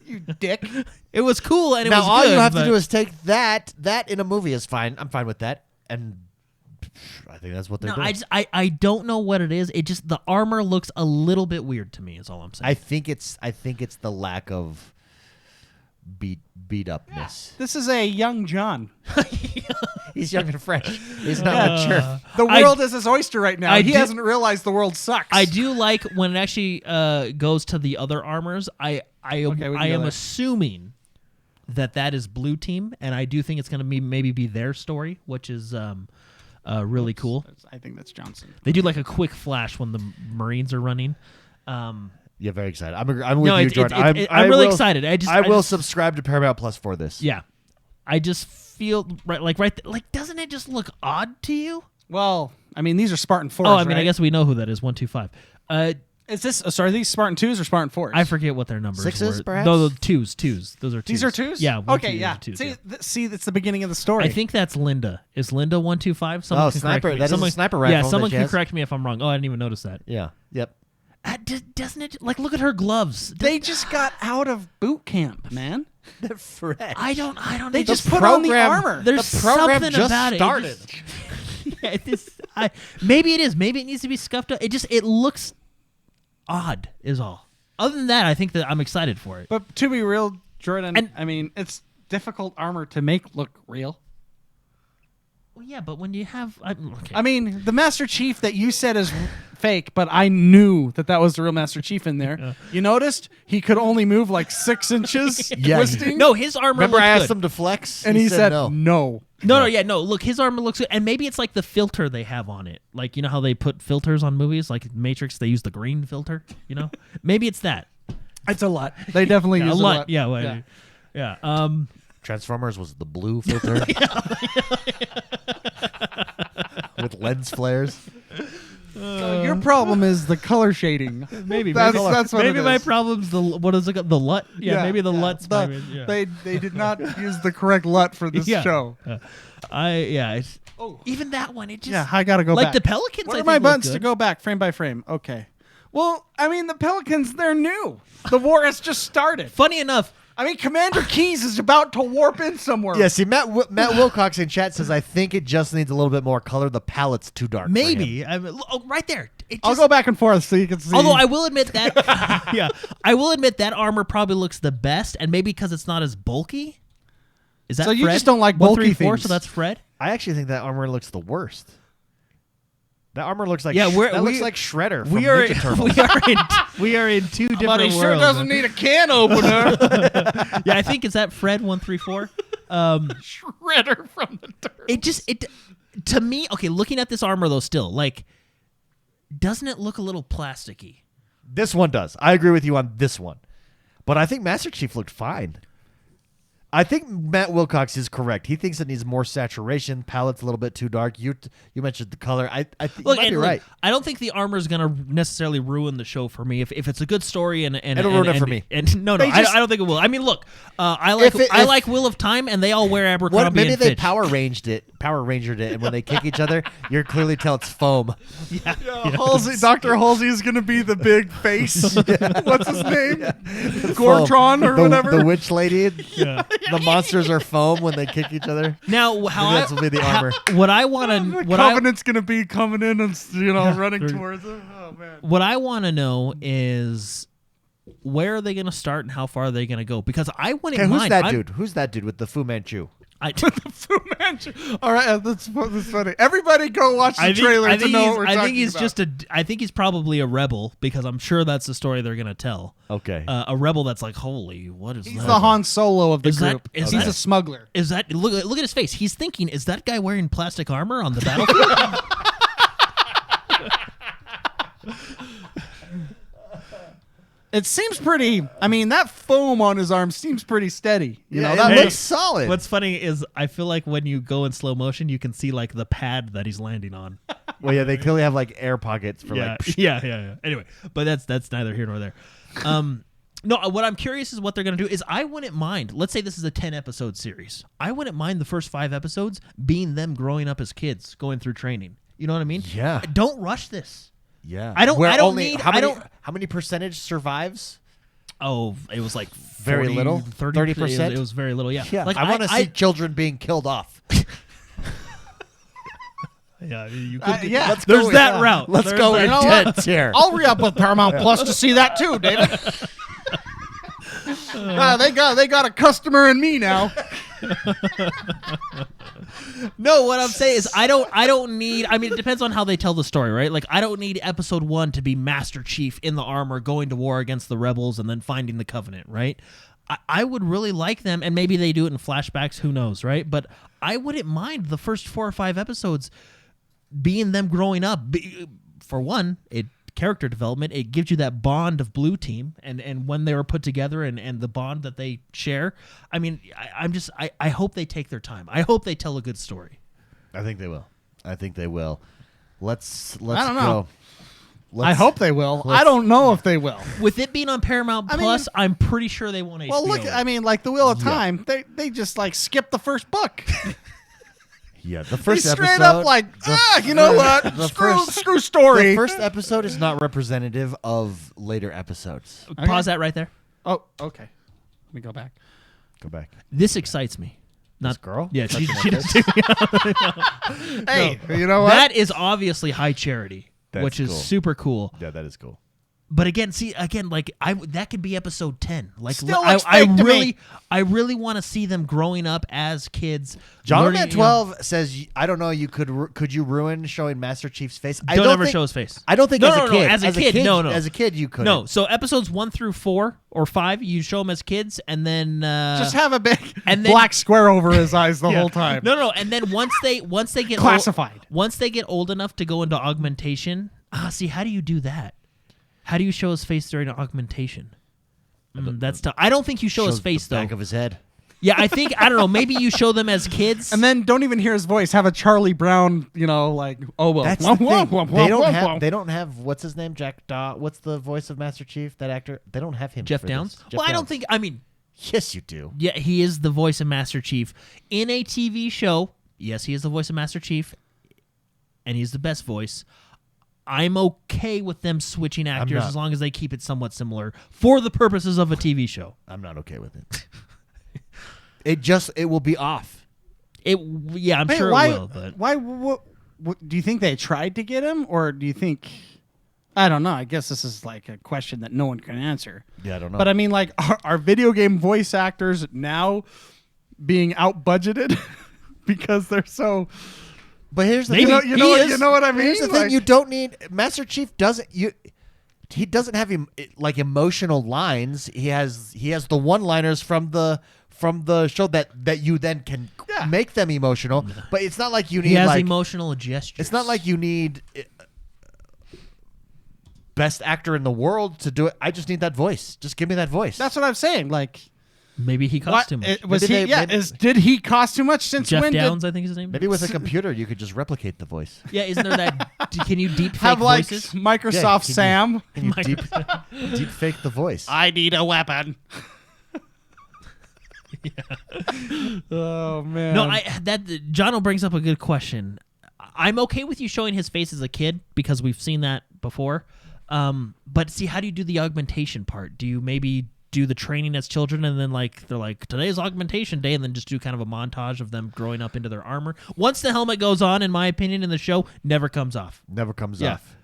[SPEAKER 3] You dick.
[SPEAKER 2] it was cool and it
[SPEAKER 1] now
[SPEAKER 2] was
[SPEAKER 1] all
[SPEAKER 2] good.
[SPEAKER 1] you have
[SPEAKER 2] but-
[SPEAKER 1] to do is take that in a movie is fine. I'm fine with that, and I think that's what they're
[SPEAKER 2] No,
[SPEAKER 1] doing.
[SPEAKER 2] I don't know what it is. It just the armor looks a little bit weird to me. Is all I'm saying.
[SPEAKER 1] I think it's the lack of beat upness.
[SPEAKER 3] This is a young John.
[SPEAKER 1] He's young and fresh. He's not mature.
[SPEAKER 3] The
[SPEAKER 2] I-
[SPEAKER 3] world is his oyster right now.
[SPEAKER 2] I
[SPEAKER 3] He
[SPEAKER 2] do-
[SPEAKER 3] hasn't realized the world sucks.
[SPEAKER 2] I do like when it actually goes to the other armors. I
[SPEAKER 3] Okay, we can go
[SPEAKER 2] am
[SPEAKER 3] there.
[SPEAKER 2] assuming that is Blue Team, and I do think it's going to be maybe be their story, which is really cool.
[SPEAKER 3] I think that's Johnson.
[SPEAKER 2] They do like a quick flash when the Marines are running.
[SPEAKER 1] Yeah, very excited. I'm with
[SPEAKER 2] No,
[SPEAKER 1] you,
[SPEAKER 2] it's-
[SPEAKER 1] Jordan.
[SPEAKER 2] I'm really excited. I
[SPEAKER 1] will
[SPEAKER 2] just-
[SPEAKER 1] subscribe to Paramount Plus for this.
[SPEAKER 2] Yeah, I just feel like doesn't it just look odd to you?
[SPEAKER 3] Well, I mean, these are Spartan 4s.
[SPEAKER 2] Oh, I mean, I
[SPEAKER 3] right?
[SPEAKER 2] guess we know who that is. 125.
[SPEAKER 3] Is this? Sorry, are these Spartan 2s or Spartan 4s?
[SPEAKER 2] I forget what their numbers
[SPEAKER 1] Sixes,
[SPEAKER 2] were.
[SPEAKER 1] perhaps?
[SPEAKER 2] No, twos. Those are twos.
[SPEAKER 3] These are 2s?
[SPEAKER 2] Yeah. one,
[SPEAKER 3] Okay,
[SPEAKER 2] two,
[SPEAKER 3] yeah.
[SPEAKER 2] twos,
[SPEAKER 3] See,
[SPEAKER 2] yeah.
[SPEAKER 3] see, it's the beginning of the story.
[SPEAKER 2] I think that's Linda. Is Linda 125? Someone
[SPEAKER 1] Oh,
[SPEAKER 2] can
[SPEAKER 1] sniper.
[SPEAKER 2] correct me.
[SPEAKER 1] That is a
[SPEAKER 2] Someone,
[SPEAKER 1] sniper rifle
[SPEAKER 2] Yeah,
[SPEAKER 1] that
[SPEAKER 2] someone
[SPEAKER 1] she
[SPEAKER 2] can
[SPEAKER 1] has.
[SPEAKER 2] correct me if I'm wrong. Oh, I didn't even notice that.
[SPEAKER 1] Yeah. Yep.
[SPEAKER 2] Doesn't it? Like, look at her gloves.
[SPEAKER 3] they just got out of boot camp, man.
[SPEAKER 1] They're fresh.
[SPEAKER 2] I don't.
[SPEAKER 3] They
[SPEAKER 2] know.
[SPEAKER 3] just put on the
[SPEAKER 1] program-
[SPEAKER 3] armor.
[SPEAKER 2] There's
[SPEAKER 1] the program
[SPEAKER 2] something
[SPEAKER 1] just
[SPEAKER 2] about
[SPEAKER 1] started.
[SPEAKER 2] it. Maybe it is. Maybe it needs to be scuffed up. It looks odd. Is all. other than that, I think that I'm excited for it.
[SPEAKER 3] But to be real, Jordan,
[SPEAKER 2] And-
[SPEAKER 3] I mean, it's difficult armor to make look real.
[SPEAKER 2] Well, yeah, but when you have, okay.
[SPEAKER 3] I mean, the Master Chief that you said is fake, but I knew that was the real Master Chief in there. You noticed he could only move like 6 inches,
[SPEAKER 1] Yeah.
[SPEAKER 3] twisting.
[SPEAKER 2] no, his armor.
[SPEAKER 1] Remember,
[SPEAKER 2] looked
[SPEAKER 1] I asked
[SPEAKER 2] good.
[SPEAKER 1] him to flex,
[SPEAKER 3] and he said
[SPEAKER 1] no.
[SPEAKER 3] no.
[SPEAKER 2] No. Look, his armor looks good, and maybe it's like the filter they have on it. Like, you know how they put filters on movies, like Matrix, they use the green filter. You know, maybe it's that.
[SPEAKER 3] It's a lot. They definitely use
[SPEAKER 2] a
[SPEAKER 3] a
[SPEAKER 2] lot.
[SPEAKER 3] lot.
[SPEAKER 2] Yeah, well, yeah.
[SPEAKER 1] Transformers was the blue filter with lens flares.
[SPEAKER 3] Your problem is the color shading.
[SPEAKER 2] Maybe
[SPEAKER 3] That's what
[SPEAKER 2] maybe
[SPEAKER 3] it
[SPEAKER 2] my
[SPEAKER 3] is.
[SPEAKER 2] problem's the what is it called? The LUT? Yeah, maybe the LUT's my yeah.
[SPEAKER 3] They did not use the correct LUT for this
[SPEAKER 2] Yeah.
[SPEAKER 3] show.
[SPEAKER 2] It's,
[SPEAKER 3] Oh.
[SPEAKER 2] even that one. It just
[SPEAKER 3] Yeah, I gotta go
[SPEAKER 2] like
[SPEAKER 3] back.
[SPEAKER 2] the Pelicans.
[SPEAKER 3] What
[SPEAKER 2] I
[SPEAKER 3] are
[SPEAKER 2] think
[SPEAKER 3] my
[SPEAKER 2] look
[SPEAKER 3] buttons to
[SPEAKER 2] good.
[SPEAKER 3] go back frame by frame? Okay. Well, I mean, the Pelicans, they're new. The war has just started.
[SPEAKER 2] Funny enough,
[SPEAKER 3] I mean, Commander Keys is about to warp in somewhere.
[SPEAKER 1] Yeah, see, Matt Wilcox in chat says, I think it just needs a little bit more color. The palette's too dark. for him."
[SPEAKER 2] maybe right there. It
[SPEAKER 3] I'll
[SPEAKER 2] just-
[SPEAKER 3] go back and forth so you can see.
[SPEAKER 2] Although I will admit that, yeah, I will admit that armor probably looks the best, and maybe because it's not as bulky. Is that
[SPEAKER 3] So you
[SPEAKER 2] Fred?
[SPEAKER 3] just don't like
[SPEAKER 2] 1,
[SPEAKER 3] bulky
[SPEAKER 2] 3, 4,
[SPEAKER 3] things.
[SPEAKER 2] So that's Fred.
[SPEAKER 1] I actually think that armor looks the worst. That armor looks like
[SPEAKER 2] Yeah,
[SPEAKER 1] looks like Shredder from Ninja Turtles.
[SPEAKER 2] we are in two different
[SPEAKER 3] but he
[SPEAKER 2] worlds.
[SPEAKER 3] sure doesn't need a can opener.
[SPEAKER 2] Yeah, I think is that Fred 1, 3, 4.
[SPEAKER 3] Shredder from the dirt.
[SPEAKER 2] It just to me. Okay, looking at this armor though, still like, doesn't it look a little plasticky?
[SPEAKER 1] This one does. I agree with you on this one. But I think Master Chief looked fine. I think Matt Wilcox is correct. He thinks it needs more saturation. Palette's a little bit too dark. You mentioned the color. I think you might be right.
[SPEAKER 2] I don't think the armor is going to necessarily ruin the show for me. If it's a good story and
[SPEAKER 1] It'll ruin it for me.
[SPEAKER 2] And no,
[SPEAKER 1] They
[SPEAKER 2] I
[SPEAKER 1] just-
[SPEAKER 2] don't think it will. I mean, look, I
[SPEAKER 1] If-
[SPEAKER 2] like Wheel of Time, and they all wear Abercrombie
[SPEAKER 1] What, maybe
[SPEAKER 2] and
[SPEAKER 1] they
[SPEAKER 2] Fitch.
[SPEAKER 1] Power Rangered it, and when they kick each other, you're clearly tell it's foam.
[SPEAKER 3] Halsey, Dr. Halsey is going to be the big face. What's his name?
[SPEAKER 1] Foam.
[SPEAKER 3] Gortron or
[SPEAKER 1] the,
[SPEAKER 3] whatever.
[SPEAKER 1] The witch lady. The monsters are foam when they kick each other.
[SPEAKER 2] Now, how
[SPEAKER 1] Maybe that's will be the armor.
[SPEAKER 2] What I want
[SPEAKER 3] The
[SPEAKER 2] to
[SPEAKER 3] Covenant's going to be coming in and running towards him. Oh, man.
[SPEAKER 2] what I want to know is where are they going to start and how far are they going to go? Because I wouldn't
[SPEAKER 1] Okay,
[SPEAKER 2] mind.
[SPEAKER 1] who's that dude? Who's that dude with the Fu Manchu?
[SPEAKER 3] Fu Manchu. All right, that's funny. Everybody go watch the trailer to know what we're talking about.
[SPEAKER 2] I think he's just I think he's probably a rebel because I'm sure that's the story they're going to tell.
[SPEAKER 1] Okay.
[SPEAKER 2] A rebel that's like, holy, what is
[SPEAKER 3] He's
[SPEAKER 2] that?
[SPEAKER 3] the Han Solo of the
[SPEAKER 2] Is that-
[SPEAKER 3] group.
[SPEAKER 2] is
[SPEAKER 3] He's
[SPEAKER 2] that-
[SPEAKER 3] a smuggler.
[SPEAKER 2] Is that look at his face? He's thinking, is that guy wearing plastic armor on the battlefield?
[SPEAKER 3] It seems pretty. I mean, that foam on his arm seems pretty steady. You know,
[SPEAKER 1] it
[SPEAKER 3] that
[SPEAKER 1] looks
[SPEAKER 3] looks.
[SPEAKER 1] solid.
[SPEAKER 2] What's funny is I feel like when you go in slow motion, you can see like the pad that he's landing on.
[SPEAKER 1] Well, yeah, they clearly have like air pockets for
[SPEAKER 2] Yeah,
[SPEAKER 1] like.
[SPEAKER 2] yeah. Anyway, but that's neither here nor there. No, what I'm curious is what they're going to do is I wouldn't mind. Let's say this is a 10-episode series. I wouldn't mind the first 5 episodes being them growing up as kids, going through training. You know what I mean?
[SPEAKER 1] Yeah.
[SPEAKER 2] Don't rush this.
[SPEAKER 1] Yeah.
[SPEAKER 2] I don't-
[SPEAKER 1] Where
[SPEAKER 2] I don't
[SPEAKER 1] only,
[SPEAKER 2] need-
[SPEAKER 1] How
[SPEAKER 2] I
[SPEAKER 1] many,
[SPEAKER 2] don't-
[SPEAKER 1] how many percentage survives?
[SPEAKER 2] Oh, it was like
[SPEAKER 1] Very
[SPEAKER 2] 40,
[SPEAKER 1] little?
[SPEAKER 2] 30%. It was very little. Yeah.
[SPEAKER 1] Yeah.
[SPEAKER 2] Like
[SPEAKER 1] I want to see children being killed off.
[SPEAKER 2] Yeah, you could.
[SPEAKER 3] Yeah.
[SPEAKER 1] Let's
[SPEAKER 2] There's
[SPEAKER 1] go
[SPEAKER 2] that
[SPEAKER 1] with-
[SPEAKER 2] route.
[SPEAKER 1] Let's
[SPEAKER 2] There's
[SPEAKER 1] go
[SPEAKER 2] that-
[SPEAKER 3] You know what?
[SPEAKER 1] intense here.
[SPEAKER 3] I'll re-up with Paramount Plus to see that too, David. They got a customer in me now.
[SPEAKER 2] No, what I'm saying is I don't need. I mean, it depends on how they tell the story, right? Like I don't need episode 1 to be Master Chief in the armor going to war against the rebels and then finding the Covenant, right? I would really like them, and maybe they do it in flashbacks. Who knows, right? But I wouldn't mind the first 4 or 5 episodes being them growing up. For one, character development, it gives you that bond of Blue Team and when they were put together and the bond that they share. I mean, I hope they take their time. I hope they tell a good story.
[SPEAKER 1] I think they will. Let's
[SPEAKER 3] I don't
[SPEAKER 1] go.
[SPEAKER 3] know. I
[SPEAKER 1] Let's-
[SPEAKER 3] hope they will.
[SPEAKER 1] let's-
[SPEAKER 3] I don't know if they will.
[SPEAKER 2] With it being on Paramount
[SPEAKER 3] I mean-
[SPEAKER 2] Plus, I'm pretty sure they won't HBO.
[SPEAKER 3] Well, look,
[SPEAKER 2] it.
[SPEAKER 3] I mean, like the Wheel of Time, they just like skip the first book.
[SPEAKER 1] Yeah, the
[SPEAKER 3] They
[SPEAKER 1] first
[SPEAKER 3] straight
[SPEAKER 1] episode.
[SPEAKER 3] up like, you know what?
[SPEAKER 1] the
[SPEAKER 3] Screw
[SPEAKER 1] first
[SPEAKER 3] story.
[SPEAKER 1] The first episode is not representative of later episodes.
[SPEAKER 2] Pause that right there.
[SPEAKER 3] Oh, okay. Let me go back.
[SPEAKER 1] Go back.
[SPEAKER 2] This excites me.
[SPEAKER 1] This girl?
[SPEAKER 2] Yeah, she
[SPEAKER 1] Touching
[SPEAKER 2] does
[SPEAKER 1] my
[SPEAKER 2] too.
[SPEAKER 3] Hey, you know what?
[SPEAKER 2] That is obviously high charity,
[SPEAKER 1] That's
[SPEAKER 2] which is
[SPEAKER 1] cool.
[SPEAKER 2] super cool.
[SPEAKER 1] Yeah, that is cool.
[SPEAKER 2] But again, like that could be episode 10. Like
[SPEAKER 3] Still
[SPEAKER 2] I
[SPEAKER 3] looks fake to me.
[SPEAKER 2] really want to see them growing up as kids.
[SPEAKER 1] John
[SPEAKER 2] learning,
[SPEAKER 1] at 12 says, I don't know, could you ruin showing Master Chief's face? I
[SPEAKER 2] Don't
[SPEAKER 1] don't
[SPEAKER 2] ever
[SPEAKER 1] think,
[SPEAKER 2] show his face.
[SPEAKER 1] I don't think
[SPEAKER 2] No,
[SPEAKER 1] as
[SPEAKER 2] no,
[SPEAKER 1] a
[SPEAKER 2] no,
[SPEAKER 1] kid.
[SPEAKER 2] as a kid, no.
[SPEAKER 1] As a kid, you could.
[SPEAKER 2] No, so episodes 1 through 4 or 5, you show them as kids, and then
[SPEAKER 3] Just have a big
[SPEAKER 2] and then-
[SPEAKER 3] black square over his eyes the whole time.
[SPEAKER 2] No, and then once they get
[SPEAKER 3] Classified.
[SPEAKER 2] once they get old enough to go into augmentation, see, how do you do that? How do you show his face during augmentation? That's tough. I don't think you show his
[SPEAKER 1] Shows
[SPEAKER 2] face
[SPEAKER 1] the
[SPEAKER 2] though.
[SPEAKER 1] back of his head.
[SPEAKER 2] Yeah, I think I don't know. Maybe you show them as kids,
[SPEAKER 3] And then don't even hear his voice. Have a Charlie Brown, like, oh well.
[SPEAKER 1] That's the thing. They don't have what's his name, Jack Daw. What's the voice of Master Chief? That actor. They don't have him.
[SPEAKER 2] Jeff
[SPEAKER 1] for
[SPEAKER 2] Downs.
[SPEAKER 1] this. Jeff
[SPEAKER 2] Well, I don't
[SPEAKER 1] Downs.
[SPEAKER 2] think. I mean,
[SPEAKER 1] Yes, you do.
[SPEAKER 2] yeah, he is the voice of Master Chief in a TV show. Yes, he is the voice of Master Chief, and he's the best voice. I'm okay with them switching actors
[SPEAKER 1] not.
[SPEAKER 2] as long as they keep it somewhat similar for the purposes of a TV show.
[SPEAKER 1] I'm not okay with it. It will be off.
[SPEAKER 2] Yeah, I'm
[SPEAKER 3] Hey,
[SPEAKER 2] sure
[SPEAKER 3] why?
[SPEAKER 2] it will. But
[SPEAKER 3] Why? What, do you think they tried to get him, or do you think? I don't know. I guess this is like a question that no one can answer.
[SPEAKER 1] Yeah, I don't know.
[SPEAKER 3] But I mean, like, are video game voice actors now being out budgeted because they're so?
[SPEAKER 1] But here's the
[SPEAKER 2] Maybe.
[SPEAKER 1] thing.
[SPEAKER 3] You know,
[SPEAKER 2] He is.
[SPEAKER 3] you know what I mean.
[SPEAKER 1] Here's the
[SPEAKER 3] Like,
[SPEAKER 1] thing. You don't need Master Chief. He doesn't have like emotional lines. He has the one-liners from the show that you then can make them emotional. But it's not like you need
[SPEAKER 2] he has
[SPEAKER 1] like
[SPEAKER 2] emotional gestures.
[SPEAKER 1] it's not like you need best actor in the world to do it. I just need that voice. Just give me that voice.
[SPEAKER 3] that's what I'm saying. Like,
[SPEAKER 2] maybe he cost too much.
[SPEAKER 3] Was
[SPEAKER 1] Maybe
[SPEAKER 3] he?
[SPEAKER 1] they-
[SPEAKER 3] Yeah.
[SPEAKER 1] maybe-
[SPEAKER 3] Did he cost too much? Since
[SPEAKER 2] Jeff
[SPEAKER 3] when
[SPEAKER 2] Downs, I think is his name.
[SPEAKER 1] Maybe with a computer you could just replicate the voice.
[SPEAKER 2] Yeah, isn't there that? Can you deep fake
[SPEAKER 3] have like
[SPEAKER 2] voices?
[SPEAKER 3] Microsoft
[SPEAKER 1] Yeah, can you-
[SPEAKER 3] Sam?
[SPEAKER 1] Can you deep fake the voice?
[SPEAKER 3] I need a weapon. Oh man.
[SPEAKER 2] No, Jono brings up a good question. I'm okay with you showing his face as a kid because we've seen that before. But see, how do you do the augmentation part? Do you maybe do the training as children and then they're like today's augmentation day and then just do kind of a montage of them growing up into their armor? Once the helmet goes on, in my opinion, in the show, never comes off.
[SPEAKER 1] Never comes
[SPEAKER 3] Yeah.
[SPEAKER 1] off.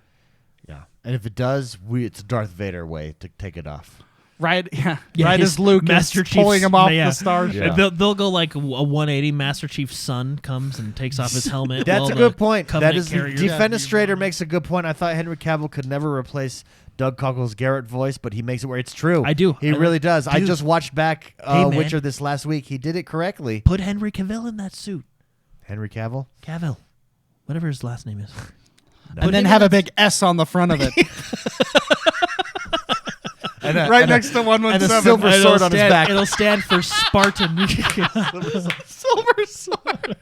[SPEAKER 1] Yeah, and if it does, it's a Darth Vader way to take it off.
[SPEAKER 3] Right? Yeah.
[SPEAKER 2] Yeah,
[SPEAKER 3] right
[SPEAKER 2] his
[SPEAKER 3] as Luke
[SPEAKER 2] Master
[SPEAKER 3] is pulling
[SPEAKER 2] Chief's-
[SPEAKER 3] him off
[SPEAKER 2] yeah.
[SPEAKER 3] the starship.
[SPEAKER 1] Yeah.
[SPEAKER 2] They'll go like a 180. Master Chief's son comes and takes off his helmet.
[SPEAKER 1] That's
[SPEAKER 2] while
[SPEAKER 1] a
[SPEAKER 2] the
[SPEAKER 1] good point. That
[SPEAKER 2] Covenant
[SPEAKER 1] is
[SPEAKER 2] carriers-
[SPEAKER 1] Defenestrator makes a good point. I thought Henry Cavill could never replace Doug Cockle's Garrett voice, but he makes it where it's true.
[SPEAKER 2] I do.
[SPEAKER 1] He
[SPEAKER 2] I
[SPEAKER 1] really
[SPEAKER 2] like-
[SPEAKER 1] does. I
[SPEAKER 2] Dude.
[SPEAKER 1] just watched back
[SPEAKER 2] Hey, man.
[SPEAKER 1] Witcher this last week. He did it correctly.
[SPEAKER 2] Put Henry Cavill in that suit.
[SPEAKER 1] Henry Cavill.
[SPEAKER 2] Cavill, whatever his last name is.
[SPEAKER 3] And then have a big S on the front of it.
[SPEAKER 1] And a,
[SPEAKER 3] right
[SPEAKER 1] and
[SPEAKER 3] next to
[SPEAKER 1] and
[SPEAKER 3] 117.
[SPEAKER 1] a silver
[SPEAKER 2] It'll
[SPEAKER 1] sword on his
[SPEAKER 2] stand-
[SPEAKER 1] back.
[SPEAKER 2] It'll stand for Spartan.
[SPEAKER 3] Silver sword.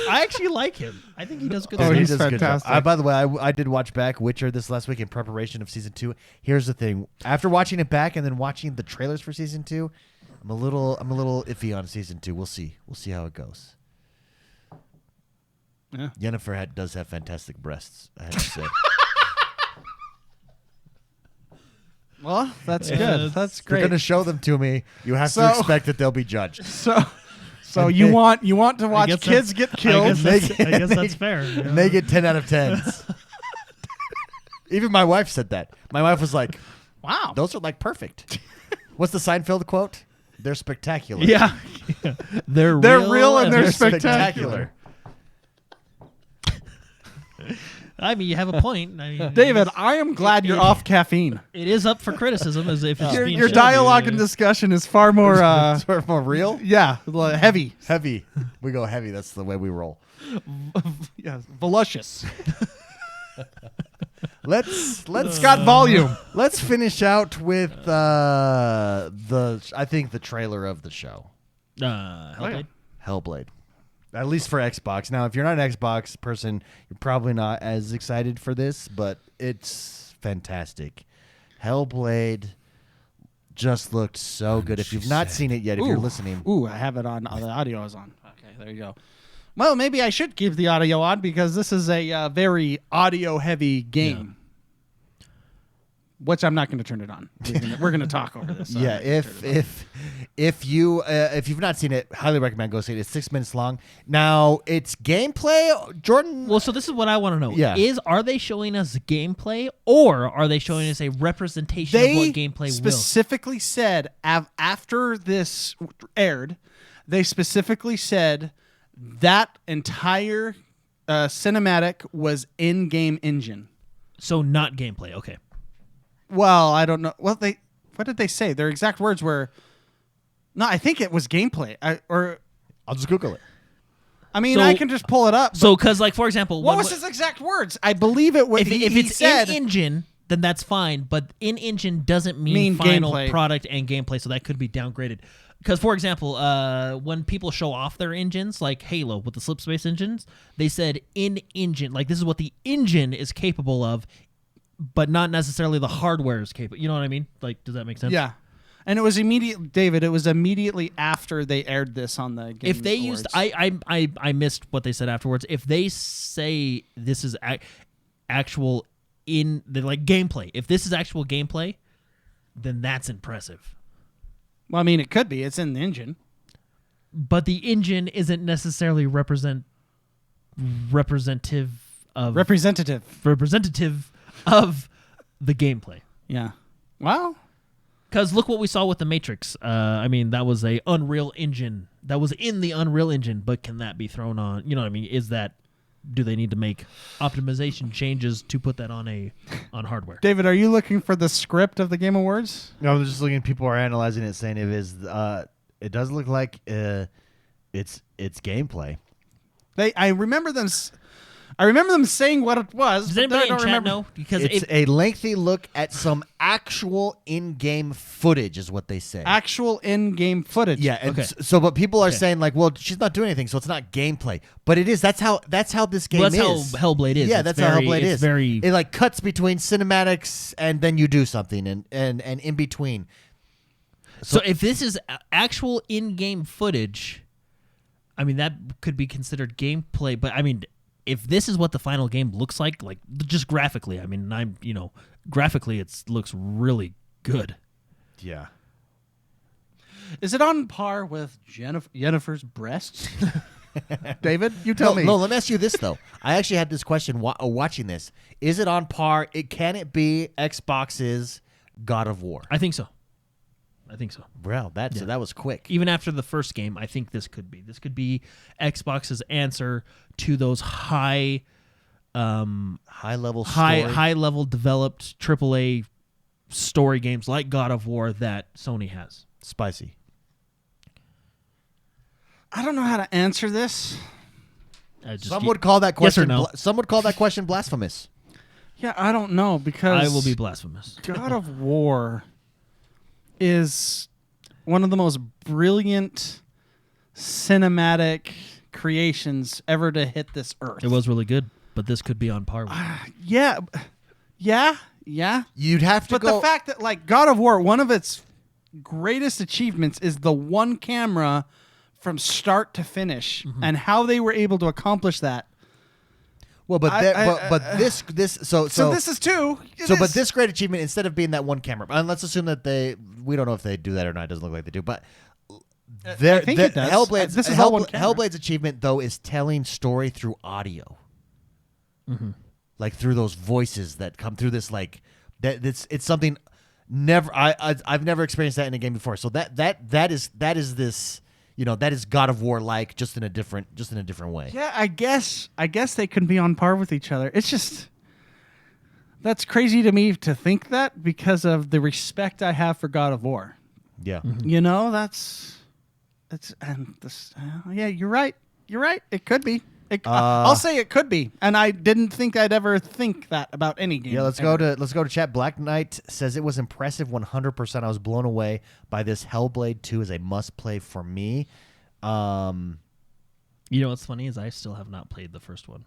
[SPEAKER 2] I actually like him. I think he does good.
[SPEAKER 3] Oh,
[SPEAKER 2] stuff.
[SPEAKER 1] He
[SPEAKER 3] he's
[SPEAKER 1] does a good job.
[SPEAKER 3] fantastic.
[SPEAKER 1] By the way, I did watch back Witcher this last week in preparation of season 2. Here's the thing: after watching it back and then watching the trailers for season 2, I'm a little iffy on season 2. We'll see how it goes.
[SPEAKER 3] Yeah.
[SPEAKER 1] Yennefer does have fantastic breasts, I have to say.
[SPEAKER 3] Well, that's
[SPEAKER 2] Yeah,
[SPEAKER 3] good.
[SPEAKER 2] that's-
[SPEAKER 3] That's
[SPEAKER 1] If you're
[SPEAKER 3] great.
[SPEAKER 1] going to show them to me, you have
[SPEAKER 3] So-
[SPEAKER 1] to expect that they'll be judged.
[SPEAKER 3] So
[SPEAKER 1] And
[SPEAKER 3] you
[SPEAKER 1] they-
[SPEAKER 3] want to watch
[SPEAKER 2] guess
[SPEAKER 3] kids get
[SPEAKER 2] I
[SPEAKER 3] killed?
[SPEAKER 2] guess
[SPEAKER 1] They
[SPEAKER 2] that's,
[SPEAKER 1] get-
[SPEAKER 2] fair.
[SPEAKER 1] And they get 10 out of 10s. Even my wife said that. My wife was like,
[SPEAKER 3] Wow.
[SPEAKER 1] those are like perfect. What's the Seinfeld quote? They're spectacular.
[SPEAKER 2] Yeah. They're
[SPEAKER 3] real and they're
[SPEAKER 1] They're
[SPEAKER 3] spectacular.
[SPEAKER 2] I mean, you have a point. I mean,
[SPEAKER 3] David, I am glad you're off caffeine.
[SPEAKER 2] it is up for criticism as if it's being
[SPEAKER 3] Your
[SPEAKER 2] shown.
[SPEAKER 3] dialogue and discussion is far more
[SPEAKER 1] Sort of more real.
[SPEAKER 3] heavy.
[SPEAKER 1] Heavy. We go heavy. That's the way we roll.
[SPEAKER 3] Yes, voluptuous.
[SPEAKER 1] Let's
[SPEAKER 3] It's got volume.
[SPEAKER 1] let's finish out with I think the trailer of the show,
[SPEAKER 2] Hellblade.
[SPEAKER 1] Hellblade. At least for Xbox. Now, if you're not an Xbox person, you're probably not as excited for this, but it's fantastic. Hellblade just looked so good. If you've not seen it yet, if you're listening,
[SPEAKER 3] Ooh, I have it on. Oh, the audio is on. Okay, there you go. Well, maybe I should keep the audio on because this is a very audio-heavy game. Which I'm not going to turn it on. We're going to talk over this. so I'm
[SPEAKER 1] yeah,
[SPEAKER 3] not gonna turn it on.
[SPEAKER 1] If you've not seen it, highly recommend go see it. It's 6 minutes long. Now it's gameplay, Jordan.
[SPEAKER 2] Well, so this is what I want to know.
[SPEAKER 1] Yeah.
[SPEAKER 2] Are they showing us gameplay, or are they showing us a representation of what gameplay
[SPEAKER 3] specifically said after this aired, they specifically said that entire cinematic was in-game engine.
[SPEAKER 2] will? So not gameplay. Okay.
[SPEAKER 3] Well, I don't know. Well, what did they say? Their exact words were, no, I think it was gameplay.
[SPEAKER 1] I'll just Google it.
[SPEAKER 3] I mean,
[SPEAKER 2] So-
[SPEAKER 3] I can just pull it up.
[SPEAKER 2] So, because like for example,
[SPEAKER 3] what was his exact words? I believe it was.
[SPEAKER 2] if it's
[SPEAKER 3] said,
[SPEAKER 2] in engine, then that's fine. But in engine doesn't mean
[SPEAKER 3] Mean
[SPEAKER 2] final
[SPEAKER 3] gameplay.
[SPEAKER 2] product and gameplay, so that could be downgraded. Because for example, when people show off their engines, like Halo with the slip space engines, they said in engine, like this is what the engine is capable of, but not necessarily the hardware is capable. You know what I mean? Like, does that make sense?
[SPEAKER 3] yeah. And it was David. It was immediately after they aired this on the Game
[SPEAKER 2] If they
[SPEAKER 3] Awards.
[SPEAKER 2] used, I missed what they said afterwards. If they say this is actual in the like gameplay, if this is actual gameplay, then that's impressive.
[SPEAKER 3] Well, I mean, it could be. It's in the engine.
[SPEAKER 2] But the engine isn't necessarily representative of the gameplay.
[SPEAKER 3] Yeah. Well,
[SPEAKER 2] Because look what we saw with the Matrix. I mean, that was a Unreal Engine. That was in the Unreal Engine, but can that be thrown on? You know what I mean? Do they need to make optimization changes to put that on hardware?
[SPEAKER 3] David, are you looking for the script of the Game Awards?
[SPEAKER 1] No, I'm just looking. People are analyzing it, saying it is. It does look like it's gameplay.
[SPEAKER 3] I remember them. I remember them saying what it was.
[SPEAKER 2] Does
[SPEAKER 3] but then I
[SPEAKER 2] anybody in
[SPEAKER 3] don't
[SPEAKER 2] chat
[SPEAKER 3] remember.
[SPEAKER 2] know? Because
[SPEAKER 1] It's a lengthy look at some actual in-game footage, is what they say.
[SPEAKER 3] Actual in-game footage.
[SPEAKER 1] Yeah, and
[SPEAKER 2] Okay.
[SPEAKER 1] so but people are
[SPEAKER 2] Okay.
[SPEAKER 1] saying like, well, she's not doing anything, so it's not gameplay. But it is. That's how this game
[SPEAKER 2] that's
[SPEAKER 1] is.
[SPEAKER 2] how Hellblade is.
[SPEAKER 1] Yeah,
[SPEAKER 2] It's
[SPEAKER 1] that's
[SPEAKER 2] very-
[SPEAKER 1] how Hellblade
[SPEAKER 2] it's
[SPEAKER 1] is.
[SPEAKER 2] very-
[SPEAKER 1] It like cuts between cinematics and then you do something and in between.
[SPEAKER 2] So if this is actual in-game footage, I mean that could be considered gameplay. But I mean, if this is what the final game looks like just graphically, I mean, graphically it looks really good.
[SPEAKER 1] Yeah.
[SPEAKER 3] Is it on par with Jennifer's breasts? David, you tell me.
[SPEAKER 1] No, let me ask you this though. I actually had this question watching this. Is it on par? Can it be Xbox's God of War?
[SPEAKER 2] I think so.
[SPEAKER 1] Well, that was quick.
[SPEAKER 2] Even after the first game, I think this could be Xbox's answer to those high
[SPEAKER 1] High-level story.
[SPEAKER 2] high level developed AAA story games like God of War that Sony has.
[SPEAKER 1] Spicy.
[SPEAKER 3] I don't know how to answer this.
[SPEAKER 1] Some would call that
[SPEAKER 2] Yes
[SPEAKER 1] question.
[SPEAKER 2] or no?
[SPEAKER 1] Some would call that question blasphemous.
[SPEAKER 3] Yeah, I don't know because
[SPEAKER 2] I will be blasphemous.
[SPEAKER 3] God of War is one of the most brilliant cinematic creations ever to hit this earth.
[SPEAKER 2] It was really good, but this could be on par with it.
[SPEAKER 3] Yeah.
[SPEAKER 1] You'd have to
[SPEAKER 3] But
[SPEAKER 1] go.
[SPEAKER 3] the fact that like God of War, one of its greatest achievements is the one camera from start to finish, and how they were able to accomplish that.
[SPEAKER 1] well, but this
[SPEAKER 3] So this is two.
[SPEAKER 1] But this great achievement, instead of being that one camera, and let's assume that we don't know if they do that or not. It doesn't look like they do, but
[SPEAKER 3] I think it does. This is all one camera.
[SPEAKER 1] Hellblade's achievement though is telling story through audio, like through those voices that come through this. Like that, it's something I've never experienced that in a game before. So that is this. That is God of War like, just in a different way.
[SPEAKER 3] Yeah, I guess they can be on par with each other. It's just that's crazy to me to think that because of the respect I have for God of War.
[SPEAKER 1] Yeah.
[SPEAKER 3] Yeah, you're right. It could be. I'll say it could be, and I didn't think I'd ever think that about any game.
[SPEAKER 1] Yeah, let's go to chat. Black Knight says it was impressive 100%. I was blown away by this. Hellblade 2 is a must play for me.
[SPEAKER 2] You know what's funny is I still have not played the first one.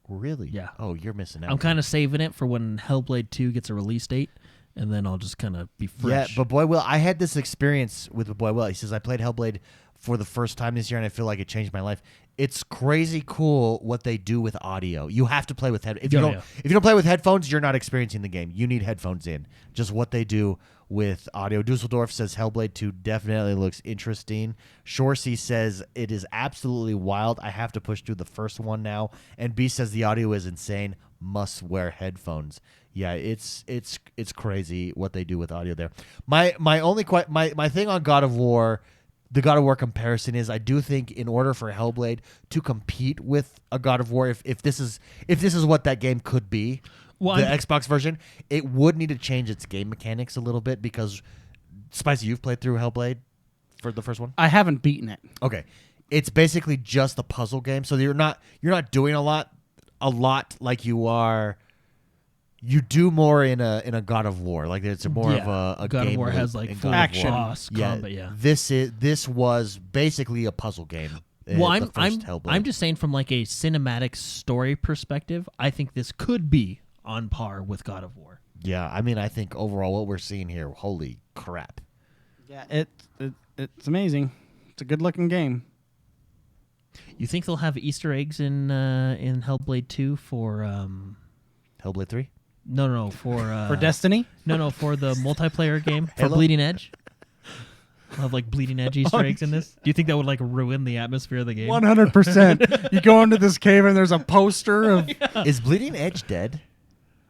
[SPEAKER 1] Really?
[SPEAKER 2] Yeah.
[SPEAKER 1] Oh, you're missing out.
[SPEAKER 2] I'm kind of saving it for when Hellblade 2 gets a release date, and then I'll just kind of be fresh.
[SPEAKER 1] Yeah, but Boy Will, I had this experience with Boy Will. He says I played Hellblade for the first time this year, and I feel like it changed my life. It's crazy cool what they do with audio. You have to play with headphones. If you don't play with headphones, you're not experiencing the game. You need headphones in. Just what they do with audio. Dusseldorf says Hellblade 2 definitely looks interesting. Shorsey says it is absolutely wild. I have to push through the first one now. And B says the audio is insane. Must wear headphones. Yeah, it's crazy what they do with audio there. My thing on God of War, the God of War comparison is I do think in order for Hellblade to compete with a God of War, if this is what that game could be, the Xbox version, it would need to change its game mechanics a little bit because Spicy, you've played through Hellblade for the first one?
[SPEAKER 3] I haven't beaten it.
[SPEAKER 1] Okay. It's basically just a puzzle game, so you're not doing a lot like you are. You do more in a God of War, like it's more of a
[SPEAKER 2] God
[SPEAKER 1] game.
[SPEAKER 2] of War has like full
[SPEAKER 3] action.
[SPEAKER 2] boss combat. Yeah,
[SPEAKER 1] this was basically a puzzle game.
[SPEAKER 4] Well,
[SPEAKER 1] the first Hellblade.
[SPEAKER 4] I'm just saying from like a cinematic story perspective, I think this could be on par with God of War.
[SPEAKER 1] Yeah, I mean, I think overall what we're seeing here, holy crap.
[SPEAKER 3] Yeah, it's amazing. It's a good looking game.
[SPEAKER 2] You think they'll have Easter eggs in Hellblade 2 for
[SPEAKER 1] Hellblade 3?
[SPEAKER 2] No, for
[SPEAKER 3] For Destiny?
[SPEAKER 2] No, for the multiplayer game for
[SPEAKER 1] Halo?
[SPEAKER 2] Bleeding Edge. I'll have like Bleeding Edge Easter eggs in this. Do you think that would like ruin the atmosphere of the game?
[SPEAKER 3] 100%. You go into this cave and there's a poster of
[SPEAKER 1] Is Bleeding Edge dead?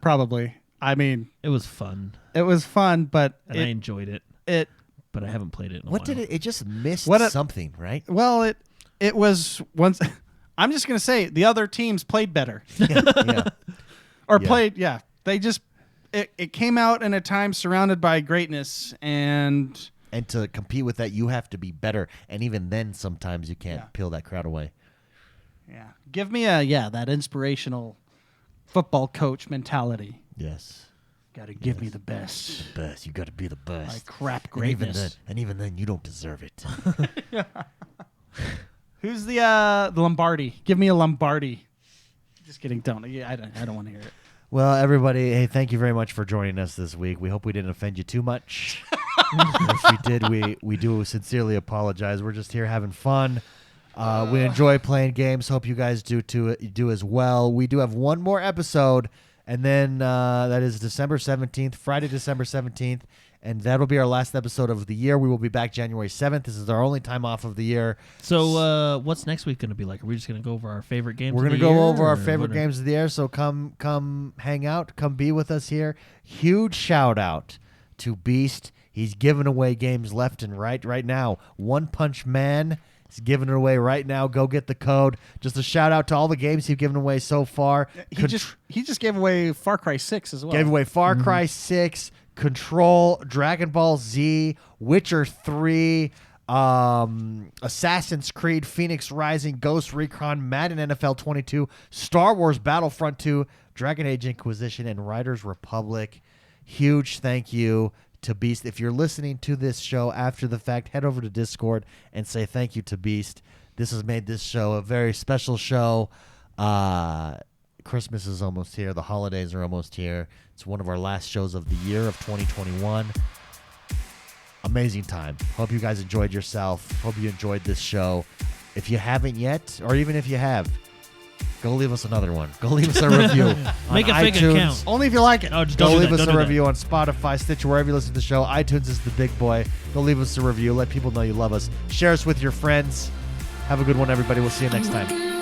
[SPEAKER 3] probably. I mean,
[SPEAKER 2] It was fun,
[SPEAKER 3] it was fun, but
[SPEAKER 2] and I enjoyed it,
[SPEAKER 3] it
[SPEAKER 2] but I haven't played it in a
[SPEAKER 1] What
[SPEAKER 2] while.
[SPEAKER 1] did it? It just missed
[SPEAKER 3] What a-
[SPEAKER 1] something, right?
[SPEAKER 3] well, it was once. I'm just gonna say the other teams played better
[SPEAKER 1] Yeah.
[SPEAKER 3] or
[SPEAKER 1] Yeah.
[SPEAKER 3] played. Yeah, they just it came out in a time surrounded by greatness and.
[SPEAKER 1] And to compete with that, you have to be better. And even then, sometimes you can't
[SPEAKER 3] Yeah.
[SPEAKER 1] peel that crowd away.
[SPEAKER 3] Yeah. Give me that inspirational football coach mentality.
[SPEAKER 1] Yes.
[SPEAKER 3] Got to give me the best.
[SPEAKER 1] Best. You got to be the best.
[SPEAKER 3] Like crap
[SPEAKER 1] And even then,
[SPEAKER 3] greatness.
[SPEAKER 1] you don't deserve it.
[SPEAKER 3] Who's the Lombardi? Give me a Lombardi. Just kidding. Don't. Yeah, I don't want to hear it.
[SPEAKER 1] Well, everybody, hey, thank you very much for joining us this week. We hope we didn't offend you too much. If we did, we do sincerely apologize. We're just here having fun. We enjoy playing games. Hope you guys do as well. We do have one more episode, and then that is December 17th, Friday, December 17th, and that'll be our last episode of the year. We will be back January 7th. This is our only time off of the year.
[SPEAKER 2] So, what's next week going to be like? Are we just going to go over our favorite games?
[SPEAKER 1] We're
[SPEAKER 2] going to
[SPEAKER 1] go over our favorite games of the year, so come hang out. Come be with us here. Huge shout out to Beast. He's giving away games left and right now. One Punch Man is giving it away right now. Go get the code. Just a shout out to all the games he's given away so far.
[SPEAKER 3] He just gave away Far Cry 6 as well.
[SPEAKER 1] Gave away Far Cry 6, Control, Dragon Ball Z, Witcher 3, Assassin's Creed, Phoenix Rising, Ghost Recon, Madden NFL 22, Star Wars Battlefront 2, Dragon Age Inquisition, and Riders Republic. Huge thank you to Beast. If you're listening to this show after the fact, head over to Discord and say thank you to Beast. This has made this show a very special show. Christmas is almost here. The holidays are almost here. It's one of our last shows of the year of 2021. Amazing time. Hope you guys enjoyed yourself. Hope you enjoyed this show. If you haven't yet, or even if you have, go leave us another one. Go leave us a review.
[SPEAKER 2] Make a fake
[SPEAKER 1] iTunes.
[SPEAKER 2] account.
[SPEAKER 3] Only if you like it.
[SPEAKER 2] Oh, just
[SPEAKER 1] Go
[SPEAKER 2] don't do
[SPEAKER 1] leave
[SPEAKER 2] that.
[SPEAKER 1] us
[SPEAKER 2] Don't
[SPEAKER 1] a
[SPEAKER 2] do that.
[SPEAKER 1] review on Spotify, Stitcher, wherever you listen to the show. iTunes is the big boy. Go leave us a review. Let people know you love us. Share us with your friends. Have a good one, everybody. We'll see you next time.